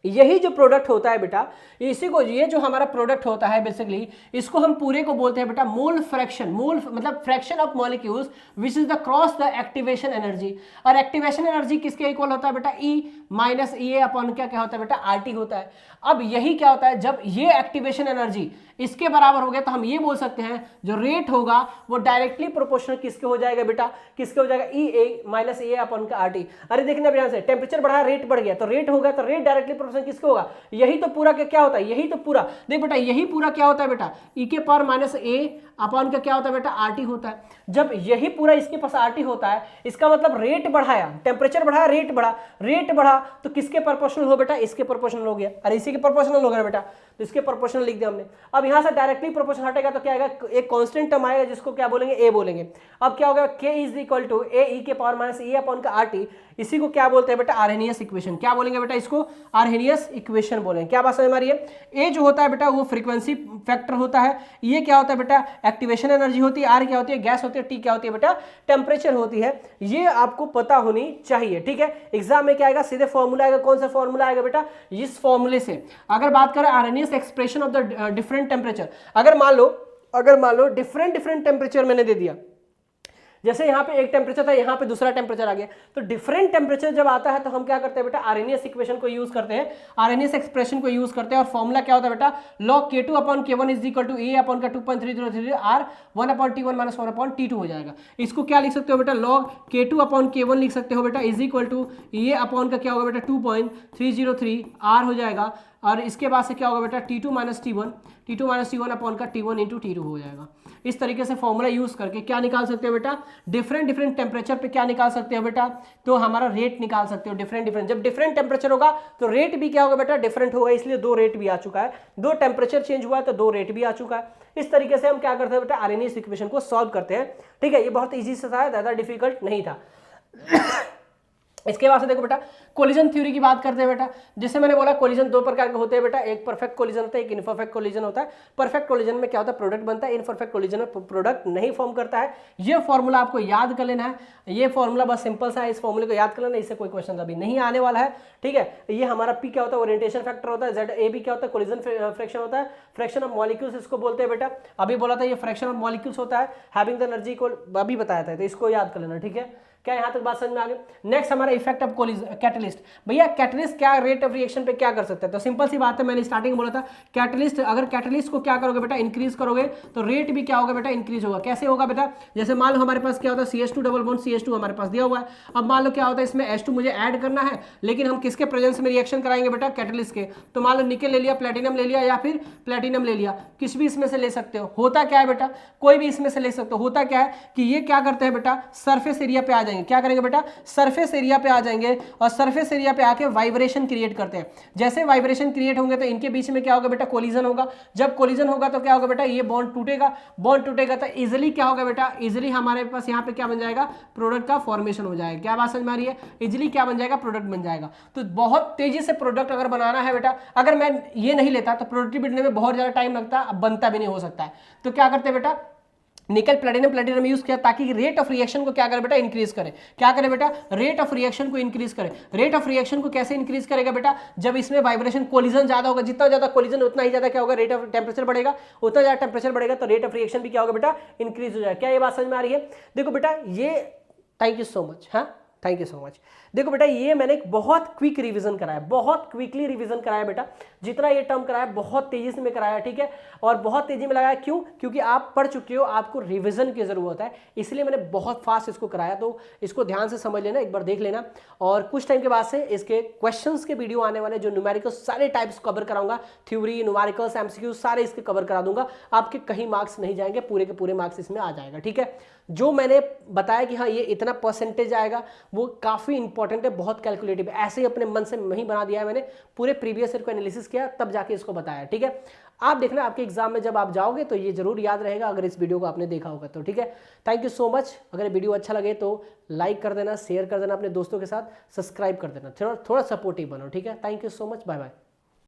यही जो प्रोडक्ट होता है बेटा, इसी को, ये जो हमारा प्रोडक्ट होता है बेसिकली, इसको हम पूरे को बोलते हैं बेटा मोल फ्रैक्शन। मोल मतलब fraction of molecules which is the cross the activation energy. और एक्टिवेशन एनर्जी किसके इक्वल होता है बेटा, ई माइनस ई ए अपॉन क्या होता है बेटा, आर टी होता है। अब यही क्या होता है, जब ये एक्टिवेशन एनर्जी इसके बराबर हो गया तो हम ये बोल सकते हैं जो रेट होगा वो डायरेक्टली प्रोपोर्शनल किसके हो जाएगा बेटा, किसके हो जाएगा, ई ए माइनस ए अपॉन का आर टी। अरे देखना ध्यान से, टेम्परेचर बढ़ा, रेट बढ़ गया, तो रेट होगा, तो रेट डायरेक्टली प्रोपोर्शनल किसके होगा, यही तो पूरा क्या होता है, यही तो पूरा देख बेटा, यही पूरा क्या होता है बेटा, ई के पावर माइनस ए अपॉन का क्या होता है बेटा, आर टी होता है। जब यही पूरा इसके पास आर टी होता है, इसका मतलब रेट बढ़ाया, टेम्परेचर बढ़ाया, रेट बढ़ा तो किसके प्रोपोर्शनल हो बेटा, इसके प्रोपोर्शनल हो गया। अरे इसी के प्रोपोर्शनल हो गया बेटा, तो इसके प्रोपोर्शनल लिख दिया हमने। अब यहां से डायरेक्टली प्रोपोर्शनल हटेगा तो क्या आएगा, एक कांस्टेंट टर्म आएगा जिसको क्या बोलेंगे, ए बोलेंगे। अब क्या होगा, के इज इक्वल टू ए ई के पावर माइनस ए अपॉन का आर टी। इसी को क्या बोलते हैं बेटा, आर्हेनियस इक्वेशन। क्या बोलेंगे बेटा, इसको आर्हेनियस इक्वेशन बोलेंगे। क्या बात समझ में आ रही है? ए जो होता है बेटा वो फ्रीक्वेंसी फैक्टर होता है, ये क्या होता है बेटा, एक्टिवेशन एनर्जी होती है, आर क्या होती है, गैस होती है, टी क्या होती है बेटा, टेम्परेचर होती है। ये आपको पता होनी चाहिए, ठीक है। एग्जाम में क्या आएगा, सीधे फॉर्मूला आएगा। कौन सा फॉर्मूला आएगा बेटा, इस फॉर्मूले से। अगर बात करें Arrhenius expression of the different temperature, अगर मान लो डिफरेंट टेम्परेचर मैंने दे दिया, जैसे यहाँ पे एक टेम्परेचर था, यहाँ पे दूसरा टेम्परेचर आ गया, तो डिफरेंट टेम्परेचर जब आता है तो हम क्या करते हैं बेटा, आर्हेनियस इक्वेशन को यूज करते हैं, आर्हेनियस एक्सप्रेशन को यूज करते हैं। और फॉर्मूला क्या होता है बेटा, log K2 upon K1 is equal to A upon का 2.3033 R 1 upon T1 minus 1 upon T2 हो जाएगा। इसको क्या लिख सकते हो बेटा, log K2 अपॉन K1 लिख सकते हो बेटा, is equal to A upon का क्या होगा बेटा, 2.303 R हो जाएगा। और इसके बाद से क्या होगा बेटा, T2 माइनस T1 अपॉन का T1 इंटू T2 हो जाएगा। इस तरीके से फॉर्मूला यूज करके क्या निकाल सकते हो बेटा, डिफरेंट डिफरेंट टेम्परेचर पे क्या निकाल सकते हो बेटा, तो हमारा रेट निकाल सकते हो डिफरेंट डिफरेंट। जब डिफरेंट टेम्परेचर होगा तो रेट भी क्या होगा बेटा, डिफरेंट होगा, इसलिए 2 रेट भी आ चुका है, 2 टेम्परेचर चेंज हुआ है तो 2 रेट भी आ चुका है। इस तरीके से हम क्या करते हैं बेटा, आर्हेनियस इक्वेशन को सॉल्व करते हैं। ठीक है, ये बहुत ईजी से था, ज्यादा डिफिकल्ट नहीं था। इसके बाद से देखो बेटा, कोलिजन थ्योरी की बात करते हैं बेटा। जैसे मैंने बोला कोलिजन 2 प्रकार के होते हैं बेटा, एक परफेक्ट कोलिजन होता है, एक इनपरफेक्ट कोलिजन होता है। परफेक्ट कोलिजन में क्या होता है, प्रोडक्ट बनता है, इनपरफेक्ट कोलिजन में प्रोडक्ट नहीं फॉर्म करता है। ये फॉर्मूला आपको याद कर लेना है, ये फॉर्मूला बस सिंपल सा है, इस फॉर्मूले को याद कर लेना, इससे कोई क्वेश्चन अभी नहीं आने वाला है। ठीक है, ये हमारा पी क्या होता है, ओरिएंटेशन फैक्टर होता है, जेड ए बी क्या होता है, कोलिजन फ्रैक्शन होता है, फ्रैक्शन ऑफ मॉलिक्यूल्स इसको बोलते हैं बेटा। अभी बोला था ये फ्रैक्शन ऑफ मॉलिक्यूल्स होता है, हैविंग द एनर्जी को अभी बताया था, तो इसको याद कर लेना। ठीक है, क्या यहां तक बात समझ में आ गई। नेक्स्ट हमारा इफेक्ट ऑफ कैटलिस्ट। भैया कैटलिस्ट क्या रेट ऑफ रिएक्शन पे क्या कर सकते हैं, तो सिंपल सी बात है, मैंने स्टार्टिंग में बोला था कैटलिस्ट, अगर कैटलिस्ट को क्या करोगे बेटा, इंक्रीज करोगे तो रेट भी क्या होगा बेटा, इंक्रीज होगा। कैसे होगा बेटा, जैसे मान लो हमारे पास क्या होता है CH2 डबल बॉन्ड CH2 हमारे पास दिया हुआ है। अब मान लो क्या होता है इसमें H2 मुझे ऐड करना है, लेकिन हम किसके प्रेजेंस में रिएक्शन कराएंगे बेटा, कैटलिस्ट के। तो मान लो निकल ले लिया, प्लेटिनम ले लिया या फिर प्लेटिनम ले लिया, किस भी इसमें से ले सकते हो। होता क्या है बेटा, कोई भी इसमें से ले सकते हो। होता क्या है कि ये क्या करते हैं बेटा, सरफेस एरिया पे आ जाएंगे। क्या करेंगे बेटा, सरफेस एरिया पे आ जाएंगे और सरफेस एरिया पे आके वाइब्रेशन क्रिएट करते हैं। जैसे वाइब्रेशन क्रिएट होंगे तो इनके बीच में क्या होगा बेटा, कोलिजन होगा। जब कोलिजन होगा तो क्या होगा बेटा, ये बॉन्ड टूटेगा, बॉन्ड टूटेगा तो इजीली क्या होगा बेटा, इजीली हमारे पास यहाँ पे क्या बन जाएगा, प्रोडक्ट का फॉर्मेशन हो जाएगा। क्या बात समझ में आ रही है, इजीली क्या बन जाएगा, प्रोडक्ट बन जाएगा। तो बहुत तेजी से प्रोडक्ट अगर बनाना है बेटा, अगर मैं ये नहीं लेता तो प्रोडक्ट बनने में बहुत ज्यादा टाइम लगता है, अब बनता भी नहीं हो सकता है। तो क्या करते हैं बेटा, निकल प्लेटिनम यूज किया ताकि रेट ऑफ रिएक्शन को क्या करे बेटा, इंक्रीज करे। क्या करे बेटा, रेट ऑफ रिएक्शन को इंक्रीज करे। रेट ऑफ रिएक्शन को कैसे इंक्रीज करेगा बेटा, जब इसमें वाइब्रेशन कोलिजन ज्यादा होगा, जितना ज्यादा कोलिजन उतना ही ज्यादा क्या होगा, रेट ऑफ टेम्परेचर बढ़ेगा, उतना ज्यादा टेम्परेचर बढ़ेगा तो रेट ऑफ रिएक्शन भी क्या होगा बेटा, इंक्रीज हो जाएगा। क्या ये बात समझ में आ रही है। देखो बेटा ये, थैंक यू सो मच, हाँ थैंक यू सो मच। देखो बेटा ये मैंने एक बहुत क्विक रिवीजन कराया, बहुत क्विकली रिवीजन कराया बेटा, जितना ये टर्म कराया बहुत तेजी से मैं कराया। ठीक है, और बहुत तेजी में लगाया, क्यों, क्योंकि आप पढ़ चुके हो, आपको रिवीजन की जरूरत है, इसलिए मैंने बहुत फास्ट इसको कराया। तो इसको ध्यान से समझ लेना, एक बार देख लेना, और कुछ टाइम के बाद से इसके क्वेश्चंस के वीडियो आने वाले, जो न्यूमेरिकल्स सारे टाइप्स कवर कराऊंगा, थ्योरी, न्यूमेरिकल्स, MCQ सारे इसके कवर करा दूंगा। आपके कहीं मार्क्स नहीं जाएंगे, पूरे के पूरे मार्क्स इसमें आ जाएगा। ठीक है, जो मैंने बताया कि हाँ ये इतना परसेंटेज आएगा, वो काफी इंपॉर्टेंट है, बहुत कैलकुलेटिव है, ऐसे ही अपने मन से नहीं बना दिया है मैंने, पूरे प्रीवियस ईयर को एनालिसिस किया तब जाके इसको बताया। ठीक है, आप देखना आपके एग्जाम में जब आप जाओगे तो ये जरूर याद रहेगा, अगर इस वीडियो को आपने देखा होगा तो। ठीक है, थैंक यू सो मच। अगर वीडियो अच्छा लगे तो लाइक कर देना, शेयर कर देना अपने दोस्तों के साथ, सब्सक्राइब कर देना, थोड़ा सपोर्टिव बनो। ठीक है, thank you so much, bye bye.